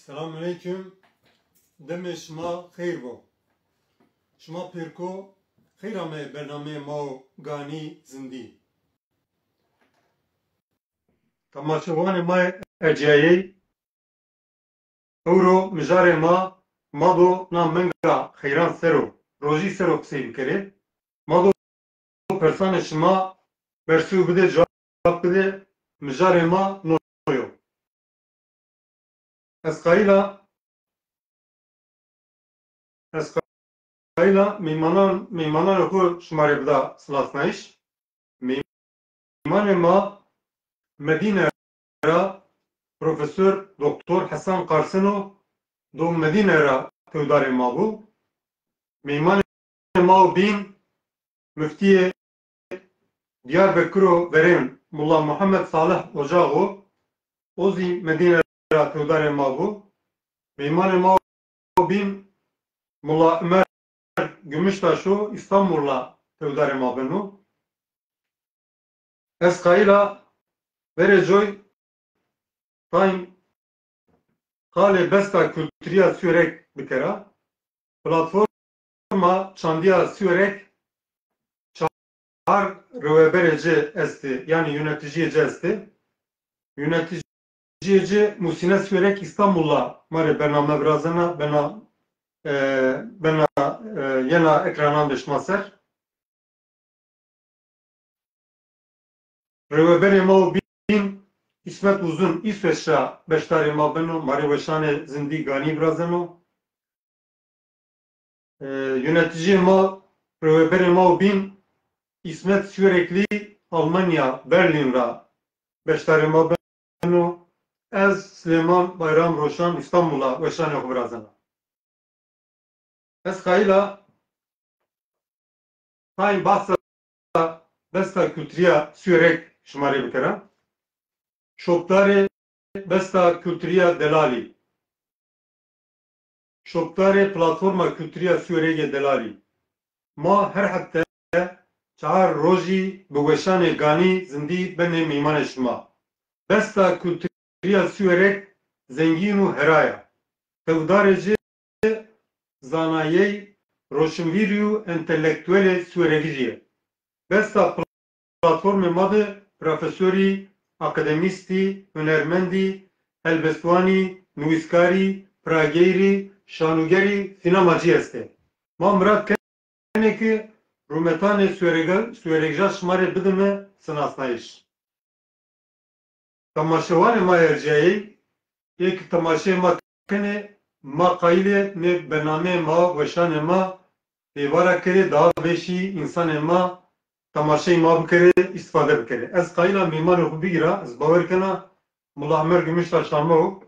Selamünaleyküm. Deme şma xeyr bo. Şma pirko xeyra me bername mao gani zindi. Tamaşavan ma ecayey euro mijare ma mado na menga xeyran sero. Roji sero ksev kere. Mado persane şma bersu bide cevap bide mijare ma noyo. Eskayla meymanan oku şmare bida slasnayiş. Meymanê ma Medîne ra Profesör Doktor Hasan Qarsino do Medîne ra tevdarê ma bû. Meymanê ma bîn Müftiyê Diyarbekirê berên Mulla Muhammed Salih Ocağı o zî Medîne ra tevdarê ma bû. Meymanê ma bîn Mulla Ömer Gümüştaş o İstanbul'la tevdarê ma bûn. Ez qayîla verê coy tayên kalê besta külturiya Sûrek bikera. Platforma çandiya Sûrek çar rêveberê ci est yani yöneticiyê ci est. Yöneticiyê ci Musîne Sûrek İstanbul'la marê bername birazana bena yena ekranan dişma ser. Rêveberê ma bîn İsmet Uzun İsveç'e beşdarê ma beno marê weşanê zindî ganî birazeno. Yöneticiyê ma rêveberê ma bîn İsmet Sûreklî Almanya Berlin ra beşdarê ma beno. Ez Süleyman Bayram Roşan İstanbul'a weşanê xwe birazena. Ez qayîla tayên bahsa besta külturiya Sûrek şmarê bikira. Şopdarê besta külturiya Delalî. Şopdarê platforma külturiya Sûrekê Delalî. Ma her hefte çar rojî bi weşanê ganî zindî benê meymanê şima. Besta külturiya Sûrek zengîn û heraya. Tevdarê ci zanayê roşnvîrî û entelektûelê Sûrekî jî ye. Besta platformê ma de profesörî, akademîstî, hunermendî, helbestwanî, nivîskarî, pragerî, şanûgerî, sinemacî est. Ma mirad kenekî rûmetanê Sûrekja şmarê bidime sinasnayiş. Temaşevanê ma hercayê yek temaşeyê ma kenê ma qayîlê nê bernameyê ma weşanê ma êvara kerê daha beşî insanê ma temaşeyê ma bikere îstîfade bikere. Ez qayîla meymanê xwe bigîra, ez bawer kena Mulla Ömer Gümüştaş û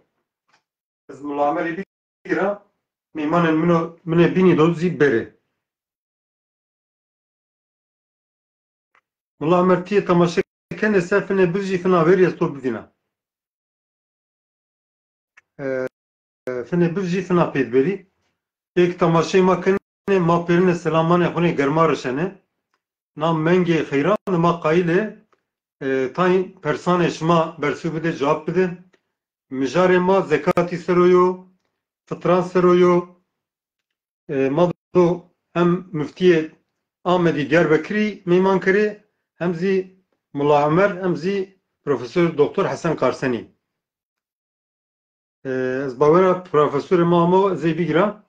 ez Mulla Ömerê bigîra meymanên min bînî do zî berê. Mulla Ömer tiyê temaşe kenê ser finê bir jî fina veriye stop bidîne. Finê bir jî fina pêd berî. Yek temaşeyê ma kenê ma pêrînê selamanê xwînê germa rişene. Nam mengê xeyran ma qayîlê tayên persanê şima bersû bide cevap bide. Mijarê ma zekatî seroyo, fitran seroyo, ma do hem Müftiyê Amedî Diyarbekirî meyman kirê hem zî Mulla Ömer hem zî Profesör Doktor Hasan Karsenî. Ez bawera profesörê ma ama ez ê bigîra.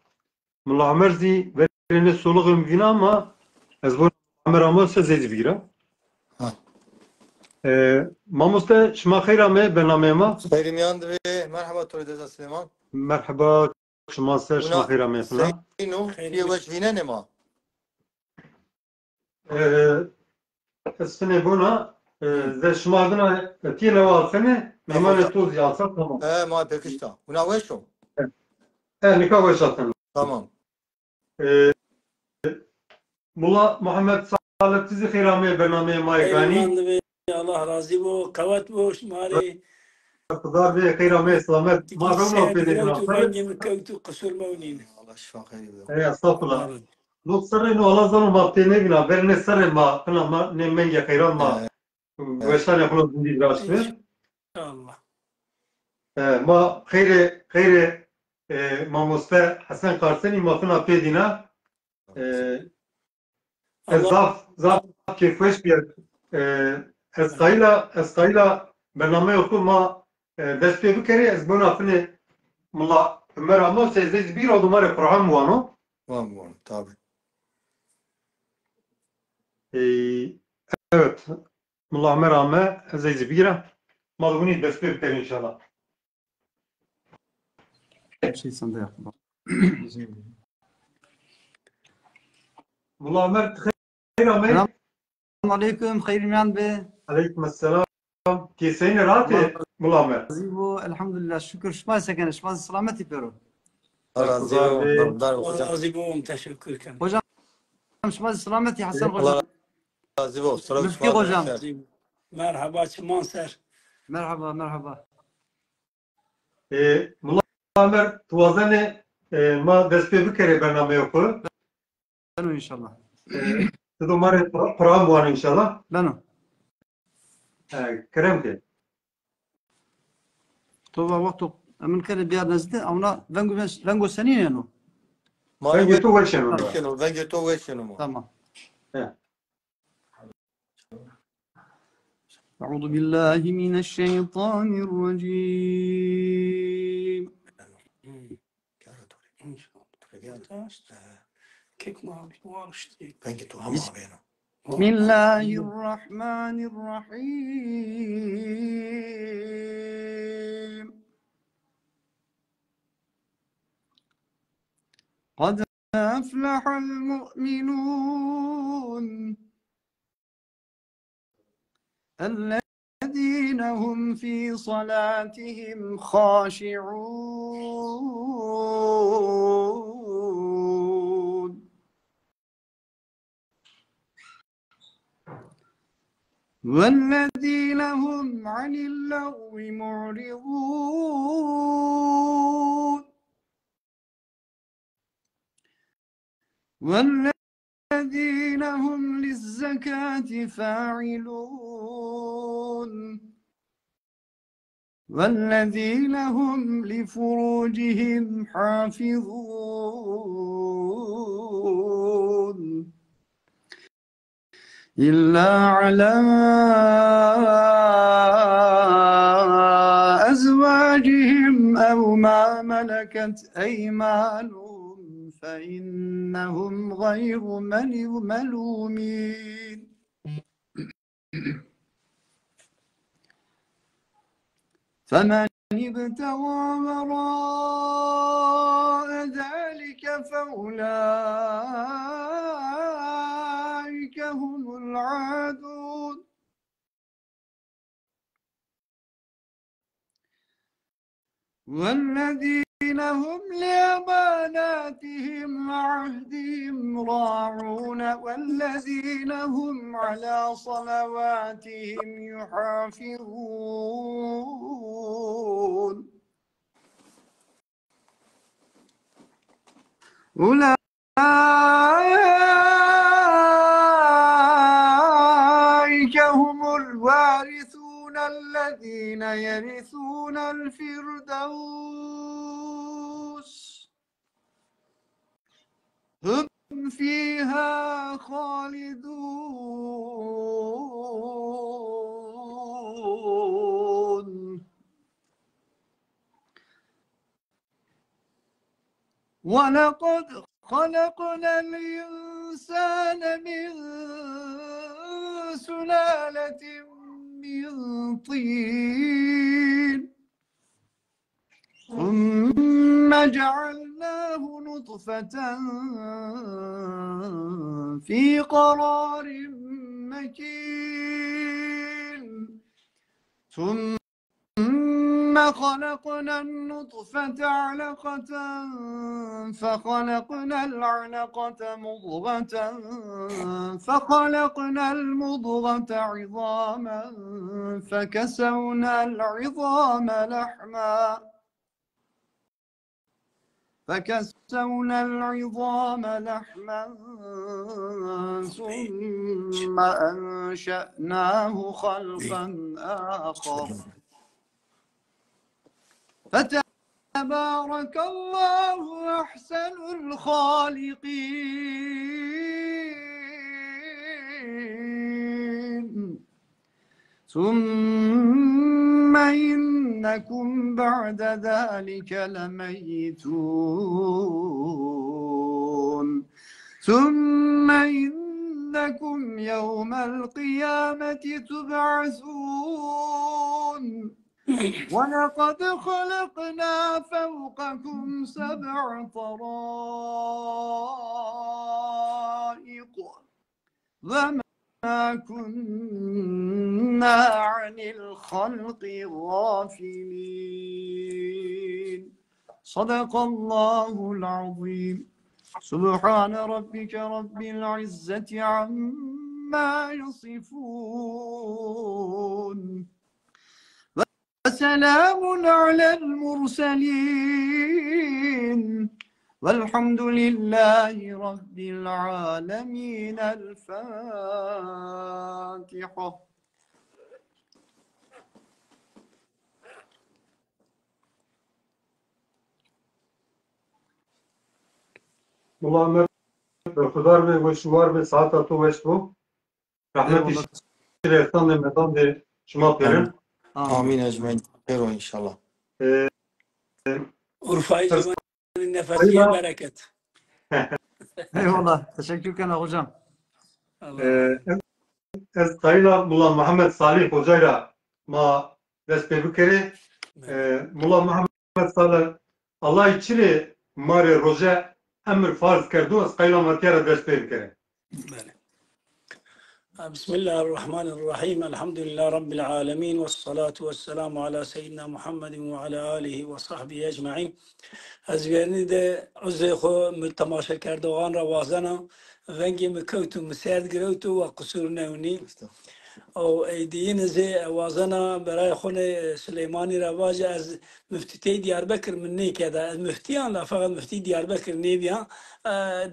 Mulla Ömer zî verêne soluğê bîne ama ez bo Ömer ama se zêdî bigîra. Mamoste şma xeyra me bernameyê ma. Xeyrim yandı ve merhaba Tolga Süleyman. Merhaba şma ser şma xeyra me fina. Zeyno bir baş vine ne ma? Ez finê bona ze şma dina tiyê leva sene meymanê toz yalsa tamam. Ma pekişta. Buna veşo. Nikah weşatın. Tamam. Mulla Muhammed Salih tizi xeyra me bernameyê ma ganî. Allah razı bu kavat bu şmari Kudar ve xeyra me selamet. Ma gamla pêdê rengim kavtu qasur mavnin. Allah şifa hayır. Estağfurullah. Lok sarı no Allah zanı maqtene bina berne sarı ma fina ma ne menge xeyran ma weşane xulun zindî raştı. Allah. ما خير ماموستا حسن قارسني ما فينا بيدينا زاف كيفاش بيد اسقايلا برنامج خو ما دست پی بکری از بنا فنه ملا مرامو سيزيز بيرو دمار قرآن وانو وان tabii. Evet. Mullah merame Aziz Bira. Malguni deste biter inşallah. şey sende yapma. Mullah Ömer hayır amey. Selamun aleyküm, hayır miyan be. Aleykümselam. Kesin rahat et Mullah Ömer. Zibo, elhamdülillah, şükür. Şmaz seken, şmaz selameti pero. Allah razı olsun. Dar hocam. راضي بهم تشكر كم Hocam, şmaz selameti Hasan Allah hocam. razı olsun. Müftü hocam. مرحبا شمان سر Merhaba, merhaba. Mullah Ömer tuvazane ma deste bikere bername yoku. Ben o inşallah. Tudo mare Kur'an buan inşallah. Ben o. Kerem ki. Tova vaktu. Emin kere bir yer nezdi. Ama vengo senin yani. Ben götü verşen Şunu, ben götü ve şunu mu? Tamam. أعوذ بالله من الشيطان الرجيم Ben götü ama benim. بسم الله الرحمن الرحيم قد أفلح المؤمنون الذين هم في صلاتهم خاشعون والذين هم عن اللغو معرضون والذين هم للزكاة فاعلون والذين هم لفروجهم حافظون إلا على أزواجهم أو ما ملكت أيمانهم فإنهم غير ملومين فمن ابتغى وراء ذلك فأولئك هم العادون والذين هم لأماناتهم وعهدهم راعون والذين هم على صلواتهم يحافظون أولئك هم الوارثون الذين يرثون الفردوس هم فيها خالدون ولقد خلقنا الإنسان من سلالة من طين ثم جعلناه نطفة في قرار مكين ثم خلقنا النطفة علقة فخلقنا العلقة مضغة فخلقنا المضغة عظاما فكسونا العظام لحما ثم أنشأناه خلقا آخر فتبارك الله أحسن الخالقين ثم إنكم بعد ذلك لميتون ثم إنكم يوم القيامة تبعثون ولقد خلقنا فوقكم 7 طرائق وما كنا عن الخلق غافلين صدق الله العظيم سبحان ربك رب العزة عما يصفون وسلام على المرسلين والحمد لله رب العالمين الفاتحة. Mullah Ömer Khudar ve Veşvar ve Saat Atu Veşbu rahmet işlerden de medan de şuma perin. Amin ecmaîn. Hayır o inşallah. Urfa'yı civanın nefesiye bereket. Eyvallah. Teşekkür ederim hocam. Ez Kayla Mullah Muhammed Salih Hoca'yla ma desteği kere Mullah Muhammed Salih Allah içiri mare roje emir farz kerdu ez Kayla matiyara desteği kere. بسم الله الرحمن الرحيم الحمد لله رب العالمين والصلاة والسلام على سيدنا محمد وعلى آله وصحبه أجمعين أزغرني ده عزيخو متماشى كردوغان روازنا فنجي مكوتو مسيرد قروتو وقصور نوني أو أيديين زي وازنا براي خوني سليماني رواج از مفتي دياربكر مني كذا المفتيان لا فقط مفتي دياربكر نيبيا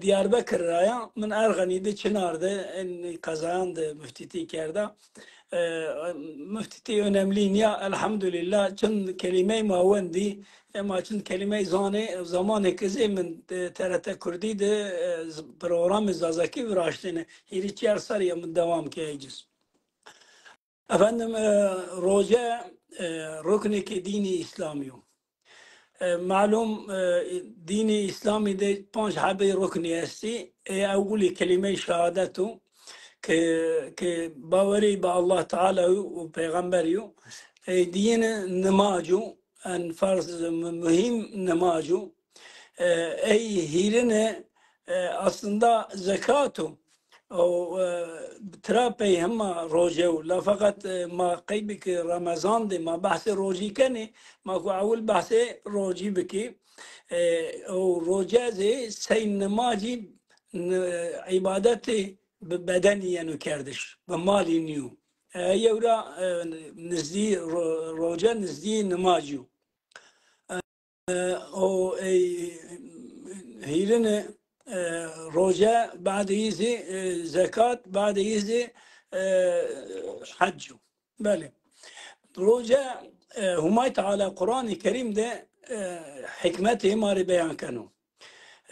Diyarbakır raya min Ergani'de Çınar'da en kazandı müftiti kerda. Müftiti önemli niye elhamdülillah çın kelime-i mavendi ama çın kelime-i zamanı kızı min TRT Kürdi'de programı zazaki viraştığını hiriç yer sarıya min devam keyiciz. Efendim roja rukni-i dini İslamiyo. معلوم ديني إسلامي دي بانش حبي ركني أستي أولي كلمة شهادته كباوري با الله تعالى وبيغمبريو دين نماجو أن فرض مهم نماجو أي هيرنة أصلا زكاته أو ترابي هما روجو لا فقط ما قيبك رمضان دي ما بحث روجي كاني ما أول بحث روجي بكي أو روجازي سين نماجي عبادتي بدنيا نكردش بمالي نيو يورا نزدي روجا نزدي نماجيو أو هيرنه روجة بعد يزي زكاة بعد يزي حج بله روجة هما تعالى قرآن الكريم ده حكمته ماري بيان كانوا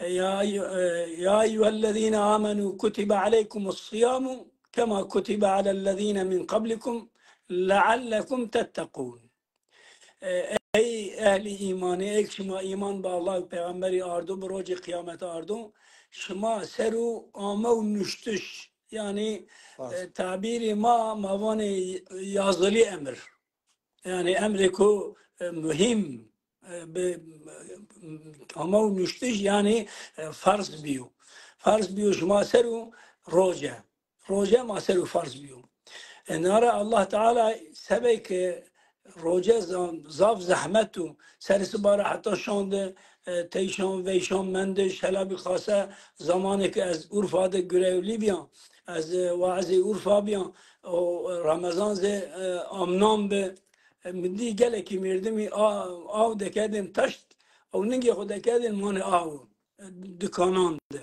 يا أيها الذين آمنوا كتب عليكم الصيام كما كتب على الذين من قبلكم لعلكم تتقون ey ehli imanı ek şuma iman ba Allah peygamberi ardu broji kıyamet ardu şuma seru ama nüştüş yani tabiri mavani yazılı emir yani emri ku mühim ama nüştüş yani farz biyo şuma seru roja ma seru farz biyo nara Allah Teala sebek روجه زاف زحمتو سرس باره حتی شانده تیشان ویشان مندش هلا بخواسته زمانی که از عرفا ده گریولی بیان از وعظ عرفا بیان و رمضان زه امنام به مدی گله که میردمی آو دکردن تشت او نگی خود دکردن مان آو دکانان ده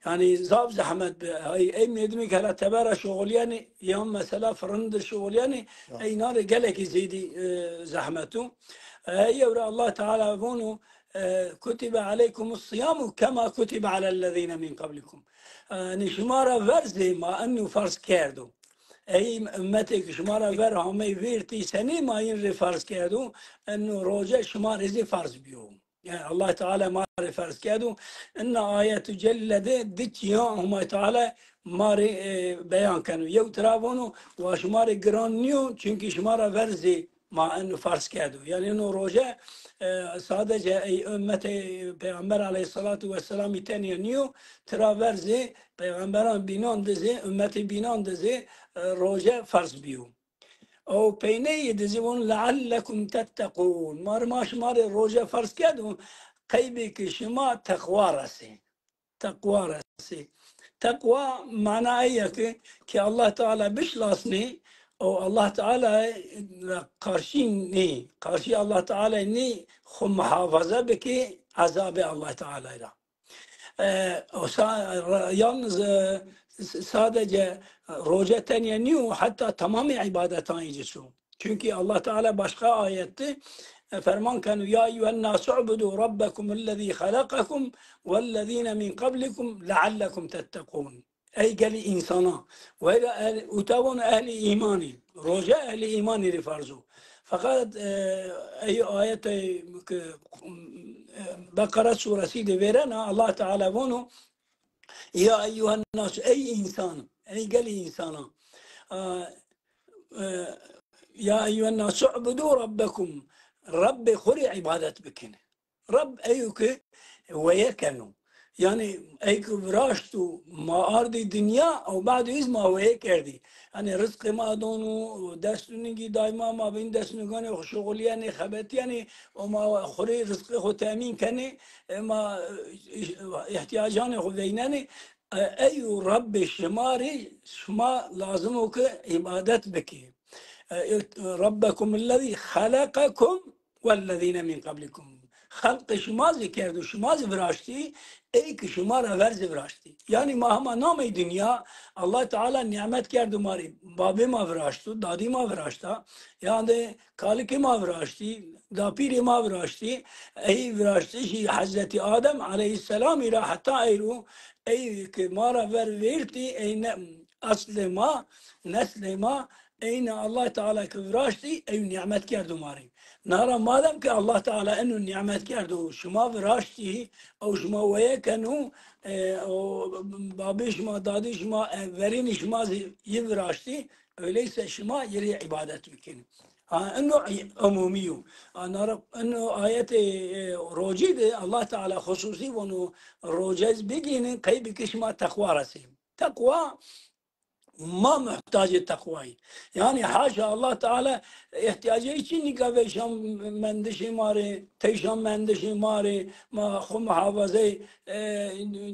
yani zaf zahmet be ay medmi kala tabara şoğul yani ya mesela fırında şoğul yani ay nar gelek zeydi zahmetu يورى الله تعالى بونو كتب عليكم الصيام كما كتب على الذين من قبلكم نشمارا ورزي ما أنه فرض كردو أي أمتك شمارا ور همي ويرتي سني ما ينري فرض كردو أنه روجة شمار زي فرض بيوم يعني الله تعالى ما فرض كردو إن آيات جلدة دتيا هم تعالى ماري بيان كانوا يو ترابونو وشمار جرانيو چونكي شمارا ورزي ما انه فرض كادو يعني انه روجه sadece ümmeti Peygamber aleyhissalatu vesselam iteniyor niyo traverze Peygamberan binan dizi ümmeti binan dizi roje farz biyo او پینه دزیون لعلكم تتقون مارماش مار روجه فرض کردون قیبی که شما تقوا رسی تقوا رسی تقوا معناه که الله تعالی بشلاسنی او الله تعالی karşı ne karşı Allah Teala ne خو muhafaza beki azabı Allah Teala'yla yalnız sadece roje teniyeniyor hatta tamamı ibadetan yiyeceğiz. Çünkü Allah Teala başka ayette فرمان كانوا يا أيها الناس اعبدوا ربكم الذي خلقكم والذين من قبلكم لعلكم تتقون أي قال إنسانا وتابون أهل إيماني رجاء أهل إيماني لفرزو فقط أي آية بقرة سورة سيدة فيرنا الله تعالى بونو يا أيها الناس أي إنسان أي قال إنسانا يا أيها الناس اعبدوا ربكم رب خوري عبادت بكنه رب أيوك ويكنو يعني أيك براشتو ما أرضي الدنيا أو بعد إزما ويكردي يعني رزق ما دونو دستوني دايما ما بين دستوني شغل يعني خبت يعني وما خوري رزق خو تأمين كني ما احتياجاني خو بيناني أي رب شماري شما لازمك عبادت بكي ربكم الذي خلقكم والذين من قبلكم خلق شما ذکر شما براشتی ای که شما را ورز براشتی یعنی ما هم نام دنیا الله تعالی نعمت کرد ماری بابی ما براشتو دادی ما براشتا یعنی کالک ما براشتی داپیر ما براشتی ای براشتی شی حضرت آدم علیه السلام را حتی ایرو ای که ما را ور ویرتی ای اصل ما نسل ما این الله تعالی که براشتی ای نعمت کرد ماری نرى مادام که الله تعالی انو نعمت کرد و شما براشتی او شما ویکنو او بابی شما دادی شما ورین شما یه براشتی öyleyse شما یری عبادت بکنی انه عمومیو نرى انه آیت روجی ده الله تعالی خصوصی ونو روجز بگینه قیب که شما تقوا رسیم تقوا ما محتاج تقوی یعنی حاشا الله تعالی احتیاجی چی نگاه شام مندشی ماره تیشام مندشی ماره ما خو محافظه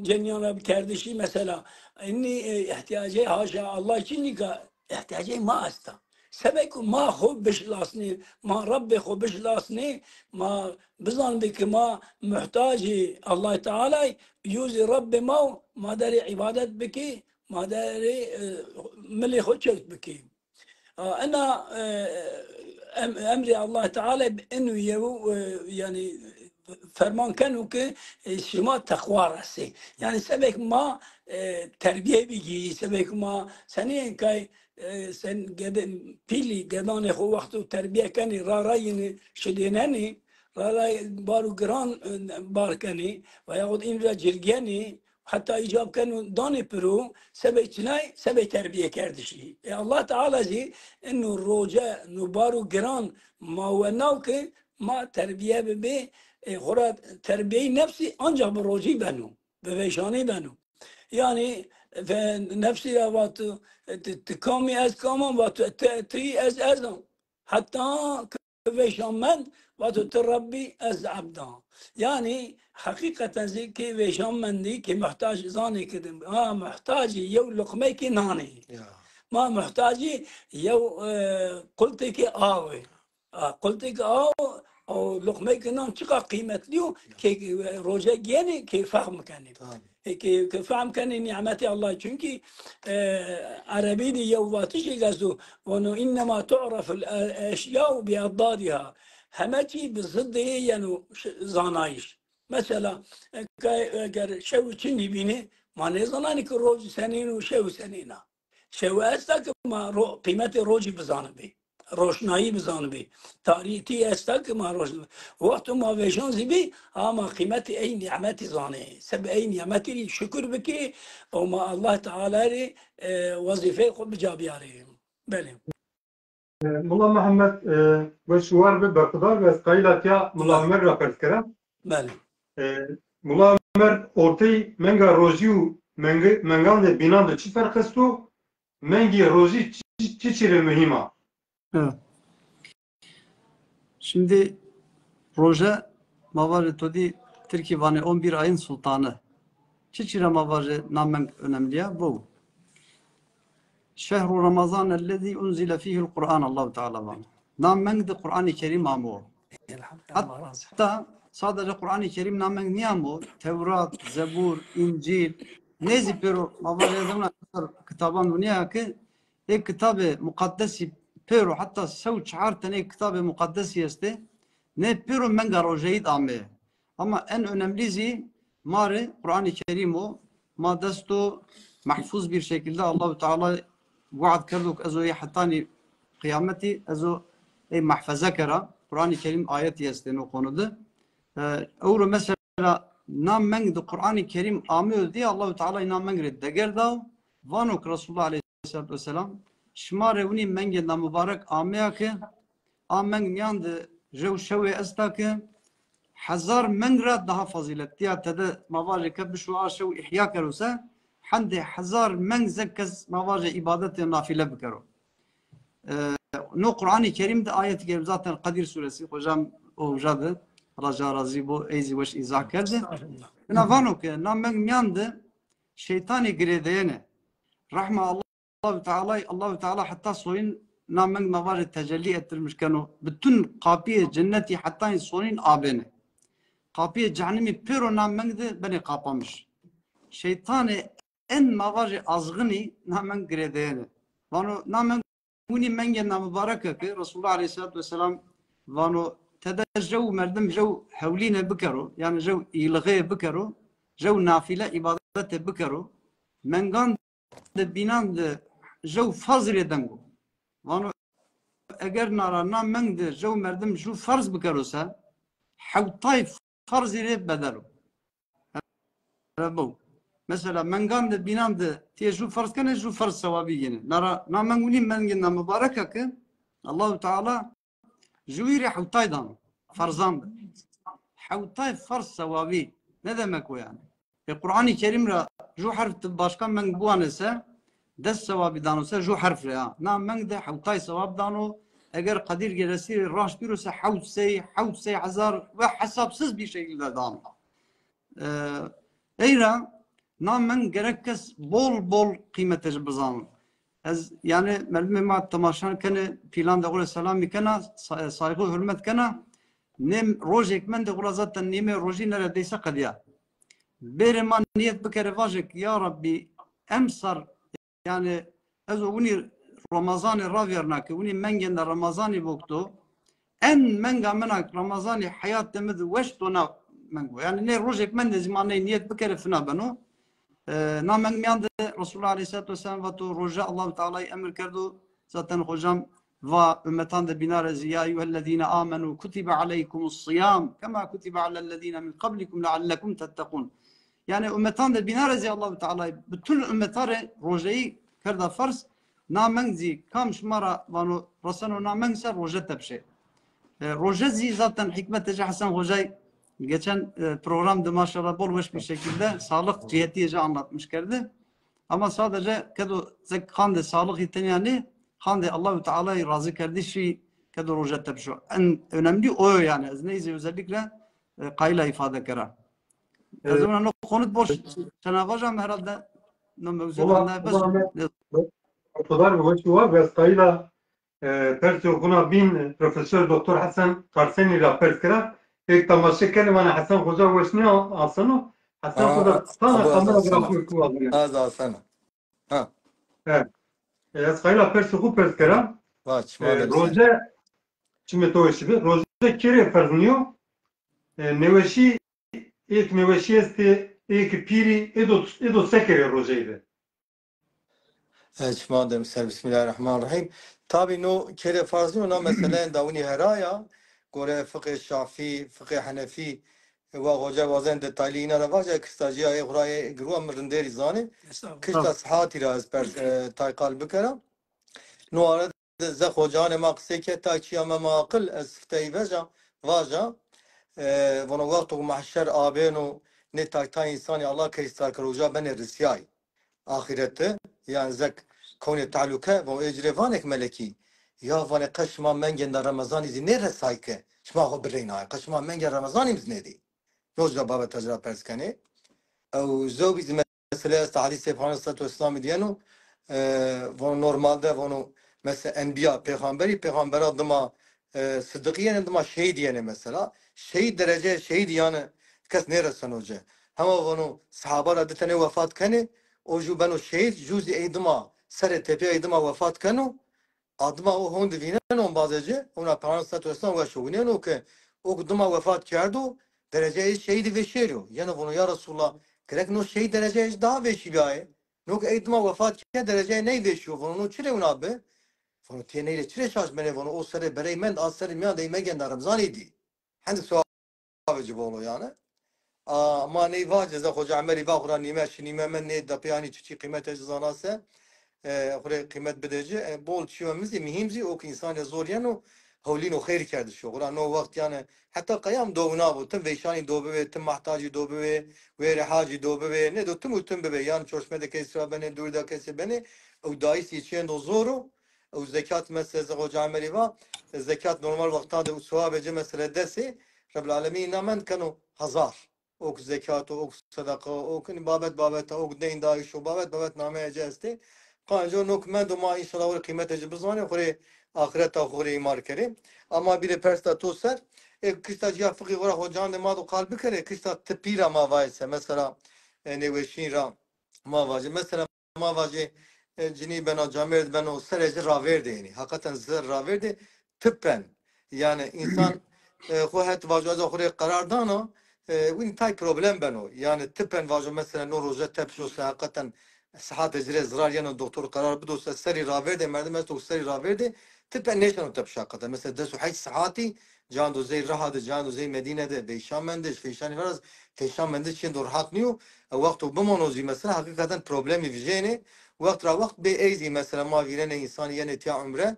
جنیان بکردشی مثلا اینی احتیاجی حاشا الله چی نگاه احتیاجی ما است سبک ما خوب بشلاسنی ما رب خوب بشلاسنی ما بزن بک ما محتاجی الله تعالی یوز رب ما داری عبادت بکی مادري ملي خدشت بكي أنا أمري الله تعالى بأنه يعني فرمان كانوا كي شما تقوى راسي يعني سبك ما تربية بيجي سبك ما سنين كاي سن قد بيلي قداني خو وقتو تربية كاني رارايني شديناني راراي بارو جران باركاني وياخد إن جرجاني حتى إجاب كانوا داني برو سبي تناي سبي تربية كردشي الله تعالى زي إنه الرجاء نبارو جران ما هو نوك ما تربية ببي خراد تربية نفسي أنجح بالرجي بنو بفيشاني بنو يعني نفسي وات تكامي أز كامان وات تري أز أزم حتى كفيشان من وات تربي أز عبدان يعني حقيقة زي كي ويشام مندي كي محتاج زاني كده محتاج يو لقمة كي ناني ما محتاج يو قلت كي آوي قلت كي آو أو لقمة كي نان شقا قيمة ليو كي روجا جيني كي فهم كاني كي فهم كاني نعمتي الله çünkü عربي دي يو واتشي قصدو وانو إنما تعرف الأشياء بأضدادها همه به ضد یعنی زانایش مثلا اگر شو چی میبینه ما نزانانی که روز سنین و شو سنینا شو است که ما قیمت روزی بزانه بی روشنایی بزانه بی تاریخی است که ما روشن وقت ما ویشان زیبی اما قیمت این نعمت زانه سب این نعمتی شکر بکی و ما الله تعالی وظیفه خود بجابیاره بله Mullah Muhammed ve şuvar ve berkudar ve skaylatya Mullah Ömer rapers kerem. بله Mullah Ömer ortayı menga rojiu mengan de binan de çi fark estu mengi roji çi çire mühima. Evet. Şimdi Roja Mavarı Todi Türkiye Vani 11 ayın sultanı. Çiçira Mavarı namen önemli ya bu. Şehru Ramazan ellezî unzile fîhil Kur'an Allah-u Teala var. Namen de Kur'an-ı Kerim amu. Hatta sadece Kur'an-ı Kerim namen niye amu? Tevrat, Zebur, İncil. Nezi pero Mavarı yazımına kitaban dünya ki ek kitabı mukaddesi pero hatta sev çağır tane kitabı mukaddesi este ne pero menga rojayit ame. Ama en önemlisi mare Kur'an-ı Kerim o madesto mahfuz bir şekilde Allah-u Teala vaad kerduk ezo yahtani kıyameti ezo mahfaza kera Kur'an-ı Kerim ayet yeste o konuda. Öyle mesela nam mengde Kur'an-ı Kerim amıyor diye Allah-u Teala nam mengre degerdav vanok Resulullah Aleyhisselatü Vesselam şmare uni menge nam mübarek amya ki ameng yandı jev şevi esta ki hazar mengra daha faziletli ya tede mavaje kebşu aşev ihya kerusa hande hazar meng zekkez mavaje ibadeti nafile bikero. No Kur'an-ı Kerim'de ayet-i kerim zaten Kadir suresi hocam o jadı Raja Razi bu eyzi veş izah kerdi. Buna vano ki nam meng yandı şeytani giredeyene rahme Allah-u Teala hatta soyun nameng mavaje tecelli ettirmiş kanu bütün kapiye cenneti hatta soyun abene kapiye cehennemi pero nameng de beni kapamış şeytani en mavaje azgını nameng giredeyene vano nameng uni menge nam mübarek ki Resulullah Aleyhisselatü Vesselam vano tedejjev merdem jev hevline bikero yani jev ilgıya bikero jev nafile ibadete bikero mengan de binan de jev fazil dengo vano eğer narana men de jev merdem jev farz bikerosa havtay farz ile bedelo bu mesela mengan de binan de tiye jev farz kene jev farz sevabi yine nara namen uni mengen mübarek ki Allah-u Teala jeviri havtay dan farzan havtay farz sevabi ne demek o yani Kur'an-ı Kerim'de ju harf başka men bu anese dest sevabı danose ju harf ya nam men de havtay sevab dano eğer kadir gelesi raş birose havtsey hazar ve hesapsız bir şekilde dano eyra nam men gerekkes bol kıymete bizan ez yani melmema tamaşan kene filan da gole selam mikena saygı hürmet kana nem rojek men de gole zaten neme roji neredeyse kadiya Beriman niyet bikere vajek ya Rabbi emsar yani ezo uni Ramazan-ı ravyarna ki uni mengende Ramazan-ı boktu en menga menak Ramazan-ı hayat demedi veş dona mengo yani ne rojek men de zamanı niyet bikere fina beno na men miyande Resulullah Aleyhisselatü Vesselam ve tu roja Allah-u Teala'yı emir kerdu zaten hocam ve ümmetan da binarezi ya eyyühellezine amenu kutibe aleykumus siyam kema kutibe alellezine min kablikum leallekum tettekun yani ümmetan da binarezi Allah-u Teala'yı bütün ümmetare rojayı kerda farz namengzi kam şmara vano rasano namengse roja tepşe rojezi zaten hikmet-i Hasan Hocay geçen programda maşallah bol bir şekilde sağlık cihetiyle anlatmış geldi ama sadece kedo zekhan de sağlık iteniyani han de Allah-u Teala'yı razı kerdi şey kedo roja tepşe en önemli o yani neyse özellikle kayla ifade kera o zaman konut boş çanavacağım herhalde kadar ve şuvar ve skayla perso buna bin Profesör Doktor Hasan Karseni rapers kera ek tamaşe kelimana Hasan Hoca veşni asano Hasan Hoca sana kamera grafik kullanıyor. هذا سنة ها Evet. Skayla perso ku pers kera واش ما roje çime to işi roje kere fazniyo neveşi ek neveşi este ek piri edo sekere rojeyde. Evet, madem ser Bismillahirrahmanirrahim. Tabi no kere farzı ona mesela davuni heraya gore fıkıh Şafii, fıkıh Hanefi ve hoca bazen detaylı ina ravaja kıstaciya eğraya gruwa mırınderi zani kışta sıhhati raz per taykal bikara no arada ze hocane maqse ke takiya maqil esftey veja vaja vono vaktu mahşer abeno ne takta insani Allah kayıstar karuja ben risyay ahirette yani zek konu taluka ve ecrevanek meleki ya vane kaşma mengen Ramazan izi ne resayke şma ho bireyna kaşma mengen Ramazan imiz nedi yozda baba tacra perskane او زو biz mesela hadis Efendimiz Aleyhisselam diyenu von normalde bunu mesela enbiya peygamber adıma sıddıkiyen adıma şehit diyene mesela şehit derece şehit yani kes neresin hoca ama bunu sahabar adetine vefat kani o ju ben o şehit juzi eydıma sere tepe eydıma vefat kanu adıma o hon divinen on bazıcı ona Peygamber Aleyhisselam ve şovinen o ki o adıma vefat kerdu derece şehidi ve şeriyor yani bunu ya Resulullah gerek no şey derece daha veşilaye. No ki eğitime vefat ki derece ne veşiyor? Bunu çile un abi. Bunu teneyle çile şaşmene bunu o sere bereymen az sere miya değme gender Ramazan idi. Hendi suaveci bolu yani. Ama ne vaceze hoca ameli va Kur'an nime şinime men ne da piyani çiçi kıymet eczanase. Kure kıymet bedece bol çiğimizi mühimzi o ki insan zor yani هولين وخير كرد شو قرآن نو وقت يعني حتى قيام دو نابو تم ويشاني دو بوي تم محتاجي دو بوي وير حاجي دو بوي نه دو تم وتم بوي يعني چورشمه ده كيسرا بني دور ده كيسي بني او دايس يچين دو زورو او زكاة مثل زغو جامري با زكاة نورمال وقتا ده سواب جه مثل دسي رب العالمين نامن كانوا هزار اوك زكاة اوك صدقة اوك بابت اوك دين دايشو بابت نامه جهسته قانجو نوك من دو ما إن شاء الله قيمته جبزاني خوري آخرت آخری ایمار کریم اما بیره پرستا تو سر کشتا جیا فقی غرا خودجان ما دو قلب بکره کشتا تپیرا ما وایسه مثلا نوشین را ما واجه مثلا ما واجه جنی بنا جامرد بنا سرج راورده یعنی حقیقتا زر راورده تپن yani insan خواهد واجه از آخری قرار دانا و این تای پروبلم بنو yani تپن واجه مثلا نو روزه تپشوسه حقیقتا صحت اجره زرار yani doktor karar بدوسه سری راورده مردم از تو سری راورده تبقى نيشان وتبشاقة مثلا دسو حي ساعاتي جاندو زي رهاد جاندو زي مدينة ده بيشان مندش فيشان فرز فيشان مندش شين دور حاط نيو وقت بمونوزي مثلا حقيقة بروبلمي في جيني وقت را وقت بأيزي مثلا ما فيرنا إنسان يعني تيا عمره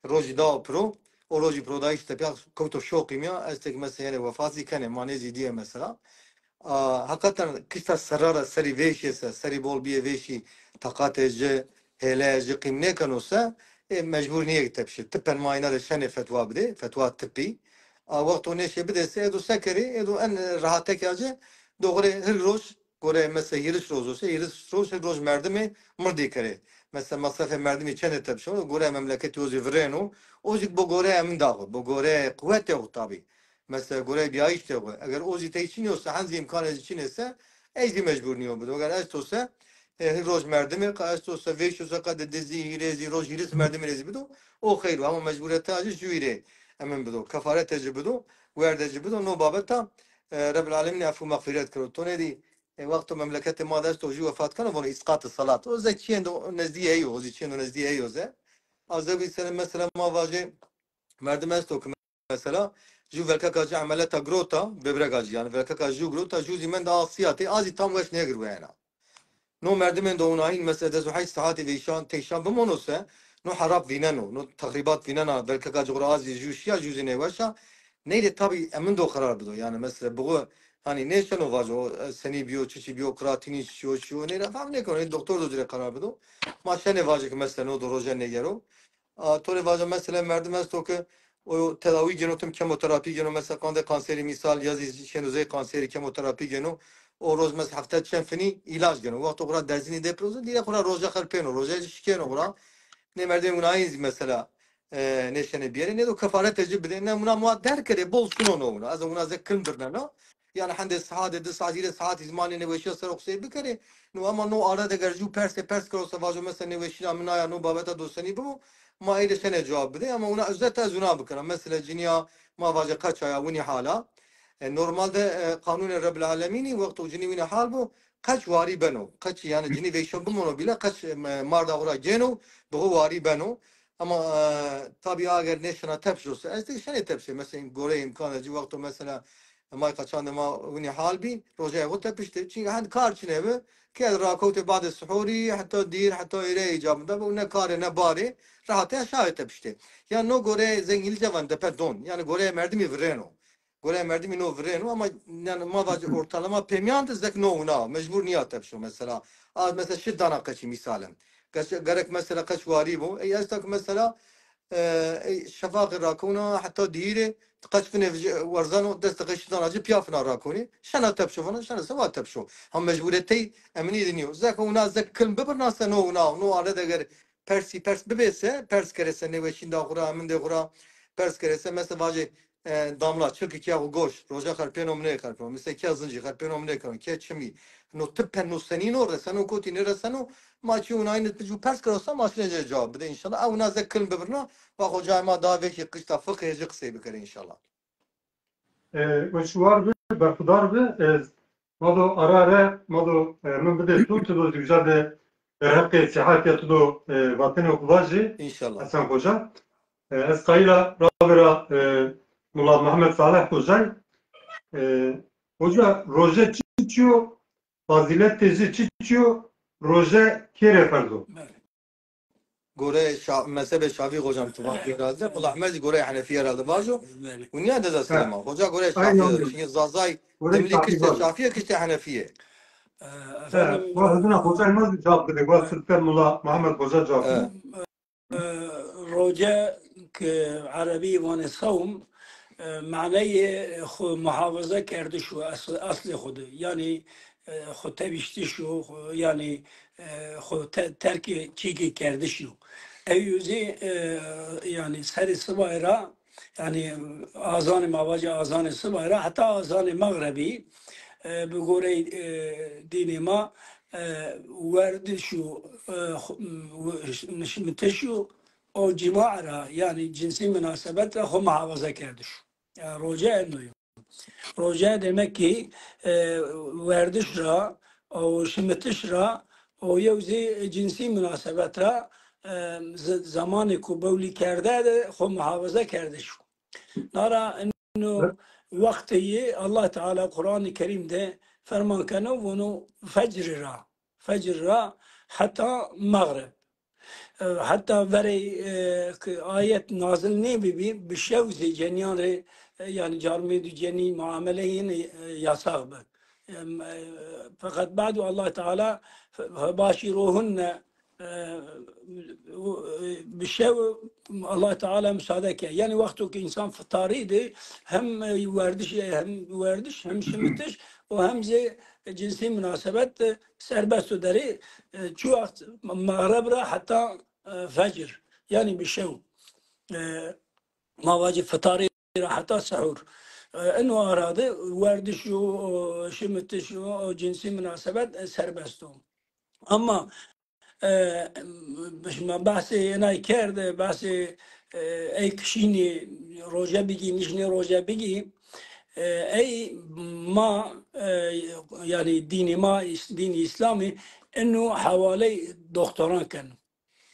روج دا برو او روج برو دايش تبيع كوتو شوقي ميا استك مثلا يعني وفاتي كان ما نزي دي مثلا حقيقة كشتا سرارة سري فيشي سري بول بيه فيشي طاقات جه هلا جه قيمني كانوسا مجبور نیه تبشه تپن ماینه شنه فتوا بده فتوا تپی وقت نشه بده سه دو سکری دو ان راحته که اجه دوغره هر روز gore mesela yiriş roz olsa yiriş roz her roz merdimi mırdi kare mesela masraf merdimi çene tepşo gore memleketi ozi vreno ozi bu gore emin dağı bu gore kuvvet yok tabi mesela gore bir ayış yok eğer ozi te için yoksa hangi imkan için ise ezi mecbur niye bu eğer ez olsa her roz merdimi kaç olsa veş olsa kadar dizi hirezi roz hiris merdimi rezi bido o hayır ama mecburiyete acı jüire emin bido kafaret tecrübido verdeci bido no babeta Rabbil Alemin afu mağfiret kırıyor to ne di وقت مملكت ما داشت توجيه وفات کنه ولی اسقاط الصلاة و زکیند نزدیه ایو زکیند نزدیه ایو زه از دوی سلام مثلا ما واجه مردم است که مثلا جو ولکه کاج عملت گروتا ببرگاج yani ولکه کاج جو گروتا جوزی من ده آسیاتی آزی tam وش نگرو yani نو مردم دو اوناین مثلا دزو حی ساعتی ویشان تیشان بمونوسه نو حراب ویننو نو تقریبات ویننا ولکه کاج غرازی جوشیا جوزی نواشا neydi tabi emin de o karar buldu yani mesela bu hani ne işin o var o seni biyo çiçi biyo kratini şu ne falan ne konu doktor da direkt karar buldu maçta ne var ki mesela o dorojen ne gero tore var mesela merdiven stoku o tedavi genotum kemoterapi geno mesela kanseri misal yazı şenüze kanseri kemoterapi geno o roz mesela hafta çenfini ilaç geno vakti kura derzini deprozu diye kura roja kalpeno roja şikeno kura ne merdiven unayiz mesela neşene bir yere ne de kafaret tecrübe ne buna muadder kere bol suno ona az ona zekkim birne no yani hande saat de saat saat izmani neveşi ser oksay bikare no ama no ara de gerju pers karo savajo mesela neveşi amna ya no babeta dostani bu ma ile sene cevap bide ama ona özet zuna bikara mesela cinya ma vaje kaç aya vuni hala normalde kanun Rabbil Alemini vakti cini vini hal bu kaç vari beno kaç yani cini veşo bu bile kaç marda ora geno bu vari beno ama tabii eğer neşana tepsiyorsa işte şene tepsi mesela gore imkanı vakti mesela ما قطعنا ما وني حالبي رجع قلت بيشتي شيء عند كار شنو كذا راكوت بعد السحوري حتى دير حتى إلى جاب ده ونا كار نباري راح تشاهد بيشتي يعني نو غوري زي الجوان ده بدون يعني غوري مردمي فرينو غوري مردمي نو فرينو أما يعني ما واجه ortalama pemiyant زك نو نا مجبور نيات بشو مثلا مثلا شد أنا قشي مثالا قرك مثلا قش واريبو أي أستك مثلا شفاق راكونا حتى ديره تقشفني ورزانو دست قشطان اجي بيافنا راكوني شنا تبشو فنا شنا سوا تبشو هم مجبوريتي امني دنيو زك ونا زك كلم ببرنا نو على دغر pers bebese pers kerese ne ve şimdi agura min de agura pers kerese mesela vaje damla çık iki avu goş roja karpenom ne karpenom mesela ki azıncı karpenom ne karpenom ki çimi no tıpen no senin orada sen o koti ne resano maçı ona aynı tecrübe pers kerosam maçına cevap de inşallah avuna zek kılm beberna ve hocama daha veki kışta fıkıhcı kısa bir kere inşallah. Ve şu var bir berkudar bir mado arare mado min bide tu tudo güzel de hakkı sihatiye tudo vatene okuvaji İnşallah. Hasan Hoca. Ez kayla Rabira Mullah Muhammed Saleh Hocay. Hoca roje çiçiyor, fazilet tezi çiçiyor, roje kere ferdo. Gore mezhebe Şafii hocam tuvak herhalde. Bu Ahmet Gore Hanefi herhalde vajo. Bu niye de Süleyman? Hoca Gore Şafii. Çünkü Zazay demli kişi Şafii kişi Hanefiye. Bu adına Hoca nasıl cevap dedi? Bu sırtlar Mullah Muhammed Hoca cevap dedi. رجاء عربي وان صوم معناه محافظه کرده شو اصل خود یعنی خود تبشتی شو یعنی خود ترک چیکی کرده شو ایوزی یعنی سر صبایرا یعنی آذان مواجه آذان صبایرا حتی آذان مغربی بگوره دین ما وردشو نشمتشو o cima ra yani cinsi münasebet ra muhafaza kerdiş. Yani roja ennoyum. Roja demek ki verdiş ra o şimetiş ra o yevzi cinsi münasebet ra zamanı kubevli kerde de muhafaza kerdiş. Nara ennu vaktiyi Allah Teala Kur'an-ı Kerim'de ferman kanu bunu fecr ra hatta mağrib. حتى برای آیت نازل نبی بشوزی جنیان يعني جارمي دو جني معاملة يساق بك فقط بعد الله تعالى باشروهن بشو الله تعالى مساعدك يعني وقته كإنسان فطاري دي هم يوردش هم شمتش وهم زي جنسي مناسبات سربست داري شو وقت مغرب را حتى فجر يعني بشو ما واجب فطاري حتى سحور انه اراد وردش وشمتش وجنسي مناسبات سربستهم اما مش ما بحثي انا كرد بحثي اي كشيني روجا بيجي نشني روجا بيجي اي ما يعني ديني ما ديني اسلامي انه حوالي دكتوران كانوا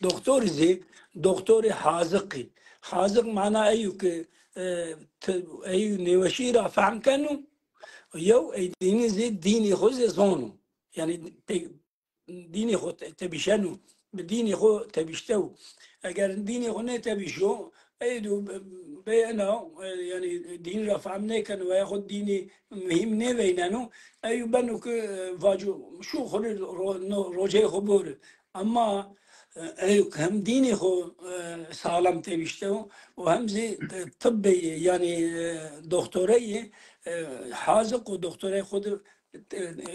دكتور زي دكتور حازقي حازق معناه ايوك ايو نوشيرا فهم كانوا يو اي ديني زي ديني خوزي زونو يعني ديني خو تبيشنو بديني خو تبيشتو اگر ديني خو نتبيشو ايدو بينا يعني دين رفع منكن وياخد ديني مهم نبينانو ايو بنو فاجو شو خل روجي خبور اما ايو هم ديني خو سالم تبيشتو وهم زي طبي يعني دكتوري حازق ودكتوري خود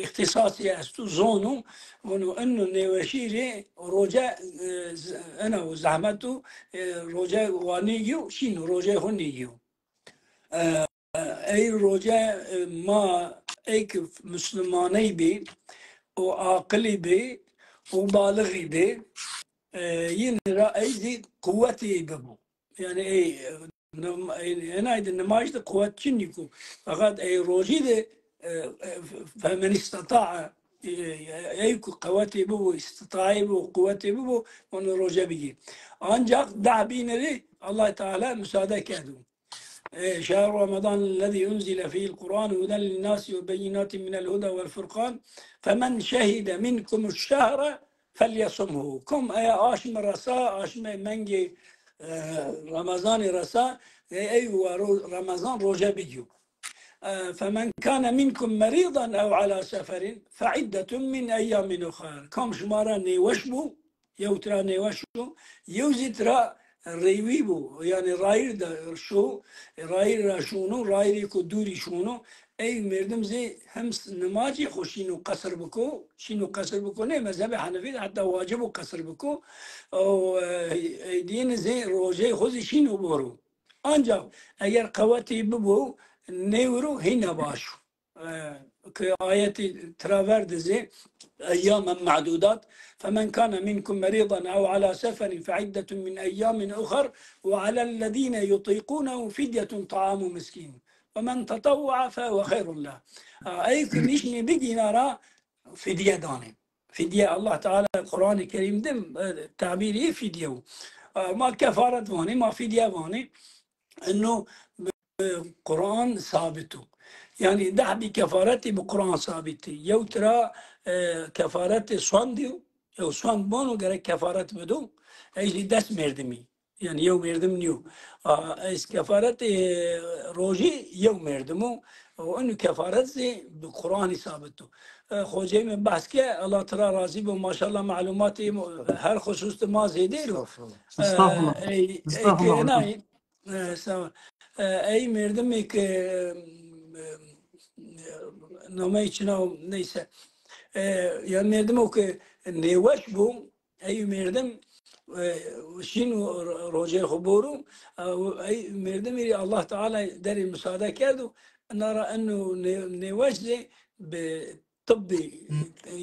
اختصاصي استو زونو انه نوشيري رجاء انا وزعمته رجاء وانيجو شنو رجاء هنيجو اي رجاء ما ایک مسلمانی بی و عاقلی بی و بالغی بی yin raizi kuvveti bu. Yani هنا نماذج قوات شنيكو فقط أي روجي فمن استطاع أيكو قواتي بو استطاعي بو قوتي بو من روجا بيجي أنجاق دع بينا لي الله تعالى مساعدة كادو شهر رمضان الذي أنزل فيه القرآن هدى للناس وبينات من الهدى والفرقان فمن شهد منكم الشهر فليصمه كم آشم الرساء آشم منجي رمضان رساء أيوة رمضان روجا بيجو فمن كان منكم مريضا أو على سفر فعدة من أيام أخرى كم شمارا نيوشبو يوترا نيوشبو يوزترا ريويبو يعني راير دا شو راير شونو راير كدوري شونو أي مردم زي همس نماجي خوشينو قصر بكو شينو قصر بكو نه مذهب حنفي حتى واجبو قصر بكو أو دين زي روجي خوزي شينو بورو أنجا أجر قواتي ببو نيورو هنا باشو كآية ترافرد زي أياما معدودات فمن كان منكم مريضا أو على سفر فعدة من أيام أخر وعلى الذين يطيقونه فدية طعام مسكين ومن تطوع فهو خير له أي كنيشني بيجي نرى فدية داني فدية الله تعالى القرآن الكريم دم تعبيري فدية ما كفارة واني ما فدية واني إنه قرآن ثابته يعني ده بكفارتي بقرآن ثابتي يو ترى كفارتي صنديو يو صند بانو غير كفارت بدو ايش دست مردمي يعني يو مردم نيو ايش كفارتي روجي يو مردمو وانه كفارت زي بقرآن ثابته خوجي من بحث كه الله ترى راضي ما شاء الله معلوماتي هر خصوص ما زيديرو اي اي مردمي ك نامه چناو neyse ya merdem o ki nevaş bu ay merdem şinu roje خبورو ay merdem iri Allah Teala deri müsaade kerdu nara ennu nevaş de طبي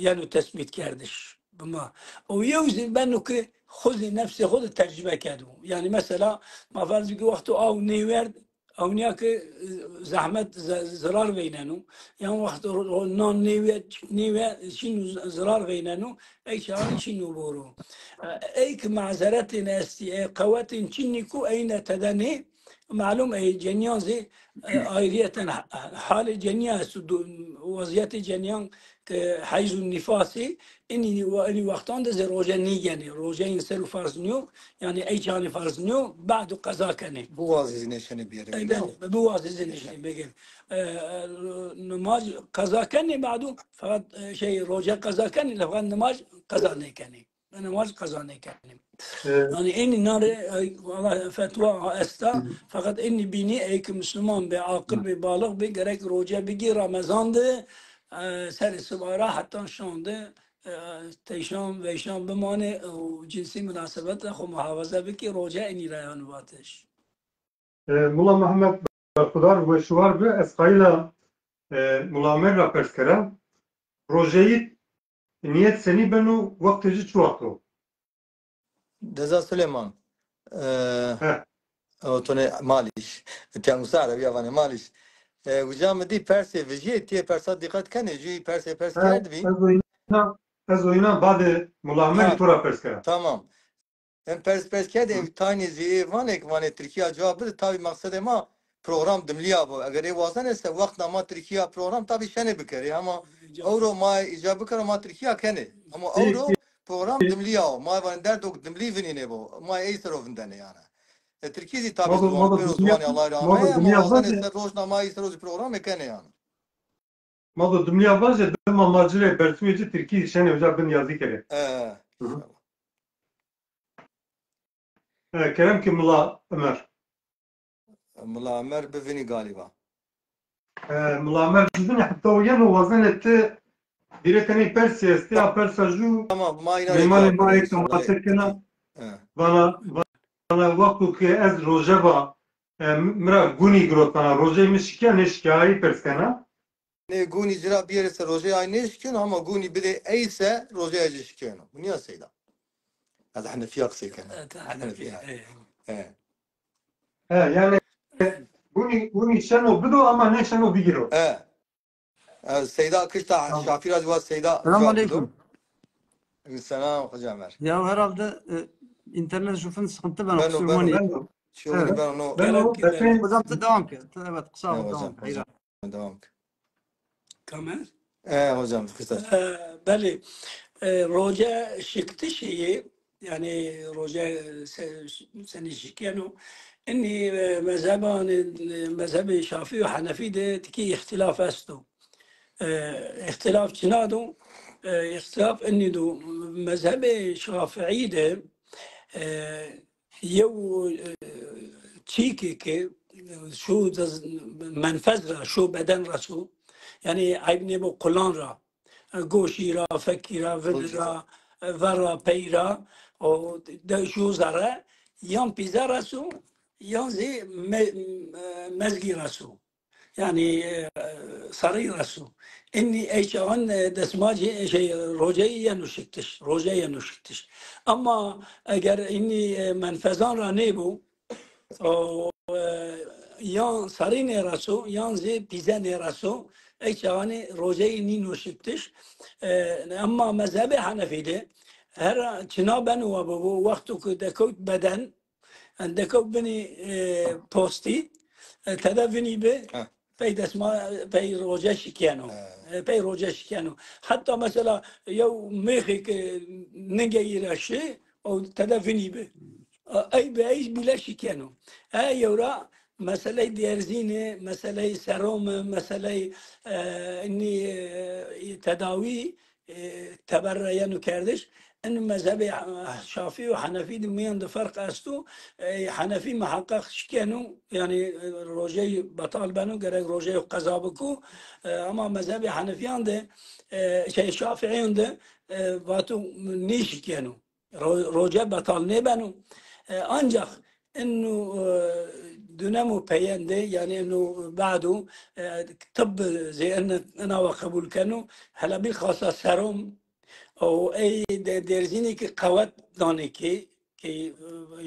يعني تثبيت كاردش بما ويوزن بانه كي خذ نفسي خذ التجربه كادو يعني مثلا ما فرض بيجي وقته او نيورد او نياك زحمت زرار بينانو يعني وقت نون نيوه شنو زرار بينانو اي شان شنو بورو ايك معذرة ناستي قوات شنكو اين تدني معلوم اي جنيان زي ايرية حال جنيان وضعية جنيان حيز النفاسي اني وقتان ده زي روجا نيجاني روجا ينسلو فرض نيو يعني اي جاني فرض نيو بعد قضاء كاني بوازي نشاني بيرم بوازي نشاني بيجي نماز قضاء كاني بعده فقط شيء روجا قضاء كاني لفقط نماز قضاء نيكاني نماز قضاء نيكاني يعني إني نار والله فتوى استا فقط إني بيني أيك مسلمان بعاقل ببالغ بجرك روجا بيجي رمضان ده سر السبارة حتى شان ده تيشان ويشان بمانه وجنسي مناسبات خو محافظة بكي روجا إني رأيان باتش. مولا محمد خدار و شوار به اسقایلا ملامر را پرس کرد روجایی نیت سنی بنو وقت جی چو وقتو دزا سليمان اوتوني ماليش تي مساعدة بيا فاني ماليش وجام دي بيرسي فيجي تي بيرسات دقت كان يجي بيرسي كرد بي از oyuna بعد ملامر تو را پرس کرد تمام ام پرس كده تاني زي واني تركيا جواب بده تابي مقصد ما program دمليا بو اگر ای واسن است وقت ما ترکیه program تابي شنه بكري اما اورو ما اجابه كره ما تركيا كنه اما اورو program دمليا ما وان در دوك دملي فيني بو ما اي سرو فندنه يعني تركيزي تابي زوان بيروزواني الله يرحمه اما واسن است روزنا ما اي سرو program كنه يعني ما دو دمليا باجه دم ماجره برسميجي تركي شنه وجا بن يازي كره كلام كي ملا عمر ملا عمر بفيني غالبا ملا عمر بدنا حتى وياه وزنت ديرتني بيرسي استيا بيرساجو تمام ما مال ما هيك تماسك كنا وانا وقت كي از روجبا مرا غوني غروت انا روجي مش كان ايش كاي بيرسكنا ne guni zira bir yere roje aynı şikön ama guni bir de eyse roje acı şikön. Bu niye seyda? Hadi Hanefi aksı kana. Hanefi. Yani bunu şeno budu ama ne şeno bigiro. Seyda akışta Şafir acaba Seyda Selamun cevap aleyküm. budu. Selam hocam Ömer. Ya herhalde internet şufun sıkıntı ben Ben kusura bakmayın. Ben o. Şöyle ben onu Ben o. Ben Hocam devam ki. Evet kısa hocam devam. Hayır. devam. كمان Hocam kısa. بله روجا شكت شيء يعني روجا سنشكيانو اني مذهب شافعي وحنفي ده تكي اختلاف استو اختلاف جنادو اختلاف اني دو مذهب شافعي ده يو تشيكي كي شو منفذ را شو بدن رسو يعني عيب نبو قلان را گوشی را فکی را ول را ور را پی را و شو زره یان پیزا رسو یان زی مزگی رسو يعني صري رسو اني ايش عن دسماجي شيء روجيا نشكتش اما اگر اني منفذان را نبو yan sarı nerasu, yan zı pize nerasu, ekçağını rojeyi ni nuşiktiş. Ama mezhebi Hanefi'de her çına ben ve bu vaktu ki dekut beden, dekut beni posti, tedavini be, pey desma, pey roje şikiyano. Pey roje şikiyano. Hatta mesela yav mehik nengeyiraşı, o tedavini be. Ay beyiş bile şikeno. Yora mesele dierzine, mesele serum, mesele inni tedavi teberreyenu kardeş. En mezhebi Şafii ve Hanefi demiyan da fark astu. Hanefi muhakkak şikeno yani rojeyi batal benu gerek rojeyi kazabıku ama mezhebi Hanefiyan da Şafiiyan da vatu ne şikeno. Roje batal ne benu. Ancak انه دونمو بياندي يعني انه بعده طب زي انا وقبول كانوا هلا بالخاصه سروم او اي درزيني كي قوات داني كي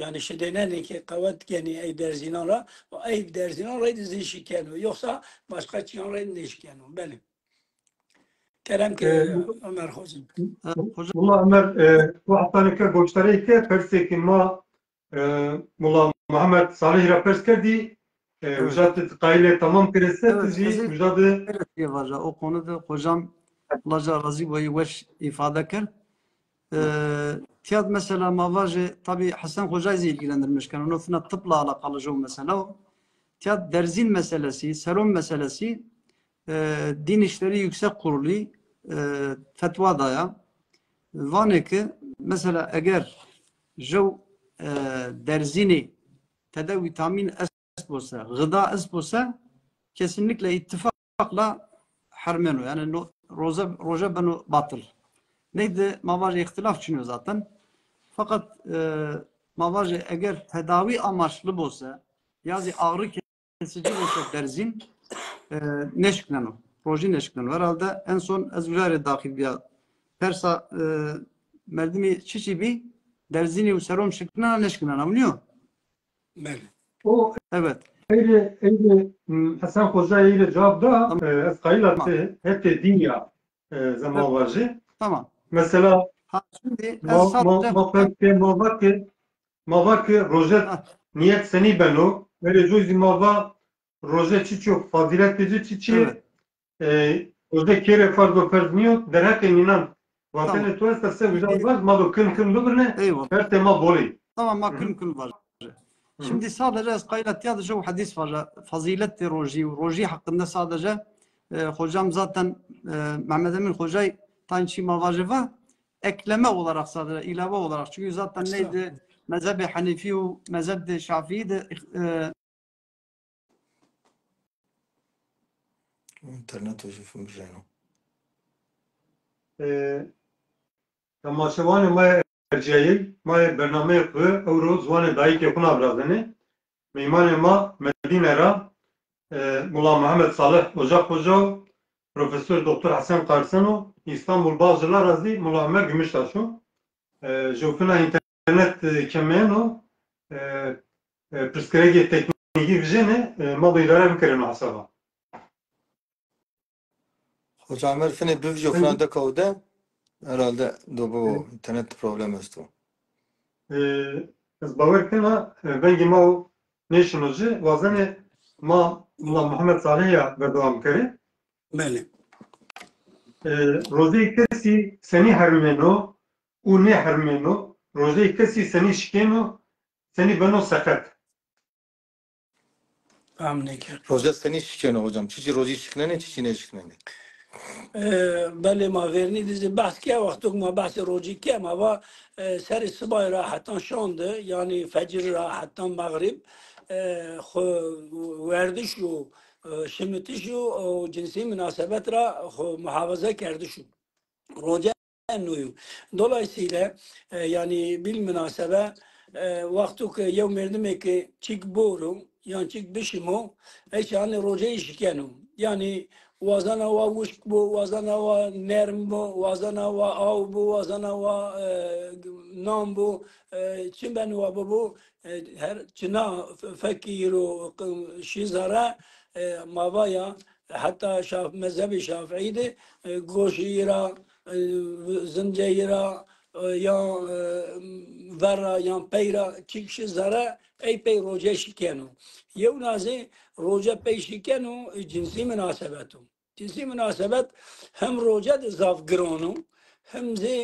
يعني شديناني كي قوات يعني اي درزينارا واي درزينارا زيش كانوا يوصى başka çiğanların deş كانوا بله كلام كي عمر خوزن Mullah Ömer bu haftanıka göçlereyke perseki ma Mullah Muhammed Salih Rapers kerdi müjdat kayle tamam kerese tizi müjdadı var. O konuda hocam Allah razı ve veş ifade kır. Tiyat mesela mavaje tabi Hasan Hoca'yı ilgilendirmişken onun fına tıpla alakalı jo mesela. Tiyat derzin meselesi, serum meselesi Din İşleri Yüksek Kurulu fetva daya. Vane ki mesela eğer jo derzini tedavi tamin est olsa, gıda est olsa kesinlikle ittifakla harmenu yani roja benu batıl. Neydi? Mavaje ihtilaf çıkıyor zaten. Fakat mavaje eğer tedavi amaçlı olsa yazı ağrı kesici olsa derzin neşklenu. Roji neşklenu. Herhalde en son ezvülere dahil bir persa merdimi çiçibi derzini ve serum şeklinde neşklenu. Anlıyor? o Evet. eyle Hasan Hoca ile cevap da ez kayılatı hep dünya zamanvacı. Tamam. Mesela Şimdi mavaki rojet niyet seni beno böyle cüzi mava rojet çiço fazilet edici çiçi rojet kere fardo perniyor derhak eminan vatene tu esta se güzel var mado kın dubrne her tema boli. Tamam ma kın var. Şimdi sadece kayılat ya da şu hadis var. Fazilet roji hakkında sadece hocam zaten Mehmet Emin Hoca'yı tançi mavacı var. Ekleme olarak sadece ilave olarak. Çünkü zaten neydi? Mezhebi Hanefi ve mezhebi Şafii de İnternet uçuşum jeno. Tamaşavanı maya erceği maya bername ve euro zvanı dahi ki kuna brazını meymanı ma Medine ra Mullah Muhammed Salih Ocak Hoca Profesör Doktor Hasan Karsano İstanbul Bağcılar Azli Mulla Ömer Gümüştaşu Jofuna internet kemeno Prskeregi tekniği vijene ma idare bikirin hasaba. Hoca Ömer fene bivjo falan da kavde herhalde do bu internet problem üstü. Ez bawer kena bengi ma nationalci wazane ma Mulla Muhammed Salih ya berdewam kere. بله Rozê kesî senî hermeno û ne hermeno rozê kesî senî şikeno senî beno seqet. فهمني كيف Roja seni şikene hocam. Çiçi roji şikene çiçi ne şikene. بله ما ورنی دیزی بحث که وقتی ما بحث روزی که ما و سر صبح را حتی شانده یعنی فجر را حتی مغرب خو وردش و شمتش و جنسی مناسبت را خو محافظه کردشون روزه نویو dolayısıyla yani bil münasebe vakti ki yev merdime ki çık boru yani çık bişimo hiç yani roje işkenu yani vazana va uşk bu vazana va nerm bu vazana va av bu vazana va nam bu çim ben va bu her çina fekiru şizara mavaya hatta mezhebi şafii'de goşira زنجیرا یا ورا یا پیرا چیکش زره ای پی روجه شکنو یو نازه روجه پی شکنو جنسی مناسبت هم روجه ضاف گرانو هم زی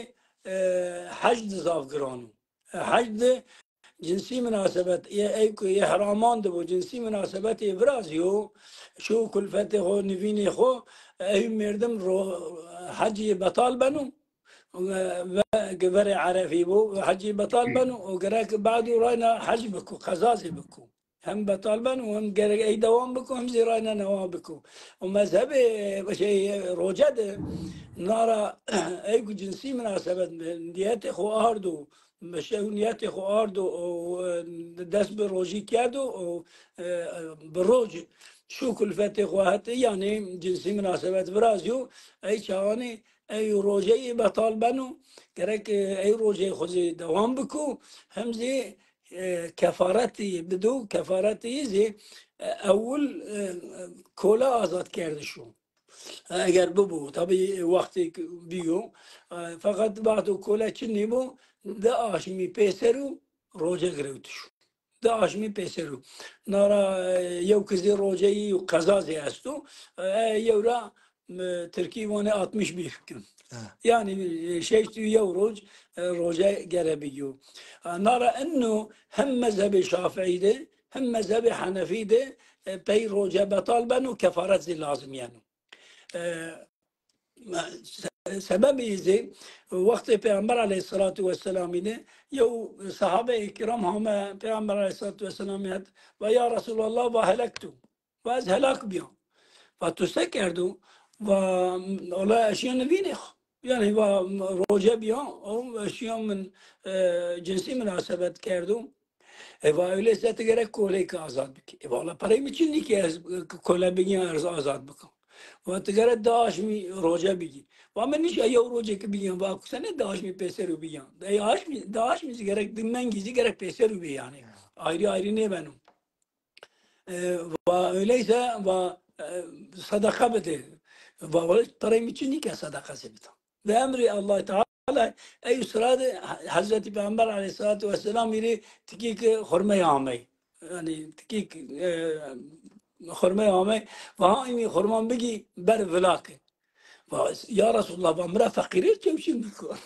حجد ضاف گرانو حجد cinsi münasebet ihraman da bu cinsi münasebet ibrazio şu külfeti ho nivini ho merdim hacı batal benu ve gevere arafi bu hacı batal benu o gerek ba'du rayna hac beku kazazi beku hem batal benu hem gerek ay devam beku hem zirayna nevam beku o mezhebi şey rocad nara ay cinsi münasebet diyete ho ardu مشاهونيات خو آردو دست به روزی کردو به روز شو کلفت خواهد یعنی جنسی مناسبت برازیو ای چهانی ای روزه بطال بنو گرک ای روزه خوزی دوام بکو همزی کفارتی بدو کفارتی زی اول کولا آزاد کرده شو اگر ببو tabi وقتی بیو فقط بعد کولا چنی بو ده آشمی پیسرو روزه گرفتشو ده آشمی پیسرو نارا یو کزی روزه ای و قزازی هستو یو را ترکی وانه 61 کن yani şeytü yevruc roja gelebiliyor. Nara ennu hem mezhebi Şafii'de hem mezhebi Hanefi'de pey roja betal benu kefaret lazım yani. Sebebi ise vakti Peygamber Aleyhisselatü Vesselam ile yo sahabe-i kiram hame Peygamber Aleyhisselatü Vesselam ve ya Resulallah ve helaktu ve az helak biyan ve tusekerdu ve ola eşyan nevinek yani ve roja biyan o eşyan min cinsi münasebet kerdum ve öyleyse gerek koleyi ki azad biki. Valla parayım için değil ki kole bilgin azad bikin. و تجارت داعش می روجا بگی و من نیش ایو روجا که بگیم و اکسنه داعش می پیسر رو بگیم داعش می gerek dinmen gizi gerek پیسر رو بگی yani ayrı ayrı ne benim ve öyleyse ve sadaka bede ve tarayım için değil ki sadakası bede ve emri Allah Teala ey sırada Hazreti Peygamber Aleyhisselatü Vesselam ile tikik hurme amey yani tikik خورمه آمه و ها اینی خورمان بگی بر ولاکه و یا رسول الله با مرا فقیره چمشی میکن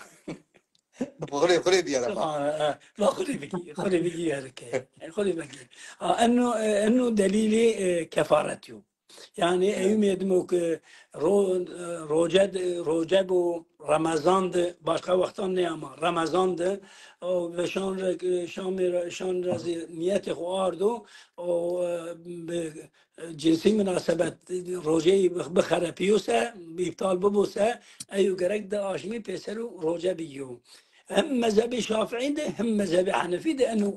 خلی بیارم خلی بگی هرکه خلی بگی انو دلیلی کفارتیو yani evim yedim o ki Recep bu Ramazan'dı başka vaktan ne ama Ramazan'dı o ve şan razı niyeti kuardu o cinsi münasebet Roce'yi bixarapiyorsa iptal bubuse eyu gerek de aşmi peseru Recep yiyor hem mezhebi Şafii'de hem mezhebi Hanefi'de enu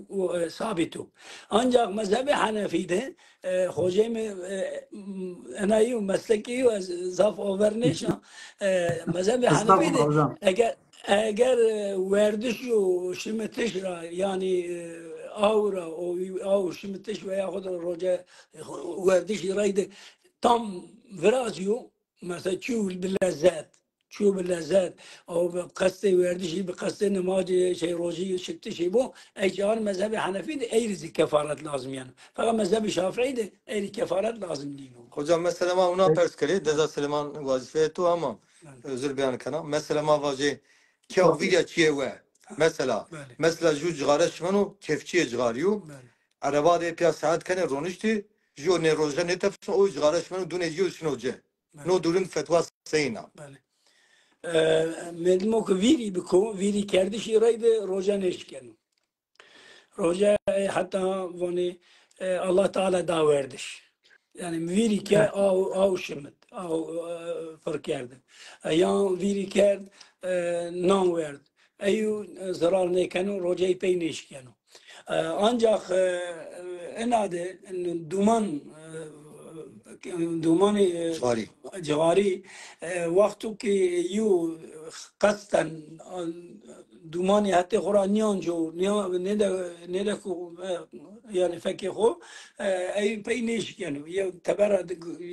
sabitu. Ancak mezhebi Hanefi'de hocam enayi mesleki ve zaf overneşa mezhebi Estağfurullah Hanefi'de hocam. eğer verdişu şimetişra yani aura o şimetiş veya hoca verdiş raydı tam vrazio mesela çuv bilezzet شو باللذات او بقصه وردشي بقصه نماذج شيء روجي شفت شيء بو اي جار مذهبي حنفي دي اي رزق كفارات لازم يعني فقط مذهبي شافعي دي اي كفارات لازم لينو Hocam mesela ma ona pers kere deza Süleyman vazife tu ama özür beyan kana. Mesela ma vaje kevviya çiye ve mesela ju cigara şmanu kefçiye cigariyo araba de piya saat kane ronişti jo ne roja ne tefsin o cigara şmanu dune diyor şnoce no durum fetva seyna مدمو که ویری بکو ویری کردش ایرایده روزه نشکنو روزه حتی وانی الله تعالی داوردش yani viri ke au şimet au fark yerdi ya viri ker non verdi ayu zarar ne kanu rojay peyniş kanu ancak enade duman dumani cigari vaktu ki yu kasten dumani hatta Kur'an'yan jo ne de ku yani fakir ho ay peyniş kanu ya tabara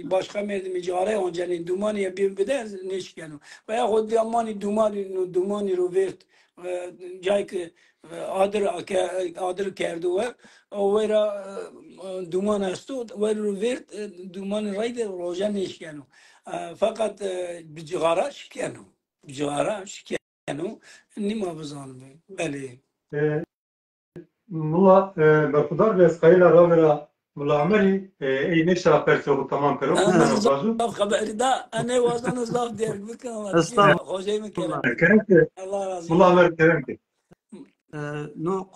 başka merdim cigara oncanın dumani bir de neş kanu veya hodiyamani dumani rovert جای که آدر کرده و ویرا دومان استو ویر رو ورد دومان راید روزه نشکنو فقط بجغارش کنو نیما بزانم بله Mulla berkudar ve skayla ravera Mulla Ameri ey ne şafer çok tamam karo. خبری دا انا وزن زاف دیر بکنم Estağfurullah. خوشی میکنم Kerem'ti. الله razı Mulla Ameri Kerem'ti. No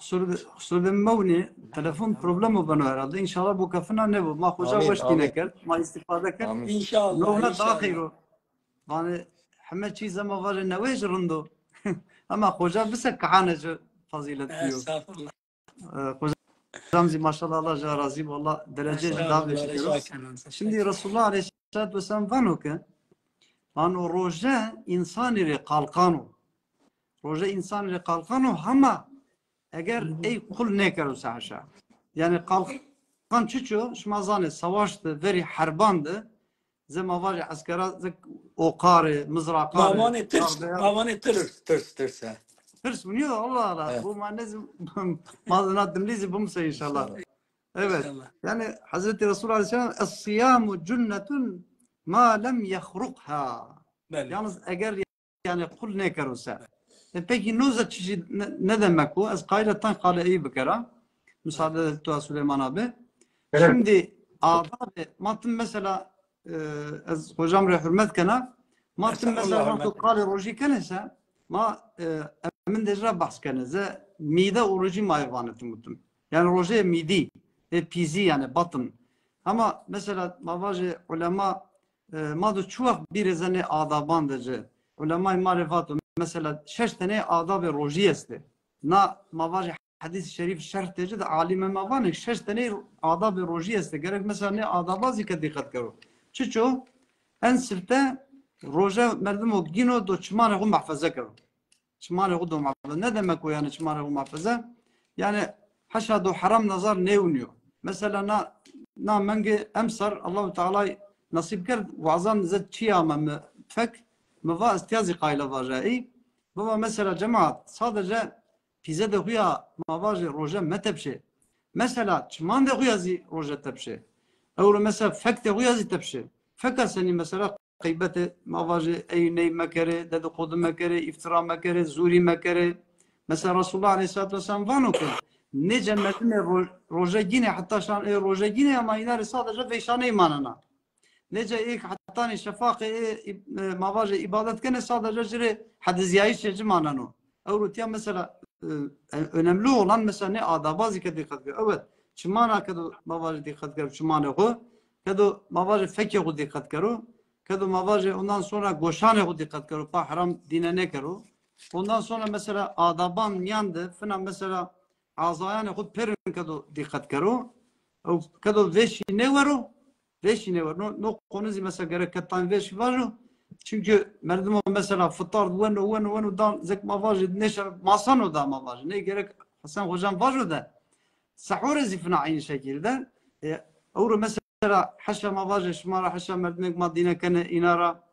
kusur mevni telefon problemi bana herhalde. İnşallah bu kafana ne bu? Ma hoca Amin, hoş amin. dinleker. Ma istifade ker. Amin. İnşallah. No ne inşallah. dahiro. Yani hemen çiğ ama var ne vej rundo. Ama hoca bize kahanece fazilet diyor. Estağfurullah. Hocam maşallah Allah razı valla derece daha beşiyoruz. Şimdi Resulullah Aleyhisselatü Vesselam vano ki vano roje insanı kalkano. Roje insanı kalkano ama eğer ey kul ne keruse haşa. Yani kalkan çiço şmazane savaştı veri harbandı. Zemavari askera okare mızrakare. Mavani tırs. Hırs bu niye Allah Allah. Evet. Bu manezim mazınat dimlizi bu musa inşallah. Evet. Yani Hazreti Resulullah Aleyhisselam es-siyamu cünnetun ma lem yahrukha. Yalnız eğer yani kul ne keruse. Peki noza çeşit ne demek bu? Ez kaydatan kale iyi bir kere. Müsaade et Süleyman abi. Evet. Şimdi adab matın mesela ez hocam hürmet kana matın mesela matın kale roji kenese ma emin dejra bahs kenese mide orucu mayvaneti mutum. Yani roji midi pizi yani batın. Ama mesela mavajı ulema madu çuvak bir ezene adabandacı. Ulema-i marifat mesela 6 tane adab roji esti. Na mavajı hadis-i şerif şerh tecid alime mavanık 6 tane adab roji esti. Gerek mesela ne adaba zikret dikkat karo. Çiço en sirte roja merdum o gino do çmane gu mahfaza karo. Çmane gu do mahfaza. Ne demek o yani çmane gu mahfaza? Yani haşa do haram nazar ne uniyor? Mesela na menge emsar Allah-u Teala nasip kerd vazan zed çiyama fek meva istiyazı kayla vajai. Baba mesela cemaat sadece pize de huya mavajı roja metepşe. Mesela çman de huyazi roja tepşe. Euro mesela fek de huyazi tepşe. Fekar seni mesela kıybete mavajı eyney mekere, dedikodu mekere, iftira mekere, zuri mekere. Mesela Resulullah Aleyhisselatü Vesselam vano ki ne cennetine roja yine hatta şan roja yine ama inari sadece veşane imanına. Nece ilk hatta şefakı mavajı ibadet kene sadece jiri hadiziyayı şeyci manano. Avruya mesela önemli olan mesela ne adaba zikret dikkat ediyor. Evet. Çimana kado mavajı dikkat ediyor. Çimana ko. Kado mavajı fekye ko dikkat ediyor. Kado mavajı ondan sonra goşane ko dikkat ediyor. Pa haram dine ne kero. Ondan sonra mesela adaban yandı falan mesela azayan khud perin kado dikkat karo o kado veşi ne varo veşi ne var no konuzi mesela gerek katan veşi var çünkü merdum mesela fıtar venu dan zek mavajid neşer masano da mavajid ne gerek Hasan hocam var da sahur zifna aynı şekilde Avru mesela haşa mavajid şmara haşa merdum madine kana inara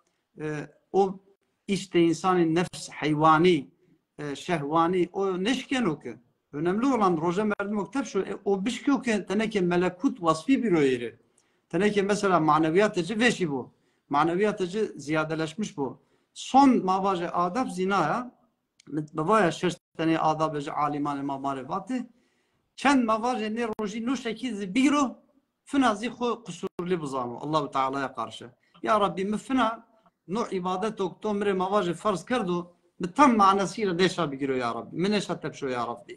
o işte insanın nefs hayvani şehvani o neşken ki önemli olan roja merdim oktap şu o bişki ki teneke melekut vasfi bir yeri teneke mesela maneviyatıcı veşi bu maneviyatıcı ziyadeleşmiş bu son mavajı adab zinaya babaya şersteni adabıcı aliman mamarifati çen mavajı ne roji no şekiz biro fınazi kusurli buzanu Allah-u Teala'ya karşı ya Rabbi müfna نوع عبادتك تمر مواجه فرض كردو بتم معنا سيرة ديشا بيجرو يا رب من ايش هتبشو يا ربي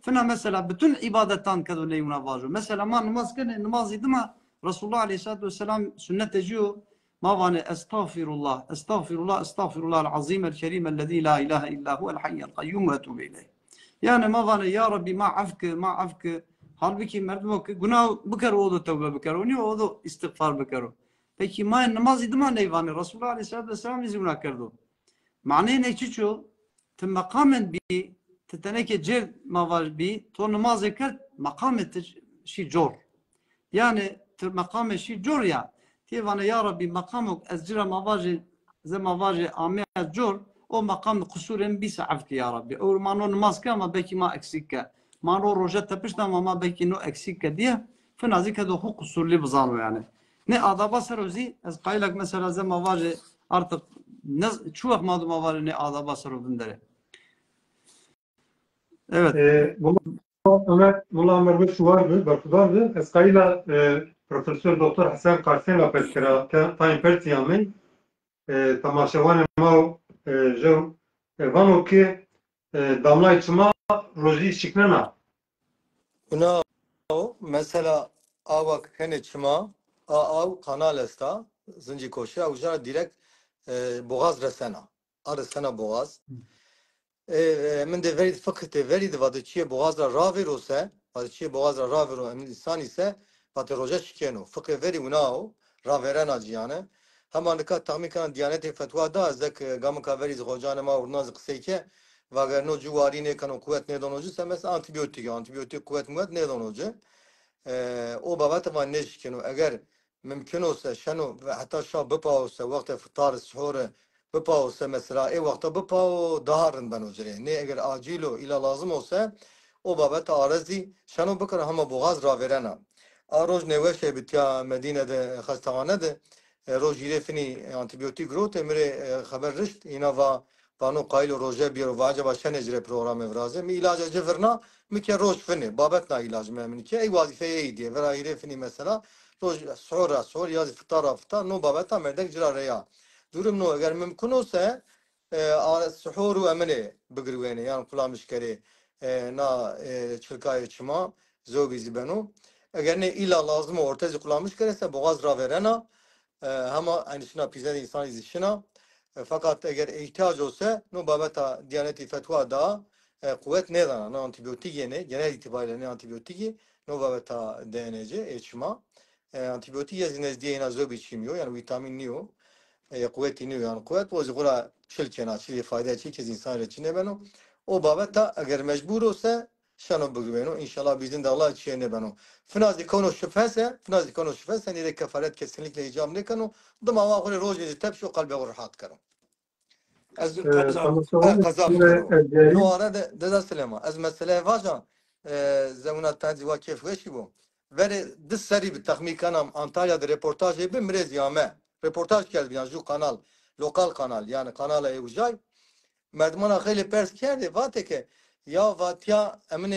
فانا مثلا بتن عبادتان كذو لي منافاجو مثلا ما نماز كان نماز يدما رسول الله عليه الصلاه والسلام سنه جو ما وانا استغفر الله استغفر الله استغفر الله العظيم الكريم الذي لا اله الا هو الحي القيوم واتوب اليه يعني ما وانا يا ربي ما عفك halbuki merdum günah bıkar oldu tövbe bıkar onu oldu istiğfar bıkar Peki ma namaz idman neyvanı Resulullah Aleyhisselatü Vesselam izin kerdu. Mane ne çiço? Te makamen bi te teneke cev mavar bi to namaz ekert makamet şi jor. Yani te makame şi jor ya. Tevane ya Rabbi makamuk ezcira mavaji ze mavaji ame jor o makam kusuren bisa afki ya Rabbi. O mano namaz ka ama belki ma eksikke. Mano roja tepişte ama belki no eksikke diye. Fenazik hado hu kusurli buzanu yani. Ne adaba sarozi az kaylak mesela zema var artık ne çok maduma var ne adaba sarozun dere. Evet. Ömer Mulla Ömer Beş vardı, barkudardı. Eskayla Profesör Doktor Hasan Karsen'la petkara tayin pertiyamın tamaşavan ma jev vano ki damla içima roji şiknena. Buna mesela avak hene çıma av kanal esta zinci koşu ujara direkt boğaz resena arı sena boğaz من de verid fakıte verid vadı çiye boğazla ravir olsa vadı çiye boğazla ravir o emin insan ise vadı roja şikeno fakı veri unao raverena ciyane hemen dikkat tahmin kan diyaneti fetva da zek gamı kaveriz hocane ma urnaz kıseyke و اگر نو جواری نه کنو قوت نه دانوجه سمس آنتیبیوتیک قوت موت نه دانوجه او بابت ما نش کنو اگر ممکن است شنو و حتی شب بپاوسه وقت فطار سحور بپاوسه مثلا ای وقت بپاو دهارن بنوجره نه اگر عاجلو الا لازم است او بابت آرزی شنو بکره همه بوغاز را ورنا آروج نوشه بتیا مدینه ده خستوانه ده روز یرفنی آنتیبیوتیک رو تمره خبر رشت اینا و Pano kaylo roje bir vaje başa necre program evraze mi ilaca ceverna mi ke roj fini babet na ilaç memnun ki ey vazife iyi diye vera irefini mesela roj sonra yaz iftar no babeta merdek cira reya durum no eğer mümkün olsa suhuru emine bigirvene yani kulamış kere na çılkaya çıma zobi zibenu eğer ne ila lazım ortaya kulamış kerese boğaz ra verena ama aynı şuna pizza insan izişina fakat eğer ihtiyaç olsa no babeta Diyaneti fetva da kuvvet ne dana no antibiyotik yene genel itibariyle ne antibiyotik no babeta DNC eçma antibiyotik yazınız diye nazo biçimiyor yani vitamin niyo kuvvet niyo yani kuvvet o zgura çilkena çili fayda çilkez insan için ne beno o babeta eğer mecbur olsa şano bugüveno inşallah bizim de Allah için ne beno finazi konu şüphese ne de kefaret kesinlikle icam ne kanu dama var roje tepşo kalbe rahat karo از قضا بکنم نو آره ده سلام از مسئله واجان زمانات تنزی و کیف وشی بو ولی دست سری به تخمی کنم انتالیا ده رپورتاج به مرز یامه رپورتاج کرد بیان جو کانال لوکال کانال یعنی کانال ایوجای مردمان خیلی پرس کرده واته که یا واتیا امن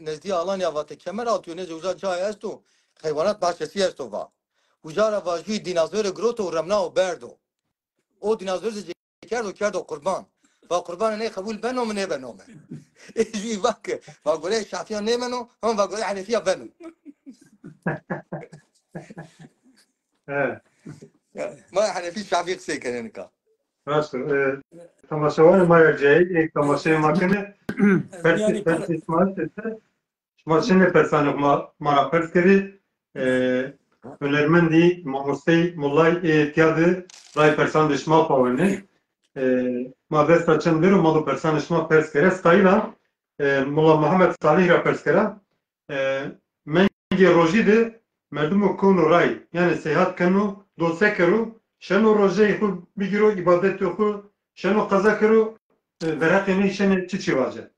نزدی آلان یا واته کمر آتیو نه جوزا جای است و حیوانات باشسی است و وا وجارا واجوی دینازور گروتو رمنا و بردو او دینازور کرد و قربان و قربان نه قبول بنو من بنو من ایجی وقت و گله شافیان نه منو هم و گله حنفیه بنو ما حنفی شافی قصه کنن کا Rasto. Tamaşavan mayarcayı, ek tamaşayı makine, Yani persi ismail ise, maçını persanık mara pers kedi, önermendi, mamustey, mullay, tiyadı, ray persan dışma pavını, ma dest açın bir, malı persan dışma pers kere, stayla, Mulla Muhammed Salih ra pers kere, mengi roji de, merdumu konu ray, yani seyahat kanu, dosya keru, şenu roji xu bigiro, ibadet xu, şenu kaza keru, veraqini şenu çiçi vaje.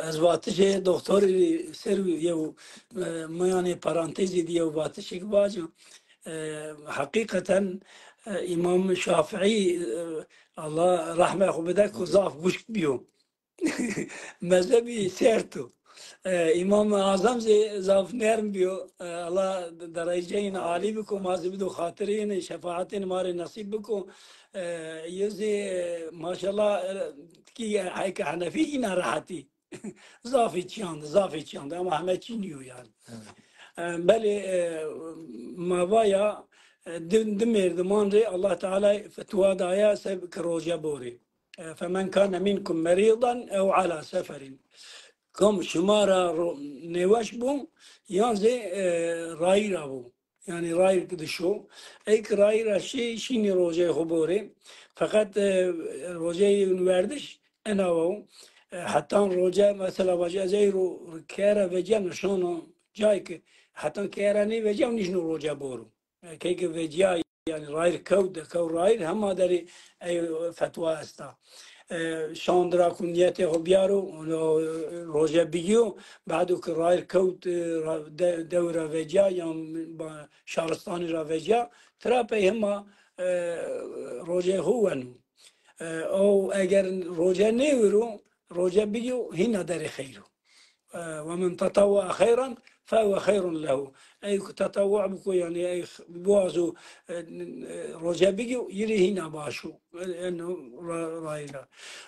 از واتش دکتر سر یو میان پرانتزی دیو واتش که باجو حقیقتا امام شافعی الله رحمه خو بده کزاف گوش بیو مذهبی سرتو امام اعظم زاف نرم بیو الله درجه این عالی بکو مازی بدو خاطرین شفاعتین ماری نصیب بکو یزی ماشاءالله کی هیک حنفی اینا راحتی زافی çiyandı ama Ahmet çiniyor yani. Beli mavaya demir demandı Allah Teala fetva daya seb kroja bori. Femen kana minkum maridan ev ala seferin. Kom şumara nevaş bu yanze rayra bu. Yani rayr kıdışo. Ek rayra şini roja khobori. Fakat rojayı verdiş enavu. حتی روزه مثلا واجه زیرو کره وجه نشانو جای که حتی کره نی وجه نیشنو روزه بورو که وجه yani rair kau rair hema dari fetva esta şandra kunyete hobiaro roje biyo ba'du ki rair kaut devra veja yan şaristani ra veja trape hema roje huvenu o eğer roje ne vuru روجا بيجو هنا داري خيره ومن تطوع خيرا فهو خير له أي تطوع بكو يعني أي بوازو روجا بيجو يري هنا باشو إنه راينا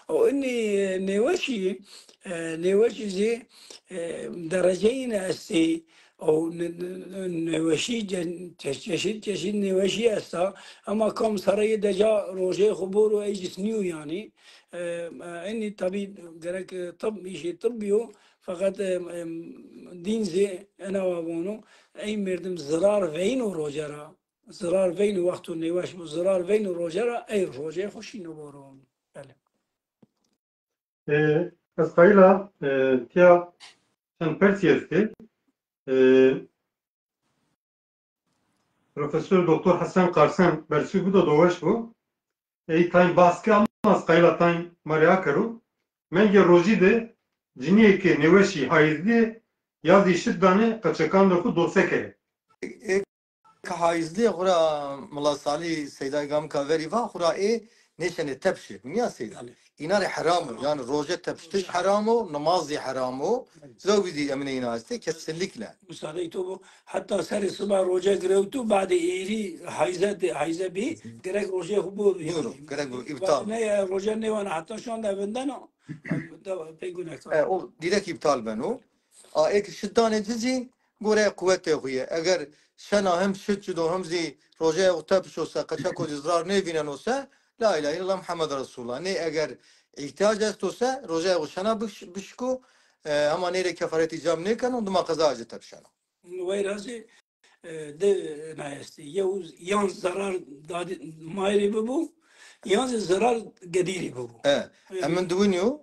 وإني نوشي زي درجين أستي أو نوشي تشيد نوشي أستا أما كم سري دجا روجا خبورو أيجس نيو يعني إني طبي جرك طب شيء طبيو فقط دين زي أنا وابونو أي مردم زرار فينو روجرا زرار فينو وقت النواش زرار فينو روجرا أي روجا خوشي نبورون بله اسرائيل تيا شن برسيستي Profesör Doktor Hasan Karsan bersu bu da doğuş bu. Tayin baskı almaz kayla tayin Maria karu. Menge roji de ciniye ki neveşi hayızli yaz işit dane kaçakan da ku dosya kere. كحايزلي خورا ملا صالي سيدا قام كافيري فا خورا نيشن تبشي من يا سيدا إناري حرامو يعني روجة تبشتش حرامو نمازي حرامو زوجي دي أمني ناستي كسلك لا مساعدة تو حتى سر الصبح روجا قرأتو بعد إيري حيزة بي قرأ روجا خبور يورو قرأ إبطال نه روجا نه وانا حتى شون ده بندنا بيقول أكثر او ديرك إبطال بنو إيك شدان جزي قرأ قوته خويا أجر شنا هم شدو هم زي روجا وتبشو سا قشاكو جزرار نيفينا نوسا لا إله إلا الله محمد رسول الله ني أجر احتياج استوسا روجا وشنا بشكو أما نيري كفارة جام نيكن وندما قضاء تبشنا ويرازي de nayesti yan zarar mayri bu yan zarar gediri bu أمن دوينيو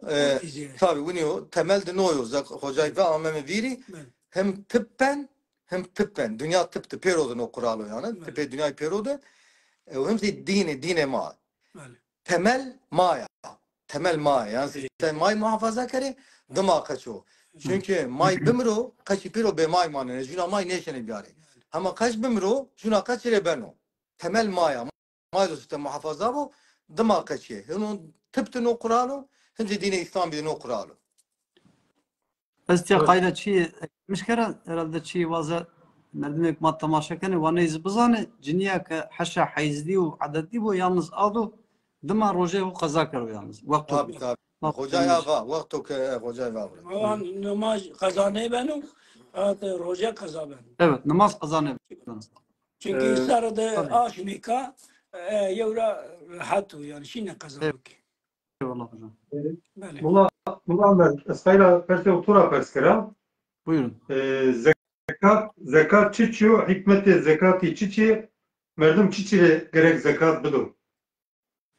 tabi وينيو temel de noyo zak hocay ve ameme viri hem tıbben dünya tıptı perodun o kuralı yani tıpe dünya perodu hem de dine ma temel maya yani sen may muhafaza kare dıma kaço çünkü may bimro kaçı pero be may manene juna may neşene biyare ama kaç bimro juna kaç ile beno temel maya dostu muhafaza bu dıma kaçı onun tıptı o kuralı hem de dine İslam bir o kuralı استیا قاعده چی مشکره herhalde چی وازه مردم ما تماشا کنه و نیز بزانه جنیا که حشا حیزدی و عددی بو yalnız aldı dima roje o kaza karo yalnız vakti tabi hocay ava vakti ke hocay va namaz kazanı benim roja kaza benim evet namaz kazanı çünkü sarıda aşmika يورا حتو يعني شنو قصدك؟ Eyvallah hocam. بله Bundan da sayla perse otura perskera. Buyurun. Zekat çiçiyor, hikmeti zekati çiçi, merdum çiçiyle gerek zekat budur.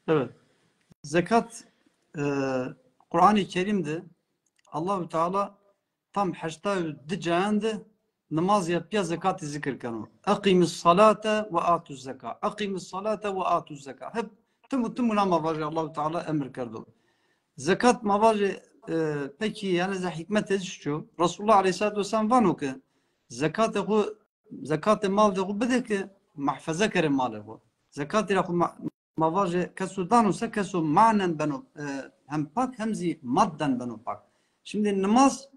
Evet. Zekat Kur'an-ı Kerim'de Allahu Teala tam haçta dicayandı namaz yapıya zekatı zikirken. Akimis salate ve atuz zeka. Akimis salate ve atuz zeka. Hep tüm namazı Allahu Teala emir kırdı. Zekat mavacı peki yani ze hikmet şu. Resulullah Aleyhisselatü Vesselam vanu ki zekat mal de bede ki mahfaza kere malı bu. Zekat ile mavacı kesu danusa kesu manen benu hem pak hem zi madden benu pak. Şimdi namaz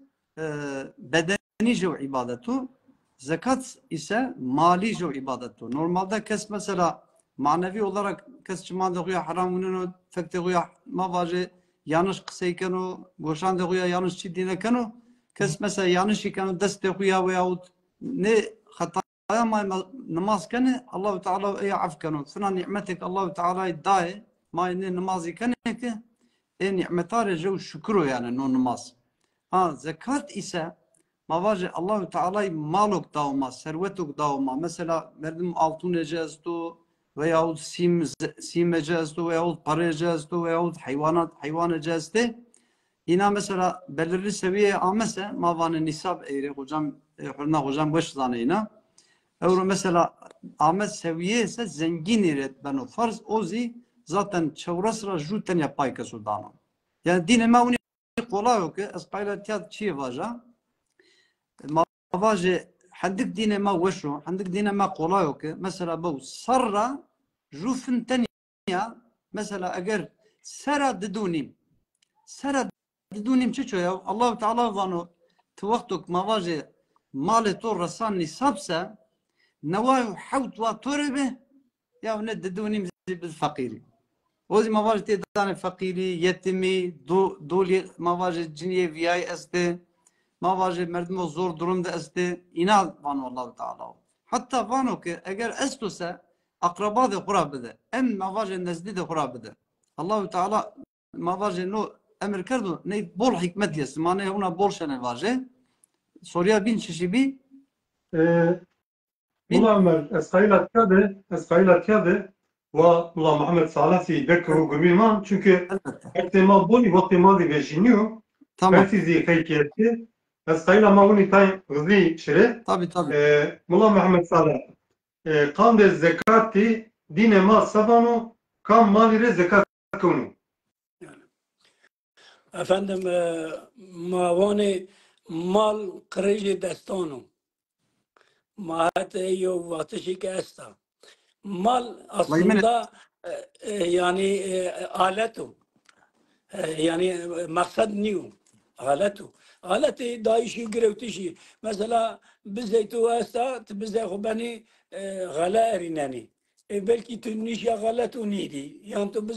bedeni jo ibadetu, zekat ise mali jo ibadetu. Normalde kes mesela manevi olarak kes çimanda kuya haramunu fekte kuya mavacı yanlış kısayken o goşan da kuya yanlış çiğdine kenu kes mesela yanlış iken deste kuya veyahut ne hataya namaz kene Allahu Teala ey afkenu fena nimetek Allahu Teala dae ma ne namazı kene ki nimetare jo şükür yani no namaz. Ha zekat ise mavacı Allahu Teala'yı maluk davma, servetuk davma. Mesela verdim altın ecezdu veyahut sim ecezdu veyahut para ecezdu veyahut hayvan ecezdu. Yine mesela belirli seviyeye amese mavanı nisab eğri hocam hocam baş zaneyna. Euro mesela Ahmet seviye ise zengin iret benu farz ozi zaten çevrasıra juten yapay ke sultanım. Yani dinime onu kolay yok ki esqailatiyat çiğ vaja. Mavaje handik dinime weşo handik dinime kolay yok ki mesela bu sarra jufun teniya mesela eğer sera didunim çiço ya Allah-u Teala vanu tuvaktuk mavaje mali to rasan nisabsa نوايو حوت وطربه يا ولد دوني بالفقيري وزي مواجه تدان فقيري يتمي دولي مواجه جنيه في اي استي مواجه مردم زور درم ده استي ينال فانو الله تعالى حتى فانو كي اگر استوسا اقرباء ده قراب ده ام مواجه نزدي ده قراب ده الله تعالى مواجه نو امر كردو ني بول حكمت يس معناه هنا بول شنه واجه سوريا بين ششبي Mula Ömer, esqailat kade ve Mula Muhammed Salasi dekru gurbiman çünkü tema boli ve tema di vejiniyor. Tamam. Persizi kaykiyeti. Esqaila mavuni tay gızli şire. Tabii. Mula Muhammed Salah. Kan de zekati dine ma sabanu kan malire zekat konu. Efendim mavani mal kırıcı destanı. Mahat yo ateşi kesta. Mal aslında yani aletu. Yani maksat niyo. Aletu. Aleti daişi girevtişi. Mesela bize tu esta bize khubani gala erinani. Belki tünniş ya galatu nidi. Yani tu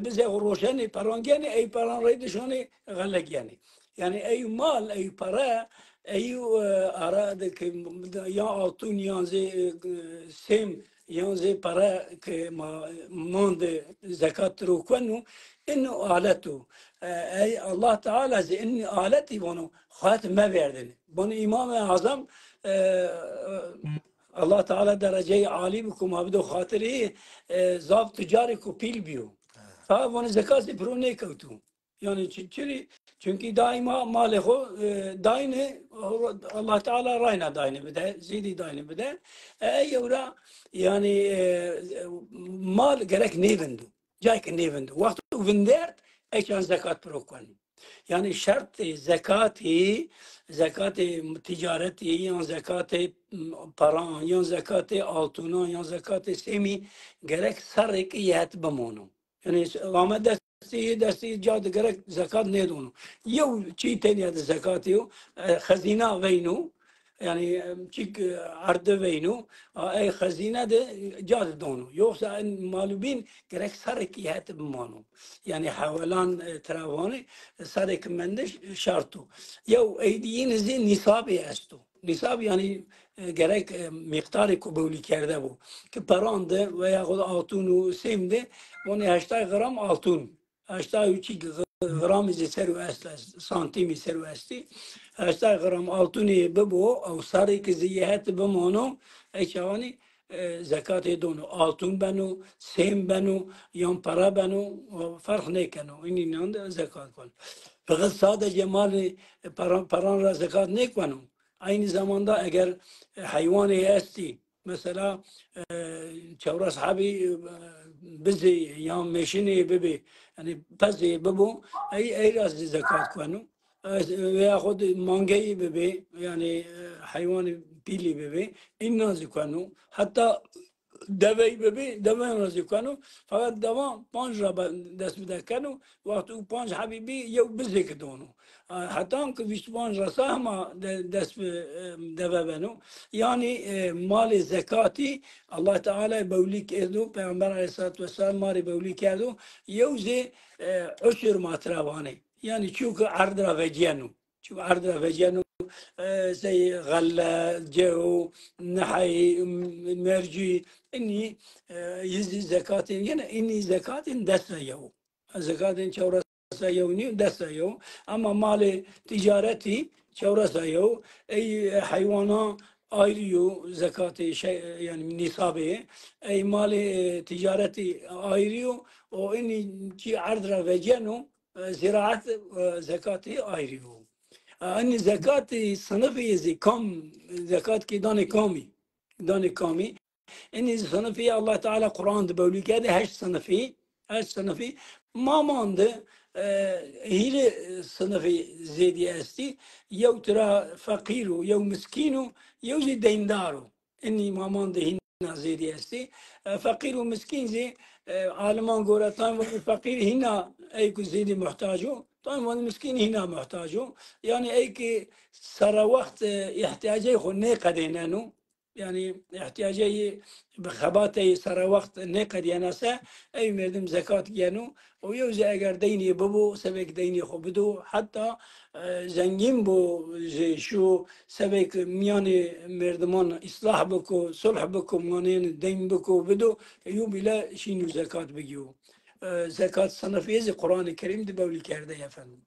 bize roşani parangani ey paran reydişani galak yani. Yani ey mal ey para ey aradık ya altın yanze sem yanze para ke mande zekat rukunu انه آلته ای الله تعالی از این آلتی بانو خواهد ما بردن بانو امام اعظم الله تعالی درجه عالی بکم عبد خاطری زاب تجاری کو پیل بیو فبانو زکات پرو نکوتو yani çünkü daima mali daine Allah Teala rayna daine bide zidi daine bide yura yani mal gerek nevendu جايك نيفند وقت وفندرت ايش عن زكاة بروكواني يعني شرط زكاة تجارتي يعني زكاة باران يعني زكاة altuna يعني زكاة سيمي gerek sarık yet bamonu yani ama dersi cadı gerek zekat ne donu yow çiğten ya da zekat yo hazina veynu yani çık ardı veynu ay hazine de cadı donu yoksa malubin gerek sarık yet bamonu yani havalan travani sarık mende şartu yow eydiyinizi nisabı estu nisab yani gerek miktarı kabulü kerde bu. Ki parandı veya altını semdi, onu 80 gram altın. 83 gram seru asla santimi seru asti. 80 gram altını bu o sarı ki ziyahet bimonu eşani zekat edonu altın benu sem benu yan para benu fark ne kanu ini nanda zekat konu. Fakat sadece mali paran ra zekat ne kanu. Aynı zamanda eğer hayvanı esti mesela çevre sahibi bizi ya meşini bibi yani pazı bibu ay raz zekat kanu veya خود مانگی ببی یعنی حیوان پیلی ببی این نازی کنو حتی دوی ببی دوی نازی کنو فقط دوا 5 را دست بده کنو وقت او 5 حبیبی یو بزی کدونو حتی هم که 25 را سهم دست دوی بنو یعنی مال زکاتی الله تعالی بولی کردو پیامبر علیه السلام ماری بولی کردو یوزی عشر ماتروانه يعني شوك عرض رافجانو شوك عرض رافجانو زي غلة جو نحي مرجي إني يزي زكاة يعني إني زكاة دسنا يو زكاة شورا سيوني دسنا يو أما مال تجارتي شورا سيو أي حيوانات ayrıyor zakatı şey yani nisabe ay mali ticareti ayrıyor o en ki ardra vecenu ziraat zakatı ayrıyor. Ani zakatı sınıfı kam zakat ki dane kami en sınıfı Allah Teala Kur'an'da böyle ki 8 sınıfı mamandı هيل صنفي زيدي استي يو ترى فقير يو مسكين يو زي ديندارو اني مامان هنا زيدي استي فقير ومسكين زي عالمان قولتان فقير هنا ايكو زيدي محتاجو طيب والمسكين هنا محتاجو يعني ايكي صار وقت يحتاجي خو نيقدينانو يعني احتياجي بخباتي صار وقت نقد يناسا اي مردم زكاة ينو ويوزي اگر ديني ببو سبك ديني خو بدو حتى زنجين بو زي شو سبك مياني مردمان اصلاح بكو صلح بكو مانين دين بكو بدو يو بلا شينو زكاة بگيو زكاة صنفية زي قرآن الكريم دي بولي كارده يا فندم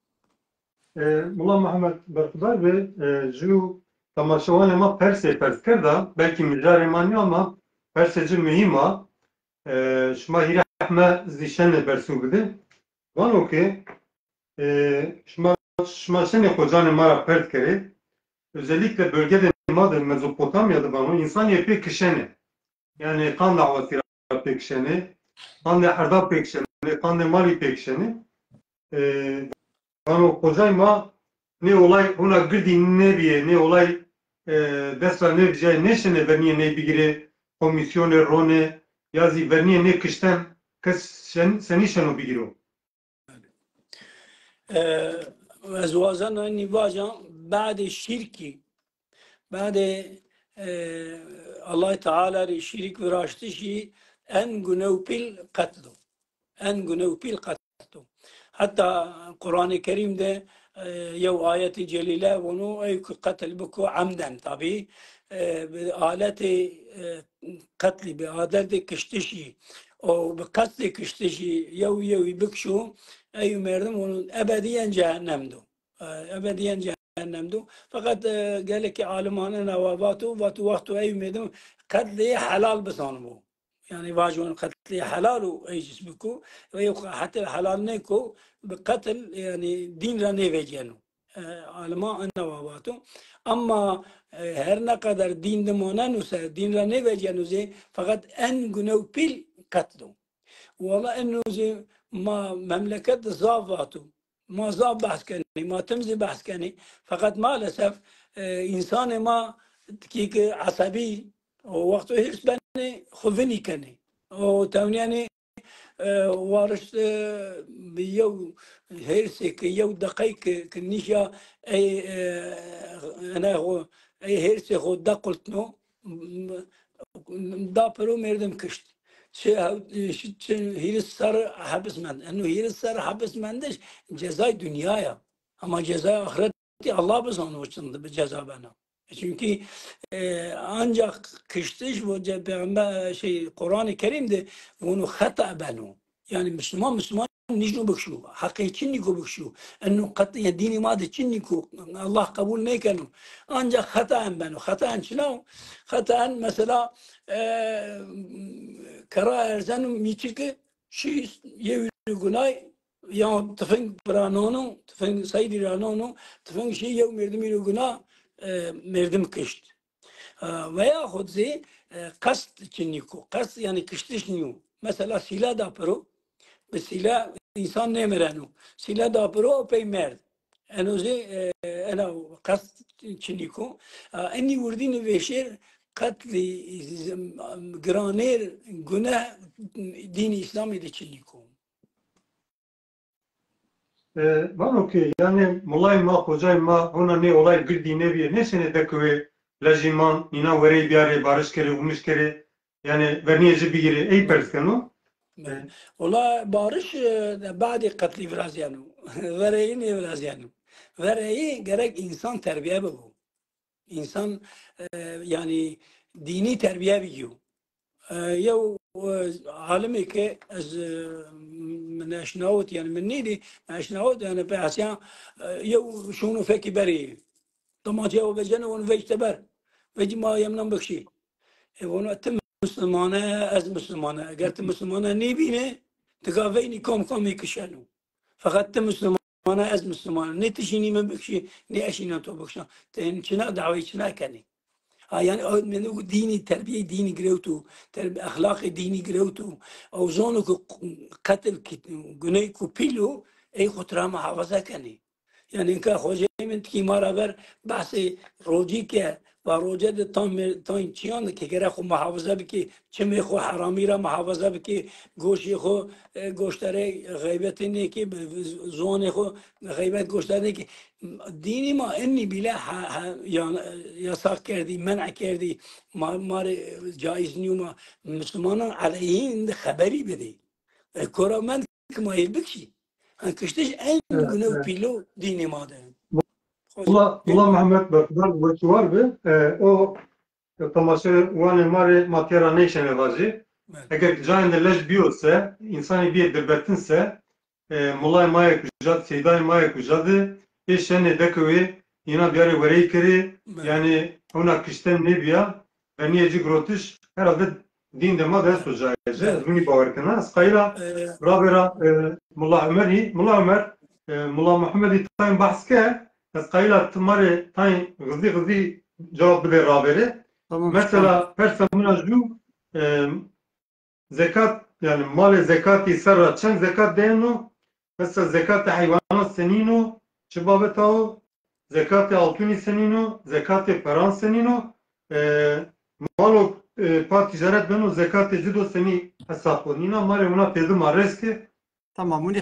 Mullah Muhammed Berkudar ve Ju tamaşavan ama Perse perskirda belki milyar emani ama Perseci mühim ha şuma hirahme zişene bersu bide van o ki şuma şene kocanı mara pert kere özellikle bölgede madır Mezopotamya'da bana insan yapı kişene yani kan davası pekişene kan harda pekişene kan mali pekişene Ano kocayma ne olay buna girdi ne biye ne olay desla ne diyeceği ne şene verniye ne bigire komisyonu rone yazı verniye ne kıştan kız seni şenu bigiro. وزوازن اني باجا بعد الشركي بعد الله تعالى الشرك وراشتشي ان جنوبيل قتلو ان جنوبيل قتلو حتى القرآن الكريم ده يو آيات جليلة ونو أي قتل بكو عمدا طبي بآلات قتل بآلات كشتشي أو بقتل كشتشي يو بكشو أي مردم ونو أبديا جهنم دو أبديا جهنم دو فقط قال لك عالماننا وباتو وقتو أي مردم قتل حلال بصانبو يعني واجون قتل حلال أي جسمكو حتى حلال نيكو بقتل يعني دين راني بيجانو علماء النواباتو أما هرنا قدر دين دمونا نوسا دين راني بيجانو زي فقط أن جنو بيل قتلو والله إنه زي ما مملكة ضابطو ما ضاب بحث كني ما تمزي بحث كني فقط ما للأسف إنسان ما كيك عصبي ووقته هيك بني خذني كني وتونياني وارش بيو هيرسك يو دقيق كنيشا اي انا هو اي هيرسك هو دقلت نو دابرو مردم كشت هير السر حبس من انه هير السر حبس مندش جزاء دنيايا اما جزاء اخرتي الله بزانو وشند بجزاء بنا Çünkü ancak kıştış bu Peygamber Kur'an-ı Kerim'de bunu hata benu. Yani Müslüman nişnu bıkşu. Hakkı için niko bıkşu. Ennu katı ya dini madde için niko. Allah kabul ne kenu. Ancak hataen benu. Hataen çınav. Hataen mesela kara erzenu miçiki şi yevri günay ya tüfeng branonu, tüfeng saydi ranonu, tüfeng şi yev merdimi günah merdim kışt. Veya hudzi kast için niko. Kast yani kıştış niyo. Mesela silah da paro. Silah insan ne meranu. Silah da paro pey merd. Enoze ena kast için niko. Enni vurdini veşer katli graner günah dini İslam'ı için niko. Vano ki yani mulay ma hocay ma ona ne olay girdi ne bir ne sene de köye lejiman ina veri biyare barış kere umuş kere yani verniyeci bir yeri ey perskenu والله بارش بعد قتل فرازيانو ورayı ne فرازيانو ورayı gerek insan terbiye bu. İnsan yani dini terbiye biliyor. يو عالمي كي از من اشناوت يعني من نيدي اشناوت انا بحسيان يو شونو فيكي بري طما جاو بجنة ون فيج تبر فيج ما يمنن بكشي ونو اتم مسلمانة از مسلمانة قالت مسلمانة نيبينه تقافيني كوم يكشانو فقط مسلمانة از مسلمانة نتشيني من بكشي ني اشينا تو بكشا تنشنا دعوي شنا كاني يعني من ديني تربية ديني جريوتو تربية أخلاق ديني جريوتو أو زونك قتل جنيكو بيلو أي خطرة محافظة كني يعني إنك خوجي من تكي مرة بر بحث روجي كه و روجه ده تایم چیان که گره خو محافظه بکی چمی خو حرامی را محافظه بکی گوشی خو گوشتره غیبت نیکی زون خو غیبت گوشتره نیکی دینی ما انی بیله yasak کردی منع کردی ما جایز نیو ما مسلمانان علیه این خبری بدی کورامن که ما بکشی کشتش این گونه پیلو دینی ما ده Ula Muhammed Bakbar bu var mı? O tamaşa vane mare matyara neşene vazı. Eğer cahinde leş biyolsa, insanı bir derbetinse, mulay maya kujad, seyday maya kujadı, eşene deköve, yine bir yere vereyi kere, yani ona kışten ne biya, ve niyeci grotiş, herhalde din dema da sojayece, zuni bavarkına, skayla, rabera, Mullah Ömer'i, Mullah Ömer, Mullah Muhammed'i tayin bahske, skayla tımari tayin gızı cevap bile rabere. Tamam. Mesela personajı zekat yani mal zekati serra çen zekat deyno mesela zekat hayvanat senino çibabetao zekat altuni senino zekat paran senino malo pa ticaret beno zekat cido seni hesaplanina mare ona pedim areske Tamam. Bunu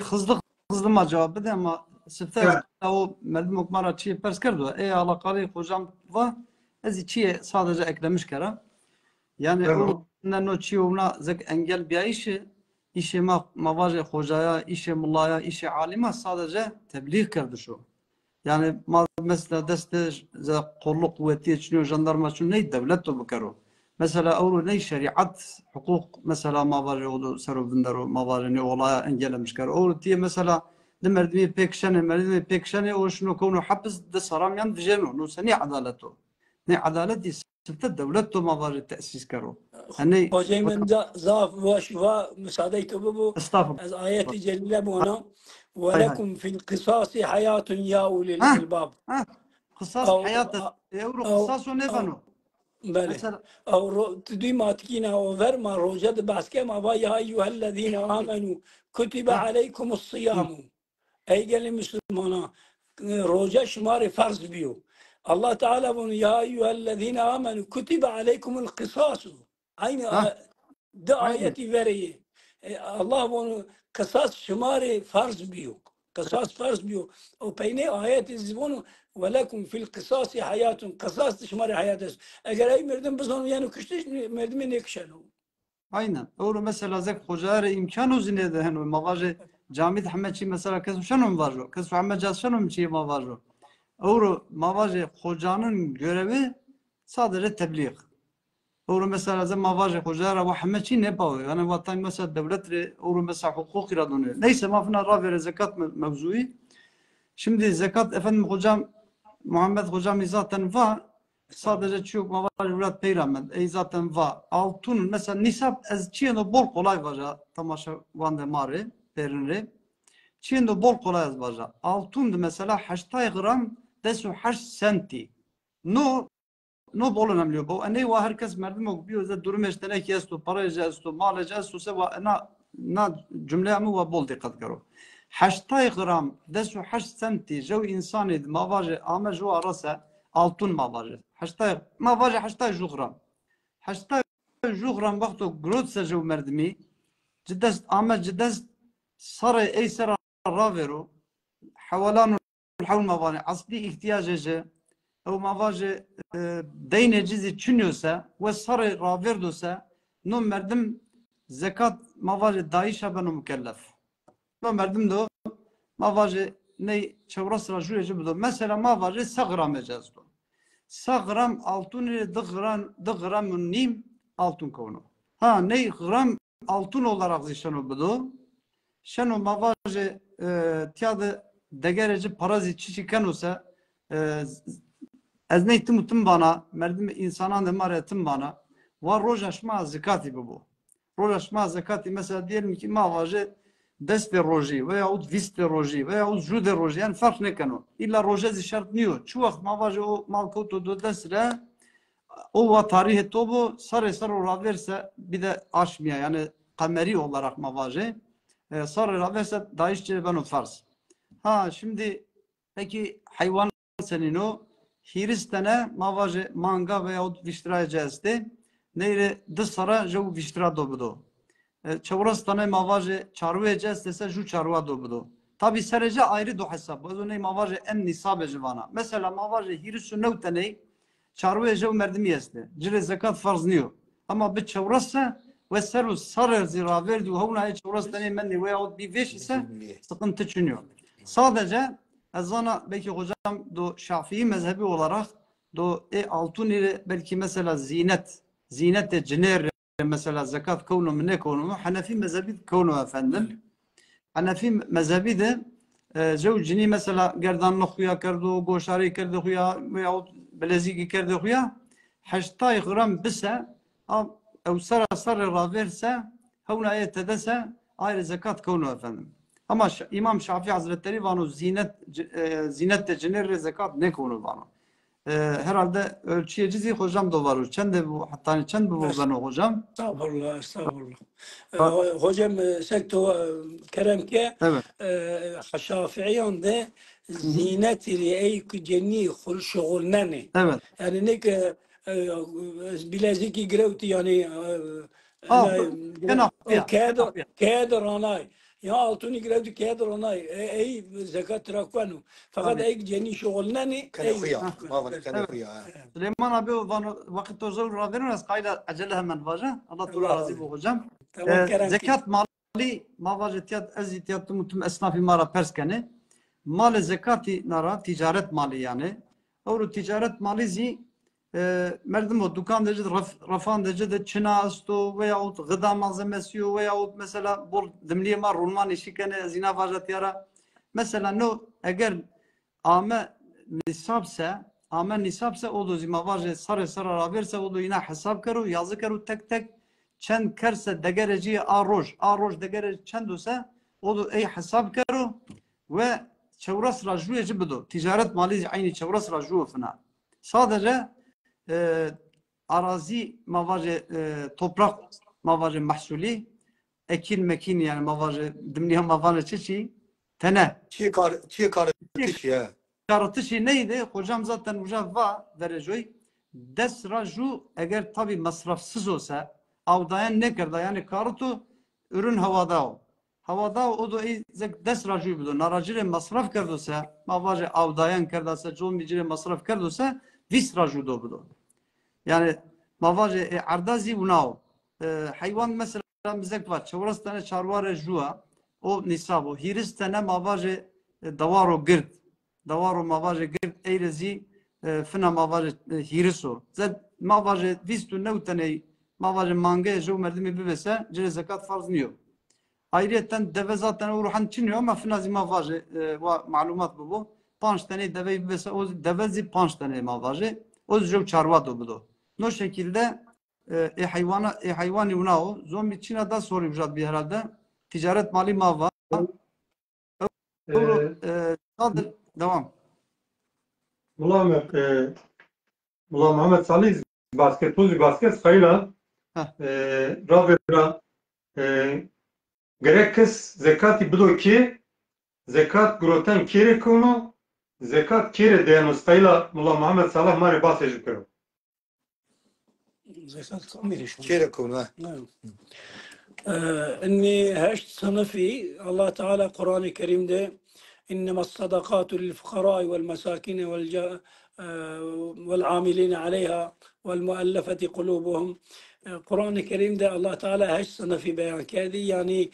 hızlı mı cevap de ama sifte o meldum okmara çiğ pers kerdo. Alakalı hocam var. Ez çiğ sadece eklemiş kere. Yani o ne çiğ ona zek engel bir işi mavaje hocaya, işi mullaya, işi alime sadece tebliğ kerdi şu. Yani mesela deste kolluk kuvveti için jandarma için ne devlet to bukaro. Mesela avru ne şeriat, hukuk mesela mavaje oldu serubindaro mavaje ne olaya engellemiş kere. O diye mesela merdimi pekşene o şunu konu hapis de saram yan dijeno no seni adaleto. Ne adaleti sifte devlet to mavaje tesis karo. Hani hocam من ضاف وشفاء مساعدته ببو estağfurullah. از آيات جليلة بونا ولكم في القصاص حياة يا أولي الألباب Kısas hayat euro kısas o ne bano? بله Mesela أو تدي ما تكينا أو فرما روجد باسكة ما يا أيها الذين آمنوا كتب عليكم الصيام أي قال مسلمانا روجة شمار فرض بيو الله تعالى بن يا أيها الذين آمنوا كتب عليكم القصاص aynı de ayeti veriyor. Allah bunu kısas şımarı farz biliyor. Kısas farz biliyor. O peyne ayeti zibunu ve lekum fil kısasi hayatun. Kısas şımarı hayatız. Eğer ay merdim biz onu yani kıştış merdime ne kışalım. aynen. Doğru mesela zek hocalara imkan uzine de hani mağaze camid Ahmetçi mesela kız şunu mu var? Kız Ahmet Caz şunu mu çiğ var? Euro mavajı hocanın görevi sadece tebliğ. Euro mesela mavajı hocalara ve hemmeçi ne yapıyor? Yani vatan mesela devletleri euro mesela hukuk iradını. Neyse mafına ravere zekat mevzuu. Şimdi zekat efendim hocam Muhammed hocam zaten var. Sadece çok mavajı evlat peygamber. Zaten var. Altın mesela nisap ez çiğno bol kolay var. Tamaşa vande mare perinre. Çiğno bol kolay az var. Altın mesela 8 gram desu 8 senti. No bol önemli bu. Ne var herkes merdum okuyor. Zat durum işte ki esto para esto mal esto se ve na cümle mu ve bol dikkat karo. 8 gram desu 8 senti jo insani mavajı ama jo arasa altın mavajı. 8 mavajı 8 gram. 8 gram vakto grot se jo merdmi جدست ama جدست صار اي سر رافيرو حولان الحول مباني اصلي احتياجه او مواجه دين جزي çınıyorsa ve sarı raverdosa no merdim zekat mavaje daişa benu mükellef. No merdim do mavaje ne çevras rajuyece bu. Mesela mavaje sagram ecaz do. Sagram altın ile dıgram nim altın konu. Ha ne gram altın olarak zişanu bu. Şeno mavaje tiyadı degereci parazi çiçiken olsa ez neytim tüm bana merdim insanan demaretim bana var rojaşma zekati bu. Rojaşma zekati mesela diyelim ki mavaje deste roji veyahut viste roji veyahut jude roji yani fark ne kanu. İlla rojezi şart niyo. Şu vakit mavaje o malkotu do desre o va tarihi tobu sarı ora verse bir de aşmaya yani kameri olarak mavaje sarı verse daişçe ben o farz. Ha şimdi peki hayvan senin o Hiristan'a mavaje manga veyahut viştira cezdi. Neyre dışarı jo viştira dobudu. Çavrastan'a mavaje çarvı cezdi ju çarva dobudu. Tabi serece ayrı do hesap. Bu ne mavaje en nisab civana. Mesela mavaje hirisu nevtene çarvı jo merdimi yesti. Cire zekat farz niyo. Ama bir çavrasa ve seru sarı zira verdi. Havna çavrastan'a menni veyahut bir veş ise sıkıntı çıkıyor. Sadece ezana belki hocam do Şafii mezhebi olarak do altın ile belki mesela zinet de ciner mesela zekat konu mu ne konu mu Hanefi mezhebi konu efendim. Hanefi mezhebi de zevcini mesela gerdanlık huya kerdu, goşari kerdu huya veyahut bileziki kerdu huya 8 gram bise ev sarı raverse havna tedese ayrı zekat konu efendim. Ama İmam Şafii Hazretleri vanu zinet de ciner zekat ne konu vanu. Herhalde ölçüye cizi hocam da var. Çende bu hatta çend bu ben hocam. Estağfurullah, estağfurullah. Hocam sekto kerem ke Şafii'yon de zinet ile ey cenni şuğulnani. Evet. Yani ne ki bileziki grevti yani kader anay. Ya altını grevti kader anay. Ey zekat rakvanu. Fakat ey cenni şuğulnani. Süleyman abi vakit o zor raviriniz kayda acele hemen vaca. Allah tuğla razı bu hocam. Zekat mali mavacetiyat ezitiyatı mutum esnafi mara perskeni. Mal zekati nara ticaret mali yani. Oru ticaret mali zi merdim o dukan dece rafan dece de çina asto veyahut gıda malzemesi veyahut mesela bol dimliye mar rulman işikene zina vacetiyara. Mesela no eğer ame nisapse o da zimavaje sarı raverse o da yine hesap karo yazı karo tek çend kerse degereci aroj degereci çend olsa o da ey hesap karo ve çevras rajûye cibido ticaret mali aynı çevras rajû fena sadece arazi mavaje toprak mavaje mahsulü ekin mekin yani mavaje dimliye mavaje çiçi tene Çiğ karıtış ya. Karıtışı neydi? Hocam zaten mücevva vereceği. Desraju eğer tabi masrafsız olsa avdayan ne kadar yani karıtı ürün havada o. Havada o da desraju budur. Naracile masraf kardıysa mavaje avdayan kardıysa colmicile masraf kardıysa visraju da budur. Yani mavaje ardazi bunao. Hayvan mesela bizek var. Çevrestane çarvare jua o nisabo. Hiristane mavaje davaro gird. دوار و مواجه گرد ایرزی فنا مواجه هیرسو زد مواجه ویستو نوتنی مواجه مانگه جو مردمی ببسه جل زکات فرض نیو ayrıca deve zaten o ruhan çiniyor ama finazi mavaje malumat bu. 5 tane deve bibese o devezi 5 tane mavaje o çok çarvat bu. No şekilde hayvanı unao zombi Çin'e da soruyor bir herhalde ticaret mali mava devam. Mullah Muhammed Salih basket sayıla Ravera gerek kız zekati bilo ki zekat groten kere konu zekat kere deyanustayla Mullah Muhammed Salih mari bahsediyor kero. Zekat kamili şu. Kere konu ha. إني هشت صنفي الله تعالى قرآن الكريم ده إنما الصدقات للفقراء والمساكين والعاملين عليها والمؤلفة قلوبهم قرآن الكريم ده الله تعالى هشت صنفي بيان كذي يعني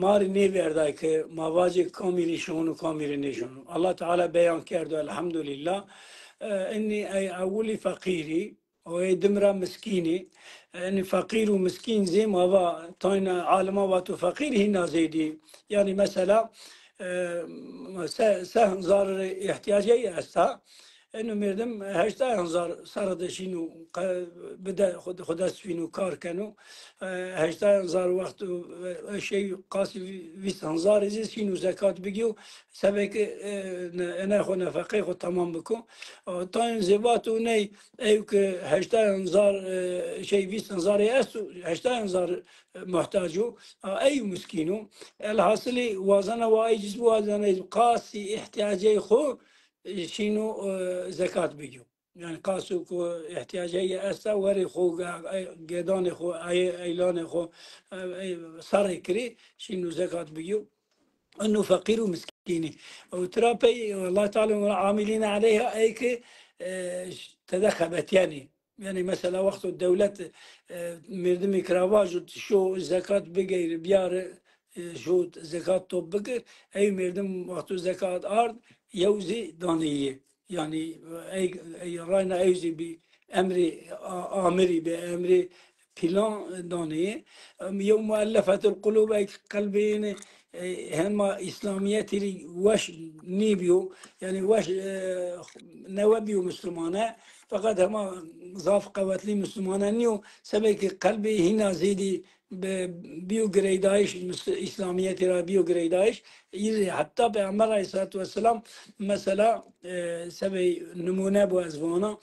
ماري نيفر دايك مواجه كامل شون وكامل نشون الله تعالى بيان كردو الحمد لله إني أولي فقيري ويدمرا مسكيني يعني فقير ومسكين زي ما با تاينا عالما واتو فقير هنا زيدي يعني مثلا سهم زار احتياجي استا انه مردم هشتا انزار سردشينو بدا خداس فينو كار كانوا هشتا انزار وقت شيء قاسي ويس انزار شينو زكاة بيجيو سبك انا خو نفقي خو تمام بكو تاين زباتو ني ايوك هشتا انزار شيء ويس انزار اسو هشتا انزار محتاجو اي مسكينو الحاصل وزنا وايجز وزنا قاسي احتياجي خو شينو زكاة بيجو يعني قاسو كو احتياجية أستا وري خو قيدان خو أيلان خو صار كري شينو زكاة بيجو أنه فقير ومسكيني وترابي الله تعالى عاملين عليها أيك تدخبت يعني مثلا وقت الدولة مردمي كراواج شو زكاة بيجي بيار شو زكاة طب بيجي أي مردم وقت زكاة أرض يوزي دانية يعني أي راينا يوزي بأمري آمري بأمري بلان دانية يوم مؤلفة القلوب أي قلبين هم إسلاميات اللي واش نيبيو يعني واش نوابيو مسلمانة فقط هم ضاف قواتلي مسلمانة نيو سبك قلبي هنا زيدي بيو جريدايش إسلامية را بيو جريدايش حتى بأمر عليه الصلاة والسلام مثلا سبي نمونة بوازوانا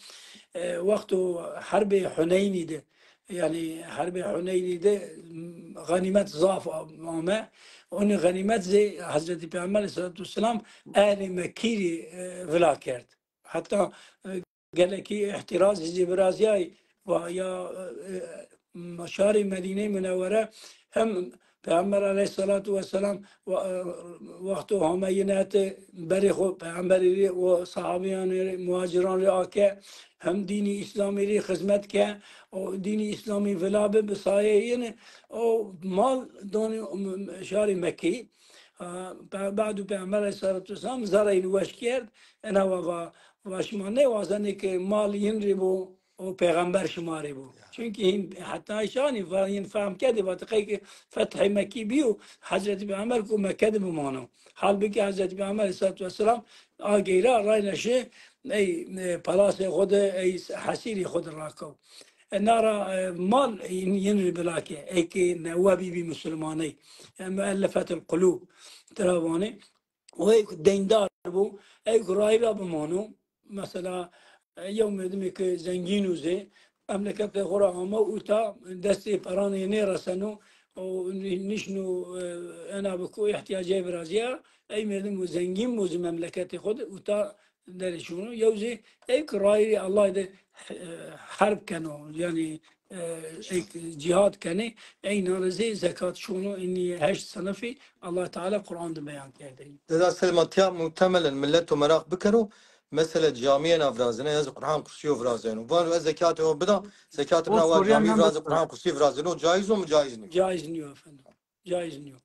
وقت حرب حنين ده يعني حرب حنين ده غنيمات ضعف ما اون غنیمت زي حضرت پیامبر علیه الصلاة والسلام اهل مکیری ولا کرد حتی قال لك احتراز زي برازياي ويا مشار مدينة منورة هم پیامبر علیه الصلاة والسلام وقت همینات برخو پیامبر و صحابیان مهاجران آکه هم دینی اسلامی ری خدمت که و دینی اسلامی ولابه بسایه او مال دون شهر مکی بعد پیامبر علیه الصلاة والسلام زرعی وش کرد انا واشمانه وازنه که مال ینری بو و پیغمبر شماری بو çünkü hatta şani falan faham kedi vatıkay ki Fethi Mekki biyo Hazreti Peygamber ko Mekke'de bu manu. Halbuki Hazreti Peygamber Aleyhisselatü Vesselam ageyra raynaşı ey palası khod ey hasiri khod rakav. Nara mal yenir bilaki ey ki nevabi bi Müslümanay müellefetul kulub teravani o ey dindar bu ey rayla bu manu. Mesela يوم يدمك زنجين وزي مملكة غرامة وتا دستي فراني نيرا سنو ونشنو أنا بكو احتياجي برازيا أي مردم زنجين موز مملكة خود وتا داري شنو يوزي أي كراي الله ده حرب كانوا يعني أي جهاد كاني أي نارزي زكاة شنو إني هشت صنفي الله تعالى قرآن ده بيان كده. إذا سلمتيا محتملا ملت ومراق بكرو مثلا جامعة نافرازنا يز القرآن قصيو فرازينو وان زكاته بدا زكاتنا وجامعة فراز القرآن قصيو فرازينو جائز ولا جائز نيو؟ جائز نيو efendim. جائز نيو.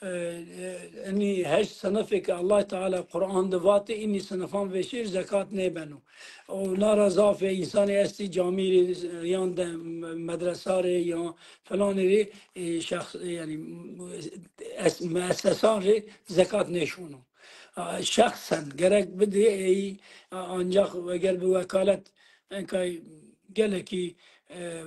اني هش صنفك الله تعالى قرآن دواتي اني صنفان وشير زكاة نبنو ونارا زافي انسان استي جامير يان مدرسة یا فلان ری شخص يعني مؤسسان ری زکات نشونو شخصا gerek bidi ancak eğer bu vekalet enkay geleki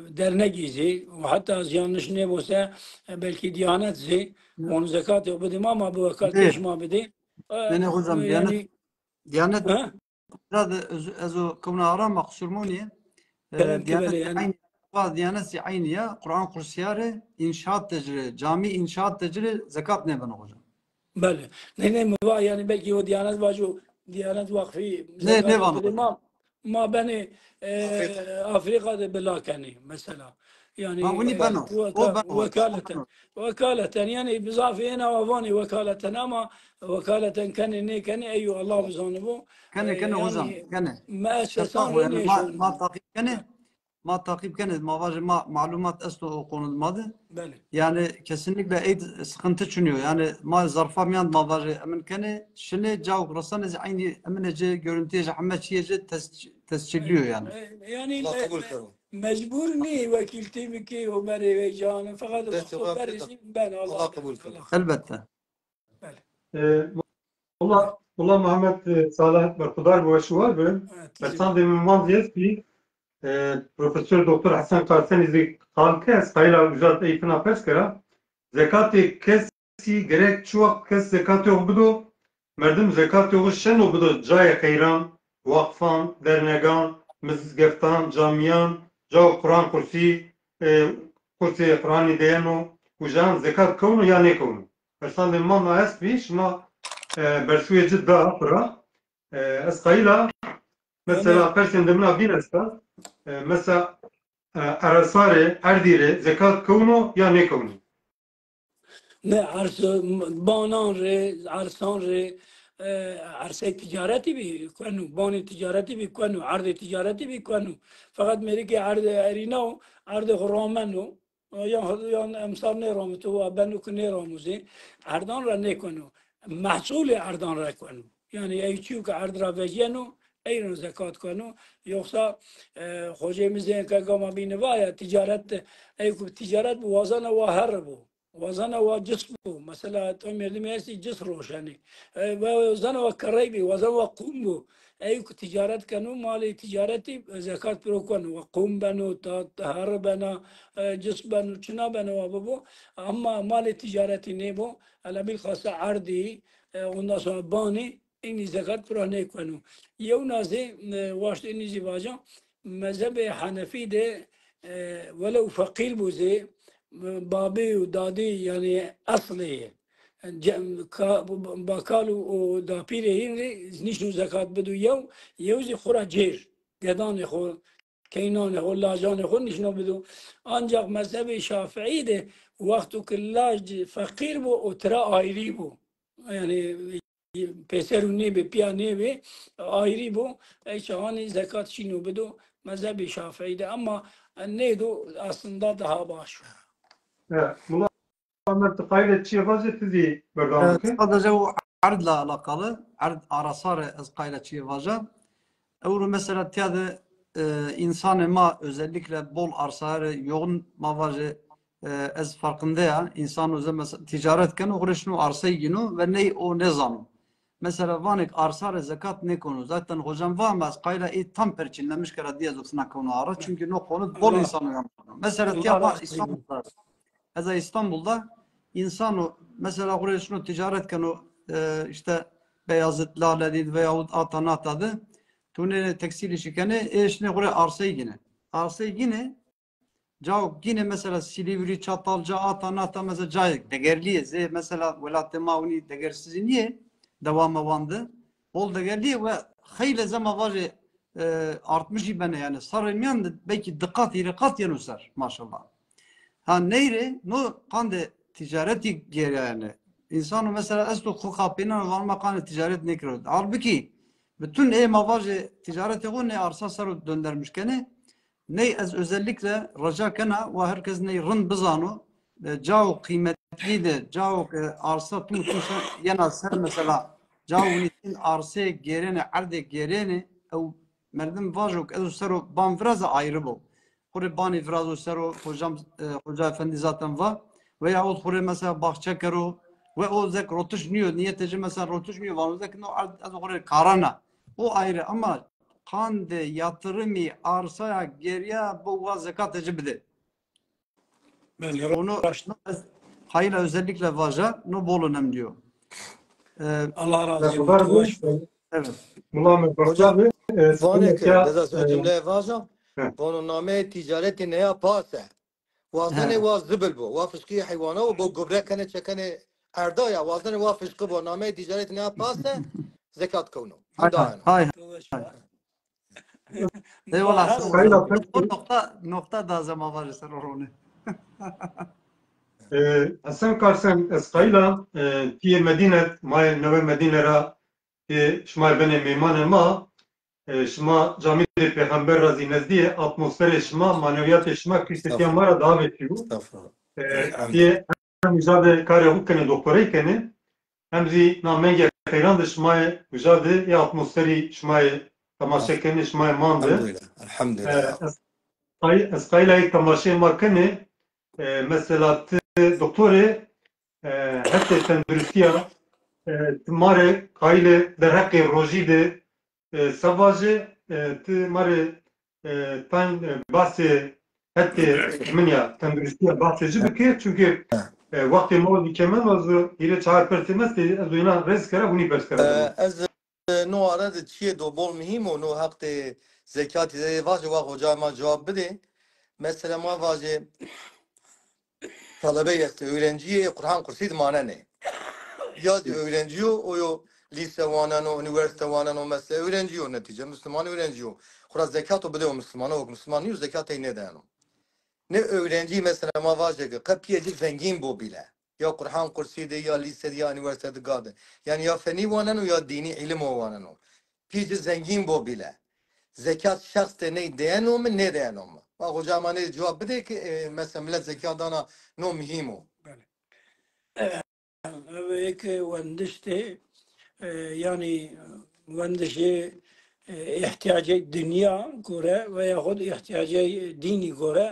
dernek izi hatta az yanlış ne olsa belki diyanet zi onu zekat yok bidi ama bu vekalet Evet. işma bidi Yani hocam yani Diyanet ha هذا أزو كنا أرى مقصورموني كلام ديانة كبير يعني عين ديانة عينية قرآن قرسيارة إنشاء تجري جامع إنشاء تجري زكاة نبنا hocam. بله نه موا yani belki o Diyanet Bacı Diyanet Vakfı Ne zekat var yok hocam? ma beni Afrika'da belakani mesela yani Ma bunu ben o ben vekaleten yani bizafiyena avani vekaleten ama vekaleten kani kani eyyu Allah bizanı bu كان hocam yani كان müessesan شفافه يعني ne ما تعقيب كان ما var malumat aslı konulmadı. Bele. Yani kesinlikle eyd sıkıntı çıkıyor. Yani ma zarfa miyan ma var emin kene şimdi cevap rasanız aynı eminece görüntüye Ahmetçiye tescilliyor yani. Yani Allah kabul karo. mecbur ni vekilti ki Ömer ve canı fakat Ömer'i ben Allah kabul karo. Elbette. والله محمد صالح برخدار بوشو var böyle. Bersan demin vaziyet ki Profesör Doktor Hasan Karsen izi kalkes kayla ücret eğitim apes kara zekatı kesi gerek çoğu kes zekat yok budu merdim zekat yok şen o budu caya kayran vakfan dernegan mizgeftan camiyan cav Kur'an kursi kursi Kur'an diyeno ujan zekat konu ya ne konu Bersan demin ma esbi şuna bersuye cidda pıra es kayla mesela persen demin abdin esba mesela arasare erdire zekat konu ya ne konu ne banan re arsan re arsa ticareti bi konu bani ticareti bi konu ardı ticareti bi konu fakat merike ardı erina ardı romano ya emsal ne romutu ve benu ne romuzi ardan ra ne konu mahsul ardan ra konu yani eyçu ki ardı vejenu ایران زکات کنو یوکسا خوجیمیزه که گام بینه وای تجارت ایکو تجارت وزن و هر بو وزن و جسم بو مثلا تو میردی میسی جسم روشنی وزن و کریبی وزن و قوم بو ایکو تجارت کنو مالی تجارتی زکات پرو کنو و قوم بنو تا هر بنا جسم بنو چنا بنو بو اما مالی تجارتی نیبو الا بالخاص عردی ondan sonra bani اینی زکات پر نه کنو یو نازه واشت اینی زواجا مذهب حنفی ده ولو فقیر بوزه بابی و دادی یعنی اصلیه باکالو و دا پیره این نیشنو زکات بدو یوزی خورا جیر گدان خور کینان خور لاجان خور نیشنو بدو آنجا مذهب شافعی ده وقتو که لاج فقیر بو و ترا آیری بو yani peseru nebe pia nebe ayrı bu şahane zekat şinu bedo mezhebi Şafii'de ama neydi aslında daha baş. evet Muhammed kaydet çiğ vaziyeti berdan ki Sadece o ardla alakalı ard arasare az kaylaçıya vaja. Euro mesela tiyade insanı ma özellikle bol arsare yoğun mavajı ez farkında ya insan özel mesela ticaretken uğraşını arsayı günü ve ne o ne zanı. Mesela vanik arsare zekat ne konu zaten hocam varmaz kayla tam perçinlemiş kara diye zoksuna konu ara çünkü no konu bol insan uyanıyor. Mesela tiyade İstanbul'da Eza İstanbul'da insan mesela uğraşını ticaretken işte Beyazıt Laleli veyahut Atanat adı Tune tekstil işikene eşine buraya arsayı yine. Arsayı yine Cavuk yine mesela Silivri, Çatalca, Atanata mesela cayık degerliyiz. Mesela velat demavuni degersizi niye devam vandı? Bol degerliye ve hayli zaman var artmış bana yani sarılmayan belki dikkat irikat yanusar maşallah. Ha neyre no kande ticareti geri yani. İnsanı mesela esto kukapina varma kande ticaret ne kırıyor. Halbuki bütün mavajı ticareti o ne arsa sarı döndürmüşken ne özellikle raca kana ve herkes ne rın bizano cav kıymet de cevap arsa tutmuşsa yana ser mesela cevabın için arsa gerene arde gerene o merdim vajok ezo sero ban vraza ayrı bu. Kore bani vrazo sero hocam hoca efendi zaten var veya o kore mesela bahçe kero ve o zek rotuşmuyor niyeteci mesela rotuşmuyor var o zek no az kore karana o ayrı ama kande yatırımı arsaya geriye bu zekat ecibdir. Ben Onu hayır özellikle vaja no bolunem diyor. Allah razı Var bu. olsun. Evet. Muhammed Hocam Baklavi. vanek Ya dezas cümle vaja Heh. bunu name ticareti neye pase وازن He. واز زبل بو وافشقي حيوانه وبو قبره كانت شكنه اردايا وازن وافشقي بو نامه تجارت نها باسه زكاة كونه هي Hay hay داينه hay. Eyvallah sağ ol. İsrail O nokta da zaman var sen onu. Hasan Karsan İsrail'a tiye Medinet may nove Medinera şma bene meyman ma şma cami de peygamber razı nezdiye atmosferi şma maneviyat şma kristiyet mara davet ediyor. استغفر Tiye hem müjade kare hukkene doktora kene hem zi namenge khayran de şma müjade ya atmosferi şma tamaşa kene şma الحمد mandı. لله الحمد لله İsrail'a tamaşa makene mesela doktora hatta tenduristiya mare kaile der hakkı roji de savaje mare tan bahse hatta minya tenduristiya bahseci bike çünkü vakti mol kemen az ile çağır pertemez de azına rezkara buni perskara. از نو عرض چیه دو بول مهم و نو حق زکاتی ده واجه واقع جای ما جواب بده مثلا ما واجه talebe yekti öğrenciye Kur'an kursu mane ne? Ya öğrenci o lise vanan o üniversite vanan o mesela öğrenci o netice Müslüman öğrenci o. Kura zekat o bile o Müslüman o Müslüman yok zekat ne dayanım. Ne öğrenci mesela ma vaje ki kapiyeci zengin bu bile. Ya Kur'an kursu de ya lise ya üniversite de gadı. Yani ya feni vanan o ya dini ilim o vanan o. Piyeci zengin bu bile. Zekat şahs de ne dayanıyor mu ne dayanıyor mu? Bak hocam hani cevap bede ki mesela millet zekatana no mühim o. هيك وندشتي يعني وندشي احتياجي الدنيا كورة وياخذ احتياجي ديني كورة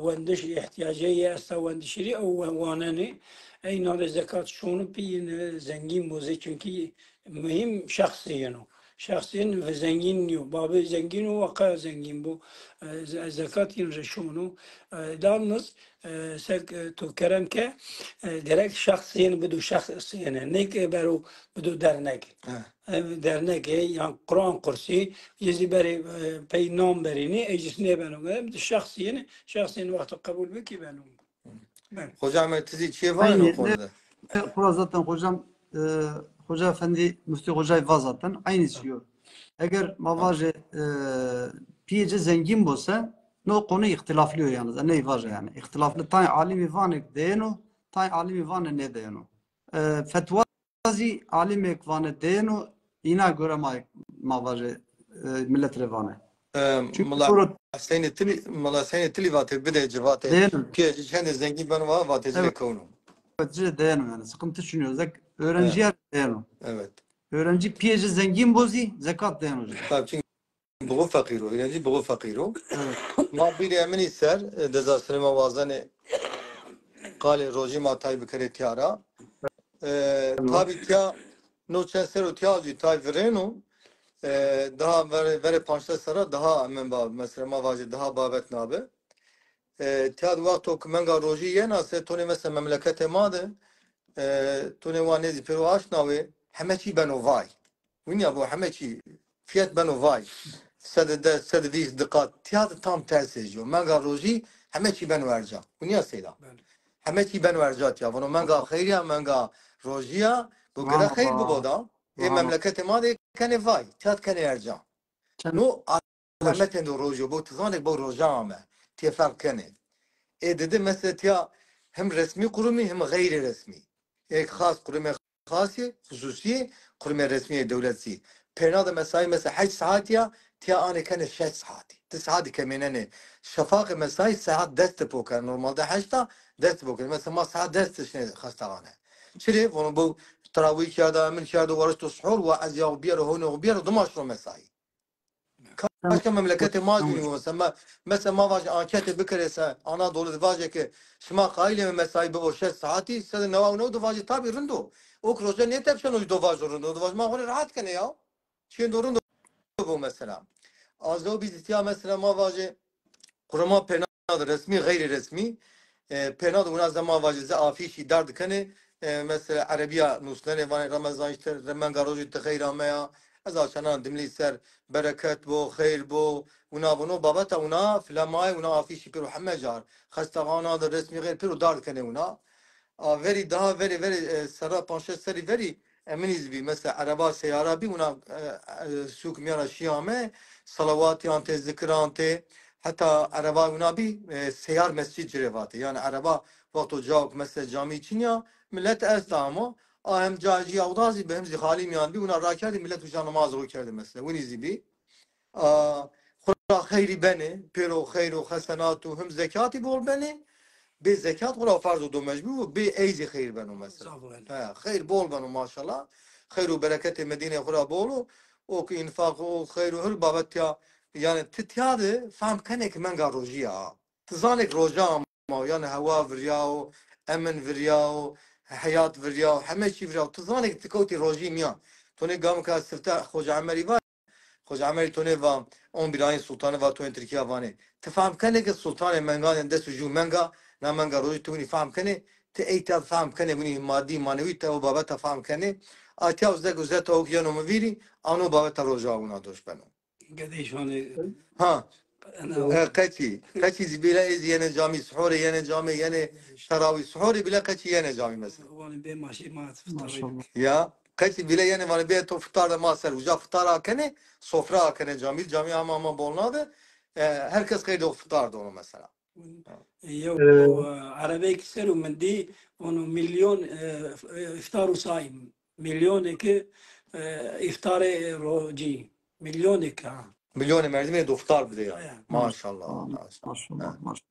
وندش احتياجي استا وندشري او وانني اي نوع زكاة شونو بين زنجين بوزي çünkü mühim şahsiyen o. Şahsiyen ve zengin diyor. Babı zengin o, vaka zengin bu. Zekat yin şunu. Yalnız تو کرم که درک شخصین بدو شخصینه نه که برو بدو درنک درنک یا قرآن قرسی یزی بری پی نام برینی ایجس نه بنو بدو شخصین وقت قبول بکی بنو. Hocam tizi çiğ var mı o konuda? Kura zaten hocam hoca efendi müftü hoca var zaten aynı diyor. Eğer mavaje piyece zengin bolsa no konu ihtilaflıyor yalnız. Ne var yani? İhtilaflı tay alimi vanek deyeno tay alimi vane ne deyeno. Fetvazi alimek vane deyeno ina göre mavaje millet revane. Çünkü sonra Seni tili vatı bir de civatı. deyeno. Ki kendi zengin ben var vatı cile konu. Evet, deyeno yani. Sıkıntı düşünüyoruz. Öğrenciye deyeno. Evet. Öğrenci piyece zengin bozi zekat deyeno. Tabii çünkü bu fakir o. Yani bu fakir o. Ma bir emini ser dezasını mavazane kale roji ma tay bir kere tiyara. Tabii ki no çenser o tiyacı tay vereno. Daha vere pançta sara daha hemen bab mesela mavacı daha babet nabe. Tiyad vakti o kumenga roji yena se tone mesela memlekete madı. Tone vanezi pero aşnavi hemeçi ben o vay. Winya bu hemeçi fiyat ben o vay. سد 20 دقات تياد tam tersi ediyor. Menga roji hemeçi ben vereceğim. Bu niye seyda? Hemeçi ben vereceğim ya. Bunu menga khayriya menga rojiya bu kadar khayr bu boda. Memlekete ma de kane vay. Tiyad kane vereceğim. No alametten de roji bu tzanek bu rojame. Tiye fark kane. Dedi mesela tiya hem resmi kurumu hem gayri resmi. Ek khas kurumu khasi, hususi kurumu resmi devletsi. Pena da mesai mesela 8 saat ya تيا أنا كان 6 ساعات 9 ساعات كمان أنا شفاق مساي ساعات دست بوكا نورمال ده 8 dest bokun. Mesela ma saat dest şne hastane. Çili onu bu teravih kâda, min kâda varıştı suhur ve az ya bir honu bir dumaşro mesai. Başka memlekete mazlum mesela ma vaje ankete bikrese Anadolu vaje ki şma qaile mesai bu 6 saati sen ne var ne do vaje tabi rindo. O proje ne tepşen o do vaje rindo. Do vaje ma hore rahat kene ya. Çin dorun bu mesela. Azlo biz ihtiyar mesela ma vaje kurama penadır resmi gayri resmi. Penadır buna zaman vaje afişi dardı kene mesela Arabiya nuslene van Ramazan işte Ramazan garoju tekhirame از آشنان دملی سر برکت بو خیر بو اونا بنو بابت اونا فلمای اونا آفیشی پیرو همه جار خستگانا در رسمی غیر پیرو دارد کنه اونا وری daha very سرا پانشه سری very امنیز بی مثل عربا سیارا بی اونا سوک میارا شیامه صلواتی آنته ذکرانته حتی عربا اونا بی سیار مسجد جرواته yani araba وقتو جاوک مثل جامی چینیا millet eslamı hem caci avdazi benim zihalim yani bir buna rakerdi millet uçan namaz okurdu mesela. Bu nizi bir. Khura khayri beni, pero khayru hasenatu hem zekati bol beni. Be zekat khura farz o do mecbur be eyzi khayr benu mesela. Ha, khayr bol benu maşallah. Khayru bereketi Medine khura bolu. O ki infak o khayru hul babat ya yani tityadı fam kanek men garojiya. Tzanek roja ama yani hava virya emin virya حياة فيريا وحمد شي فيريا وتظانك تكوتي روجي ميا توني قام كاستفتاء خوج عمري فا خوج عمري توني فا اون براين سلطان فا توني تركيا فاني تفهم كنك السلطان منغان اندس جو منغا نا منغا روجي توني فهم كني تأيتا فهم كني مني مادي مانوي تا بابا تفهم كني اتيا وزك وزت او كيانو مفيري انو بابا تروجا ونا دوش بنو قديش هون ها انا كاتي زبيلا إز ين جامي سحوري ين جامي ين تراوي سحوري بلا كاتي ين جامي مثلا وانا بين ماشي ما ما شاء الله. يا كاتي بلا ين وانا بيت فطار ما سر وجا فطار كنه سفرة كنه جامي ama bolnadı herkes kaydı fطار دونه مثلا يو عربي كسر ومن دي انه مليون افطار وصايم مليون كي افطار روجي مليون كا milyon merdiveni de fطار bile ya maşallah Maşallah.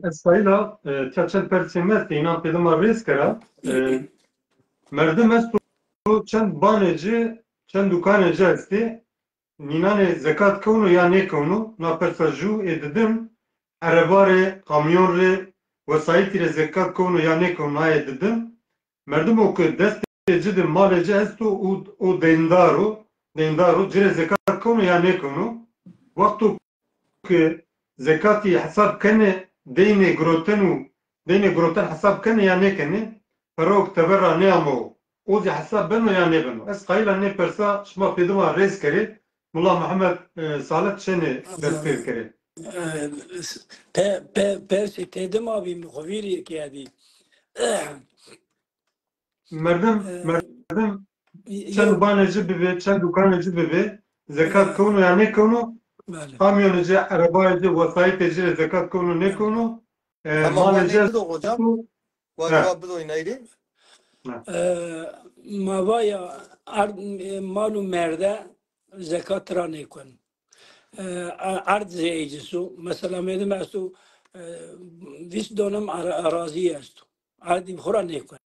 اسرائیل چچل پرسیمت اینا پیدا ریس کرا مردم است تو چند بانجی چند دکانجی استی نینان زکات کونو یا نه کونو نا پرسجو اددم عرباره کامیون ره وسایتی ره زکات کونو یا نه کونو اددم مردم او که دست جد مالجی استو او دیندارو جره زکات کونو یا نه کونو وقتو که زکاتی حساب کنه دین گروتن حساب کنه یا نه کنه فروک تبرع نه امو اوزی حساب بنو یا نه بنو اس قایلا نه پرسا شما پیدما ریز کری مولا محمد صالح چنه دستگیر کری persi tedim abi muhaviri ki hadi مردم چند بانجی ببه چند دکانجی ببه زکات کونو یا نه کونو kamyoncu, arabacı, vasayeteci, zekat konu ne konu? ama ne de hocam var bu da neydi mavaya malu merde zekat ra ne konu ard zeycisu mesela medim astu vis dönem arazi astu ardi khura ne konu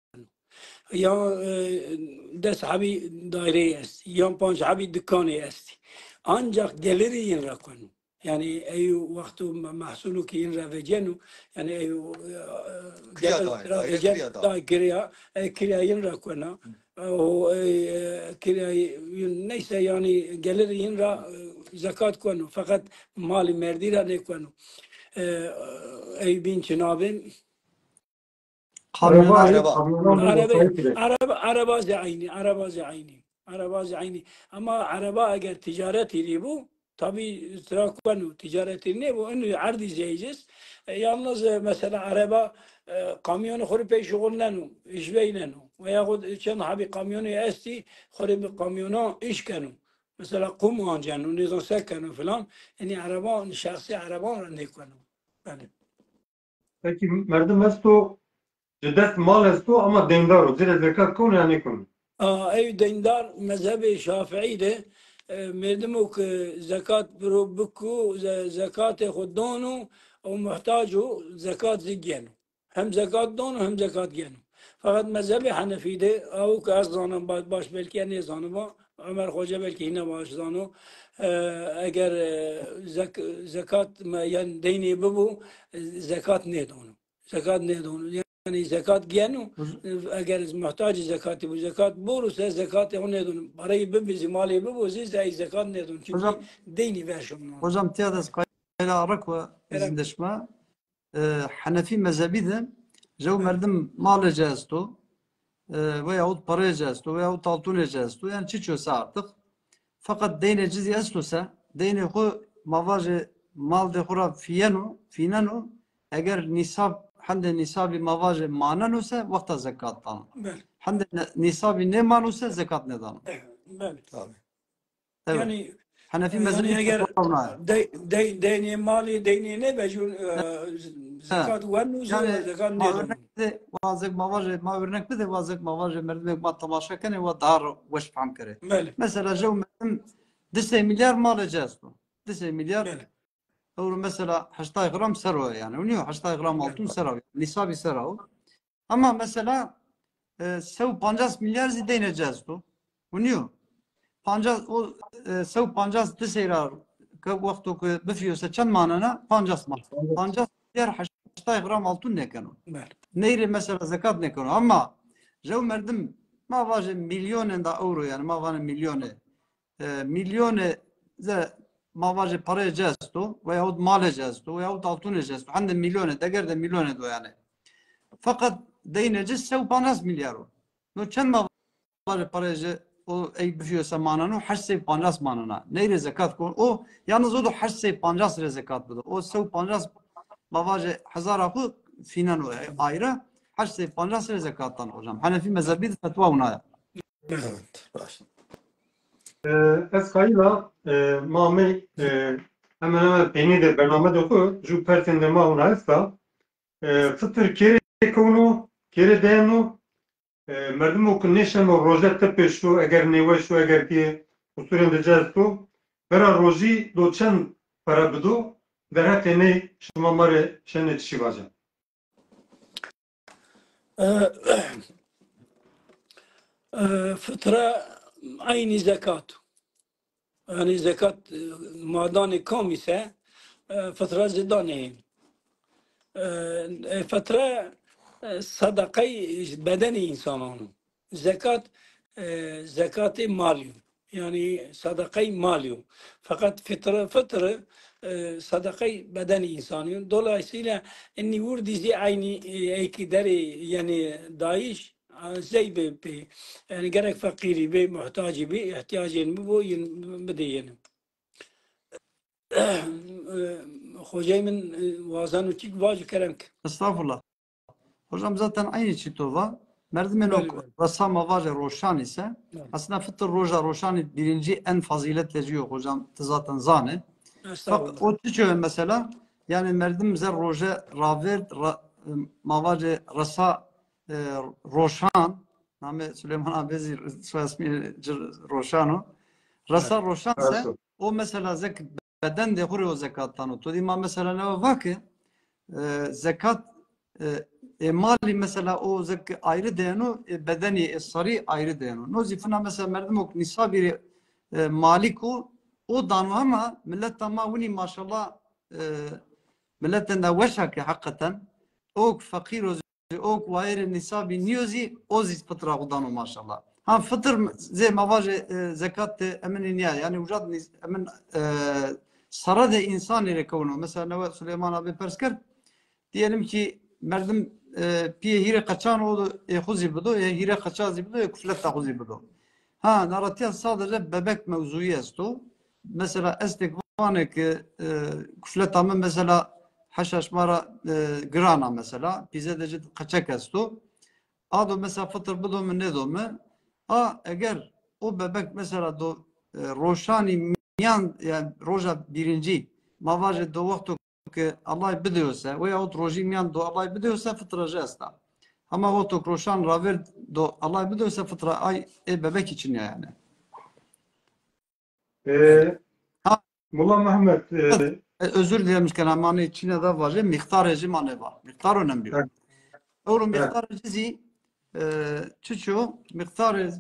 ya 10 abi daire est ya 5 abi dükkanı est ancak geliri yin rakon yani eyu vaktu mahsulu ki yin ravecenu yani eyu kiriya yin rakona o kiriya neyse yani geliri yin ra zakat konu fakat mali merdira ne konu ey bin çınabin araba zayni ama araba eğer ticareti bu tabi trakonu ticareti ne bu onu ardi zeyeceğiz yalnız mesela araba kamyonu khori peşğullenu işbeynenu veya çen abi kamyonu esti khori bir kamyonu iş kanu mesela kum ancanu nizam sekanu falan yani araba şahsi araba ne kanu yani peki merdum esto ciddet mal esto ama dindar zire zekat konu ya ne konu ev dindar mezhebi Şafii de merdimuk zekat buku zekat khudonu o muhtaç o zekat zigenu. Hem zekat donu hem zekat genu. Fakat mezhebi Hanefi'de o ki az zanım baş belki ne zanım Ömer Hoca belki yine baş zanım eğer zekat yani dini bu zekat ne donu. Zekat ne donu. Yani zekat genu eğer muhtaç zekatı bu zekat bulursa zekatı o ne donu. Parayı bizi mali bu size zekat ne donu. Çünkü dini versiyonu. Hocam tiyades kayla arak ve izindeşme Hanefi mezhebi de Jev merdim mal ecestu veyahut para ecestu veyahut altın ecestu yani çiçöse artık. Fakat deyne cizi estusa deyne hu mavajı mal de hura finenu eğer nisab hande nisabi mavajı mananusa vakta zekattan. Hande nisabi ne manusa zekat nedan. Evet. Evet. Yani Hanefi mezhebi eğer deyni mali deyni ne becun zekat ve yani zekat ne örnekte vazık mavajı ma örnekte de vazık mavajı merdiven ma tamaşa kene ve dar veş fam kere. Mesela jev merdim 2 milyar mal ecestu. 2 milyar euro mesela 80 gram serva yani. Uniyor 80 gram altın serva. Nisabi serva. Ama mesela sev 50 milyar zidane ecestu. Uniyor. 50 o sev 50 deseyrar که وقتی که بفیوسه چند ماننا 50 مان 50 milyar 80 gram altın ne kanun. Neyre mesela zekat ne kanun ama jev merdim ma vaje milyonen da euro yani ma vane milyone ze ma vaje para ecestu veyahut mal ecestu veyahut altın ecestu. Hande milyone deger de milyone do yani. Fakat deynece sev 50 milyar o. No çend ma vaje para ece o ey büyüyorsa mananı hasse 50 manana. Neyre zekat kon? O yalnız o da hasse 50 zekat bu. O sev 50 mavaje hazar akı finan o ayrı hasse 50 zekattan hocam. Hanefi mezhebi fetva ona. Evet. Baş. Ez kayla mame hemen hemen beni de bername doku ju pertende ma una esta fıtır kere konu kere denu مردم کو نشن و روزه تپش تو اگر نیوه شو اگر که اصولین دجاز تو برا روزی دو چند para بدو در حق نه شما ماره شنه چی باجه fıtra aynı zekat. Yani zekat madani kam ise fıtra zidane. Fıtra sadakayı bedeni insanın. Zekat zekatı mali. Yani sadakayı mali. Fakat fıtrı sadakayı bedeni insanın. Dolayısıyla enni vurdizi aynı ekideri yani daiş زي يعني gerek fakiri be muhtacı be ihtiyacın bu بدين hocamın vazan uçuk vacı keremk. Estağfurullah. Hocam zaten aynı çitova. Merdiven ok rasama vaje roşan ise aslında fıtır roja roşani birinci en faziletli yok hocam zaten zane. Fakat o çiçeği mesela yani merdim zer roje raver mavaje rasa roşan name Süleyman abi soy ismi roşano rasa roşan ise o mesela beden de o zekattan o. Todi mesela ne var ki zekat mali mesela o zek ayrı değenu bedeni sarı ayrı değenu. No zifna mesela merdim ok nisabiri maliku o danu ama millet tamamını maşallah milletten de veşak hakikaten ok fakir ok vaire nisabi niyozi o ziz fıtra odanu maşallah. Ha fıtır ze mavaje zekat emin niye yani ucad emin sarı de insan ile kavunu. Mesela Nevat Süleyman abi persker diyelim ki merdim piye hire kaçan oldu huzi budu hire kaçazi budu kuflet ta huzi budu. Ha naratiyan sadece bebek mevzuyu estu. Mesela estek vane ki kuflet tamam mesela haşhaş mara grana mesela bize de kaçak estu. Ado mesela fıtır budu mu ne do mu? A eğer o bebek mesela do roşani miyan yani roja birinci mavaje do vaktu ki Allah biliyorsa veya o rojimiyan do Allah biliyorsa fıtracı esta. Ama o tokroşan raver do Allah biliyorsa fıtra ay bebek için yani. Mullah Mehmet özür dilemiş kelamani Çin'de var. Miktar ecimane var. Miktar önemli. Evet. Oğlum miktar cizi çuçu miktar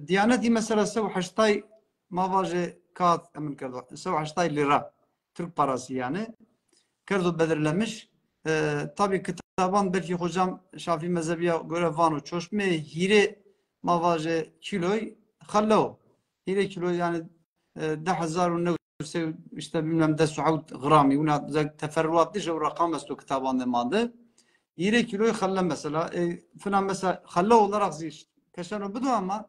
diyaneti mesela sev haştay mavajı kat emin kerdo. Sev haştay lira. Türk parası yani. Kerdo belirlemiş. Tabi kitaban belki hocam Şafii mezhebiye göre vanu çoşme hire mavajı kiloy hallo. Hire kilo yani 10,000 işte bilmem de Suud grami ona teferruat diye o rakam esto kitabanda manda. Hire kiloyu halle mesela falan mesela halle olarak ziş keşanu budu ama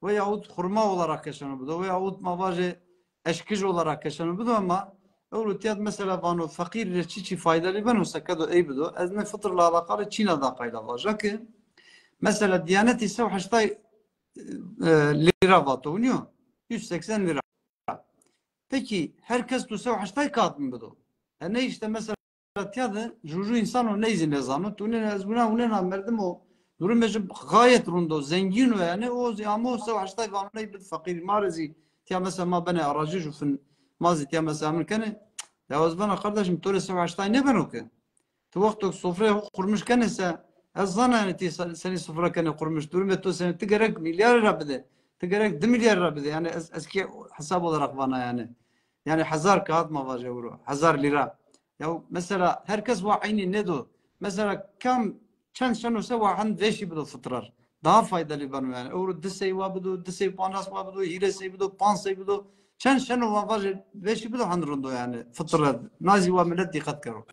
veyahut hurma olarak keşanu budu veyahut mavajı eşkiz olarak keşanu budu ama Öğretiyat mesela vanu fakir çiçi faydalı ben olsa kadar iyi budu. Ezme fıtırla alakalı Çin'de kayda var. Ki mesela Diyanet ise haştay lira vatı oynuyor. 180 lira. Peki herkes tutsa haştay kağıt mı budu? Ne işte mesela tiyadı juju insan o ne izin ezanı. Tune ezbuna unen amerdim o. Durum mecib gayet rundo zengin ve yani o ama o sev haştay vanu ne bid fakir marzi. Tiya mesela ma bana aracı jufun mazit ya mesela Amerikanı ya o zaman kardeşim tole sev haştay ne ben oku? Tu vakti sofraya kurmuş kanese az zana yani ti seni sofra kanı kurmuş durum ve tu seni ti gerek milyar rabide. Ti gerek 2 milyar rabide yani eski hesap olarak bana yani. Yani 1000 kağıt mı var euro? 1000 lira. Ya mesela herkes var aynı ne do? Mesela kam çan şanu sewa han veşi bu fıtrar. Daha faydalı bana yani. Euro desey var bu, desey panas var bu, hire sey bu, pan sey bu. Çan şanu var veşi bu han rondo yani. Fıtrar. Nazi var millet dikkat karo.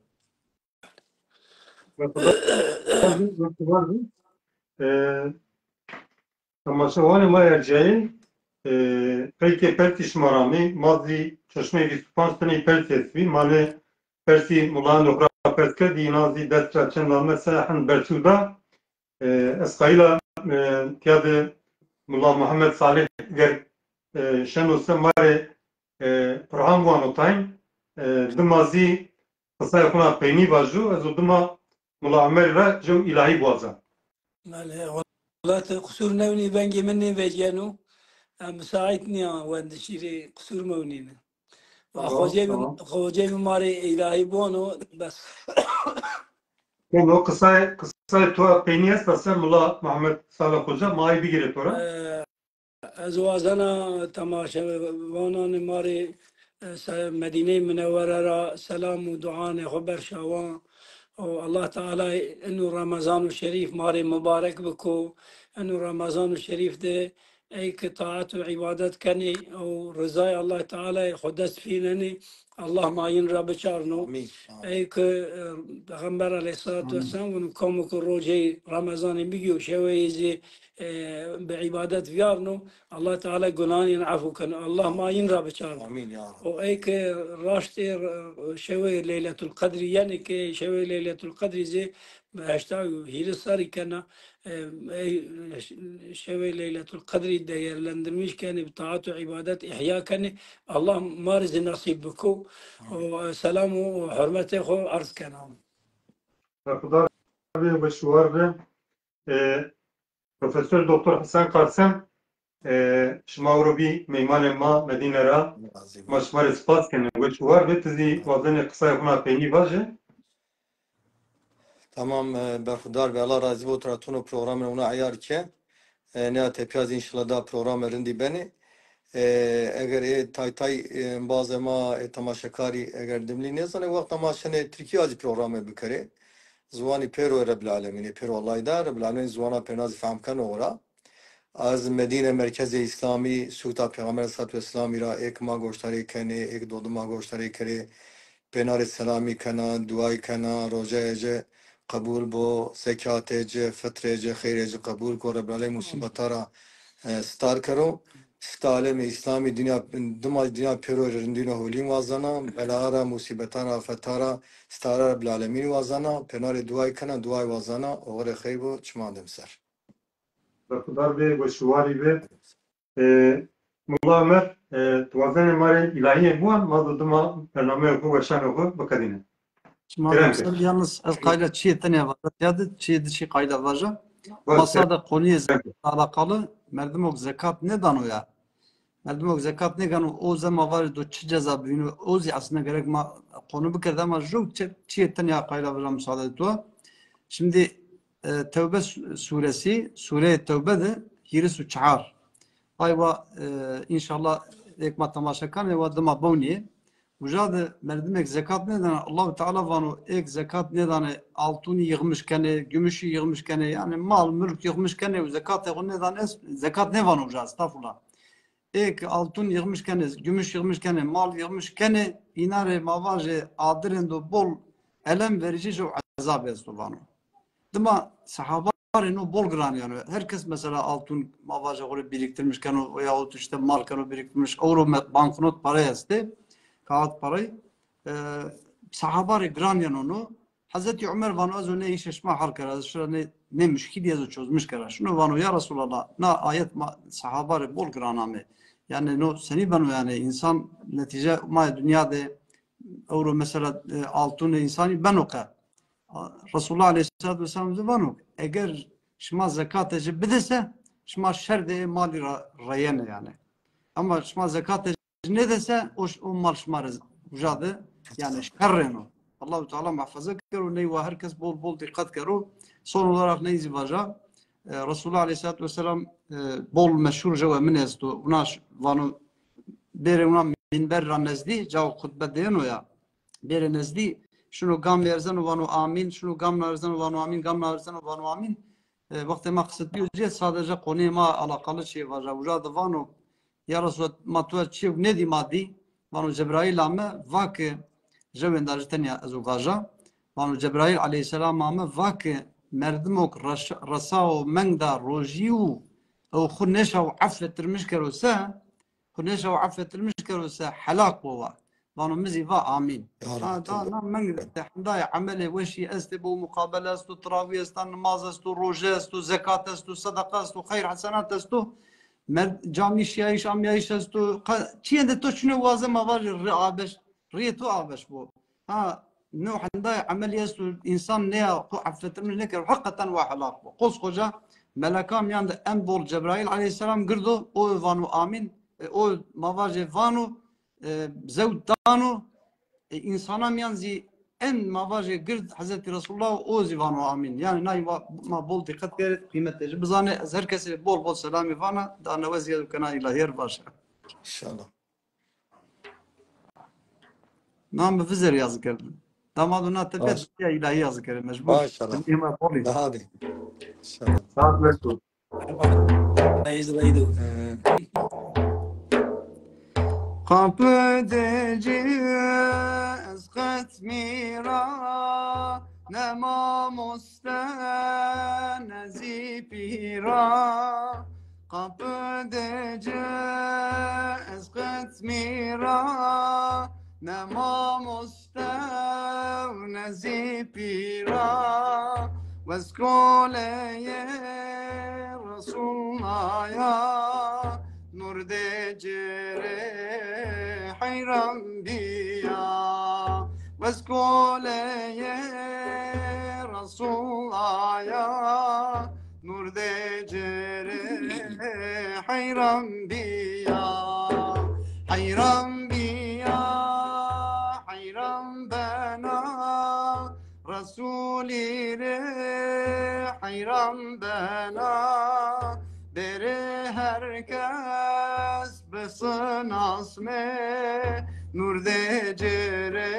تماشاوان ما ارجعی پلک پلکش مرامی مازی چشمه 25 سنه پلک اسوی ماله پرسی مولان دکرا پلک کردی نازی دست را چند مثلا حن برچودا اسقایلا تیاد مولا محمد صالح گر شنو سماره پرهام وانو تایم دمازی قصای خونه پینی باجو از دما مولا عمر را جو الهی بوازا والله قصور نوني بنجي مني بيجانو مساعدني وند شيري قصور مونينا وخوجي ماري إلهي بونو بس Onu kısa tuğa peyniyes tasar Mullah Muhammed Salih Hoca maayi bir gire tora. أزوازنا تماشا وانان ماري مدينة منورة سلام ودعاء خبر شوان والله تعالى إنه رمضان الشريف ماري مبارك بكو إنه رمضان الشريف ده أي طاعات وعبادات كني أو رضاي الله تعالى خدس فينني الله ما ينرى بشارنو أي كغمبر عليه الصلاة والسلام ونكم كروجي رمضان بيجو شويزي بعبادات فيارنو الله تعالى قنان ينعفو كان الله ما ينرى بشارنو وأي راشتي شوي ليلة القدر يعني كي شوي ليلة القدر زي بهشتاو هيل الصاري كان شوي ليلة القدر داير لندرميش كان بطاعات وعبادات إحياء كان الله مارز نصيب بكو وسلام وحرمته خو عرض كان Kudar abi ve şuvar ve Profesör Doktor Hasan Karsem şmavro bir meyman ma Medinera maşmar spas kene ve şuvar ve tizi vazene kısa yapına peyni vaje. Tamam berhudar ve Allah razı olsun tunu programını ona ayar ki ne tepiyaz inşallah da program erindi beni eğer tay bazı ma tamaşakari eğer dimli ne zane vakit tamaşane Türkiye az programı bükere زوانی پیرو رب العالمین پیرو الله دار رب العالمین زوانا پرناز فهم کنه اورا از مدینه مرکز اسلامی سوتا پیغمبر صلی الله اسلامی را یک ما گوشتاری کنه یک دو ما گوشتاری کنه پنار سلامی کنه دعای کنه روزه اجه قبول بو زکات اجه فطر اجه خیر اجه قبول کو رب العالمین مصیبت را ستار کرو ستالم اسلامی دنیا دما دنیا پیرو رندینو هولیم وازانا بلارا مصیبتانا فتارا ستاره رب العالمین وازانا پنار دعای کنه دعای وازانا اور خیبو چماندم سر Kudar ve şuvari ve Mullah Ömer vazene mare ilahiye bu an mazuduma pername oku ve şan oku bakadine. Şimdi yalnız az kayda çiğ tane var. Ya da çiğ kayda var. Masada konuya alakalı merdum zekat ne danıyor ya? Merdum zekat ne kan o zaman var do çi ceza binu o zi aslında gerek ma konu bir kere ama çok çiyetten ya kayla bana müsaade et o. Şimdi Tevbe suresi Sure Tevbe'de 24. Ayva inşallah ekmat tamaşa kan ve dama boni. Vujad merdimek zekat neden Allah Teala vanu ek zekat neden altını yığmışken gümüşü yığmışken yani mal mülk yığmışken zekat neden zekat ne vanu vujad estağfurullah. Ek altın yığmışken gümüş yığmışken mal yığmışken inare mavaje adırendo bol elem verici şu azab estuvanu. Dima sahabaların o bol gran yani herkes mesela altın mavaje oraya biriktirmişken o yahut işte marken o biriktirmiş euro banknot para yazdı kağıt parayı sahabar gran yani onu Hazreti Ömer vanu az ne iş işma harkara şu ne müşkil yazı çözmüş kara şunu vanu ya Resulallah na ayet sahabar bol graname yani no seni ben yani insan netice ma dünyada euro mesela altın insani ben oka Resulullah Aleyhisselatü Vesselam zıvanu eğer şma zekat eci bidese şma şerde mali rayene yani ama şma zekat eci ne dese o mal şma ucadı yani şerreno Allah-u Teala muhafaza kero ney ve herkes bol bol dikkat kero son olarak ney zivaja Resulullah Aleyhisselatü Vesselam bol meşhur cevap min estu unaş vanu bere una minber ranezdi cav hutbe deyen o ya bere nezdi şunu gam verzen vanu amin şunu gam verzen vanu amin gam verzen vanu amin vakti maksat bir sadece konuma alakalı şey var ucadı vanu ya Resulullah matuat çiv ne di maddi vanu Cebrail ama vaki جوين دارجتن يا أزوجاجا وانو جبرائيل عليه السلام عامة واك مردمك رساو مندا روجيو أو خنشة وعفة المشكلة خنشة وعفة المشكلة حلاق بوا وانو مزي فا آمين دا من دا عمله وشي استبو مقابلة استو تراوي استو نماز استو روجة استو زكاة استو صدقة استو خير حسنات استو cami şiaiş amyaiş estu çiğende to şunu vazma var riabeş riyetu abeş bu ha no handa ameliyat insan ne ku affetmiş ne kadar hakikaten ve halak bu koskoca melekam yanında en bol Cebrail aleyhisselam girdi o vanu amin o mavaje vanu zevdanu insana yanzi en mavaje gird Hazreti Resulullah o zivanu amin yani nay ma bol dikkat kıymetli bizane herkese bol bol selam ivana da nevaziye kana ilahiyer başa İnşallah. Nam vizer yazık edin. Damaduna tepet ya ilahi yazık edin mecbur. Maşallah. Hadi. İnşallah. Saat mesut. Kapıdacağız katmira nemam usta nazipira kapıdacağız katmira nemam usta nazipira veskole Resulullah ya nur decere hayran biya veskole Resulullah ya nur decere hayran biya hayran biya hayran bana Resulire hayran bana bere herkes besin asme nur decere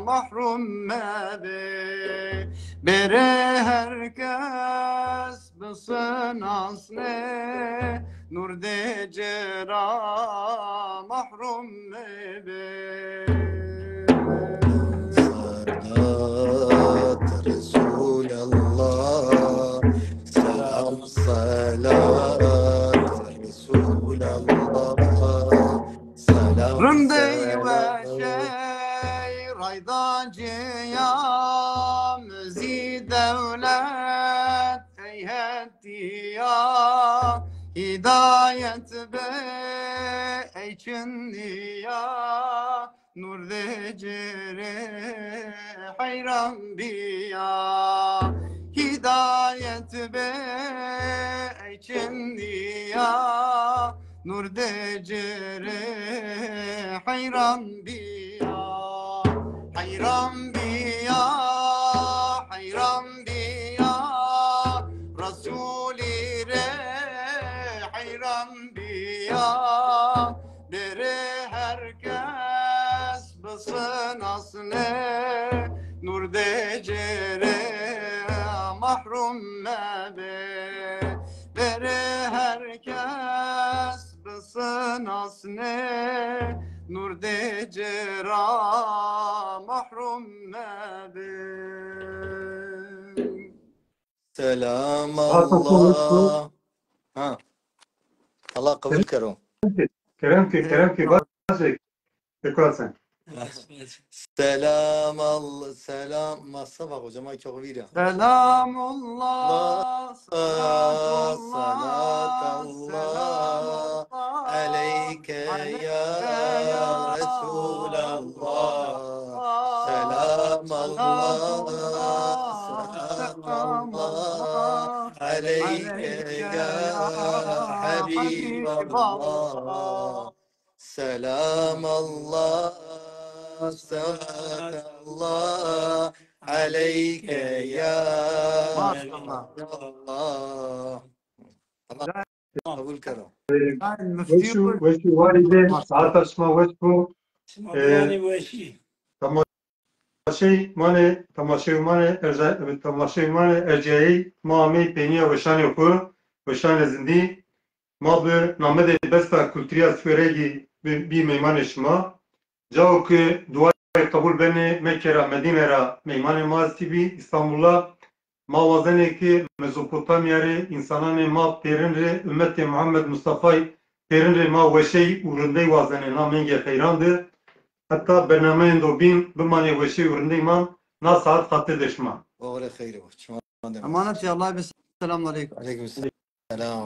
mahrum mebe bere herkes besin asme nur decera mahrum mebe Salat Resulallah Selam salat Resulallah Selam Rımde ve şey raydacıya müzi devlet eyhetiya hidayet be eyçindiya nur decere hayran biya hidayet be eyçindiya nur decere hayran biya hayran biya hayran biya Resulü re hayran biya dere herkes basın asne nur decere mahrum mebe dere herkes basın asne nur decera mahrum mebe Selam Allah. Ha. Allah kabul kero. Kerem ki bazı tekrar Selam Allah. Selam. Masa bak hocam çok vira. Selamullah Salatullah aleyke ya Resulallah. Selam Allah. Salatullah aleyke ya Habiballah. Selam Allah. Salatullah aleyke ya Maşallah. Allah. Allah kabul kero. وشو والده عطش ما وشو Yani bu eşi. تماشای مانه ارجعی ما همه پینیا وشانی خو وشان زندی ما به نامه ده بستا کلتریا سفرگی بی میمان شما جاو که دعای قبول بینه مکه مدینه را میمان ما استی بی استانبولا ما وزنه که مزوپوتامیا ره انسانان ما پیرن ره امت محمد مصطفی پیرن ره ما وشی ورنده وزنه نامنگه خیرانده حتی برنامه اندوبین بمانه وشی ورنده ایمان نا saat katı deşma. Oğre hayır. Emanet ya Allah. Selamun aleyküm. Aleyküm selam.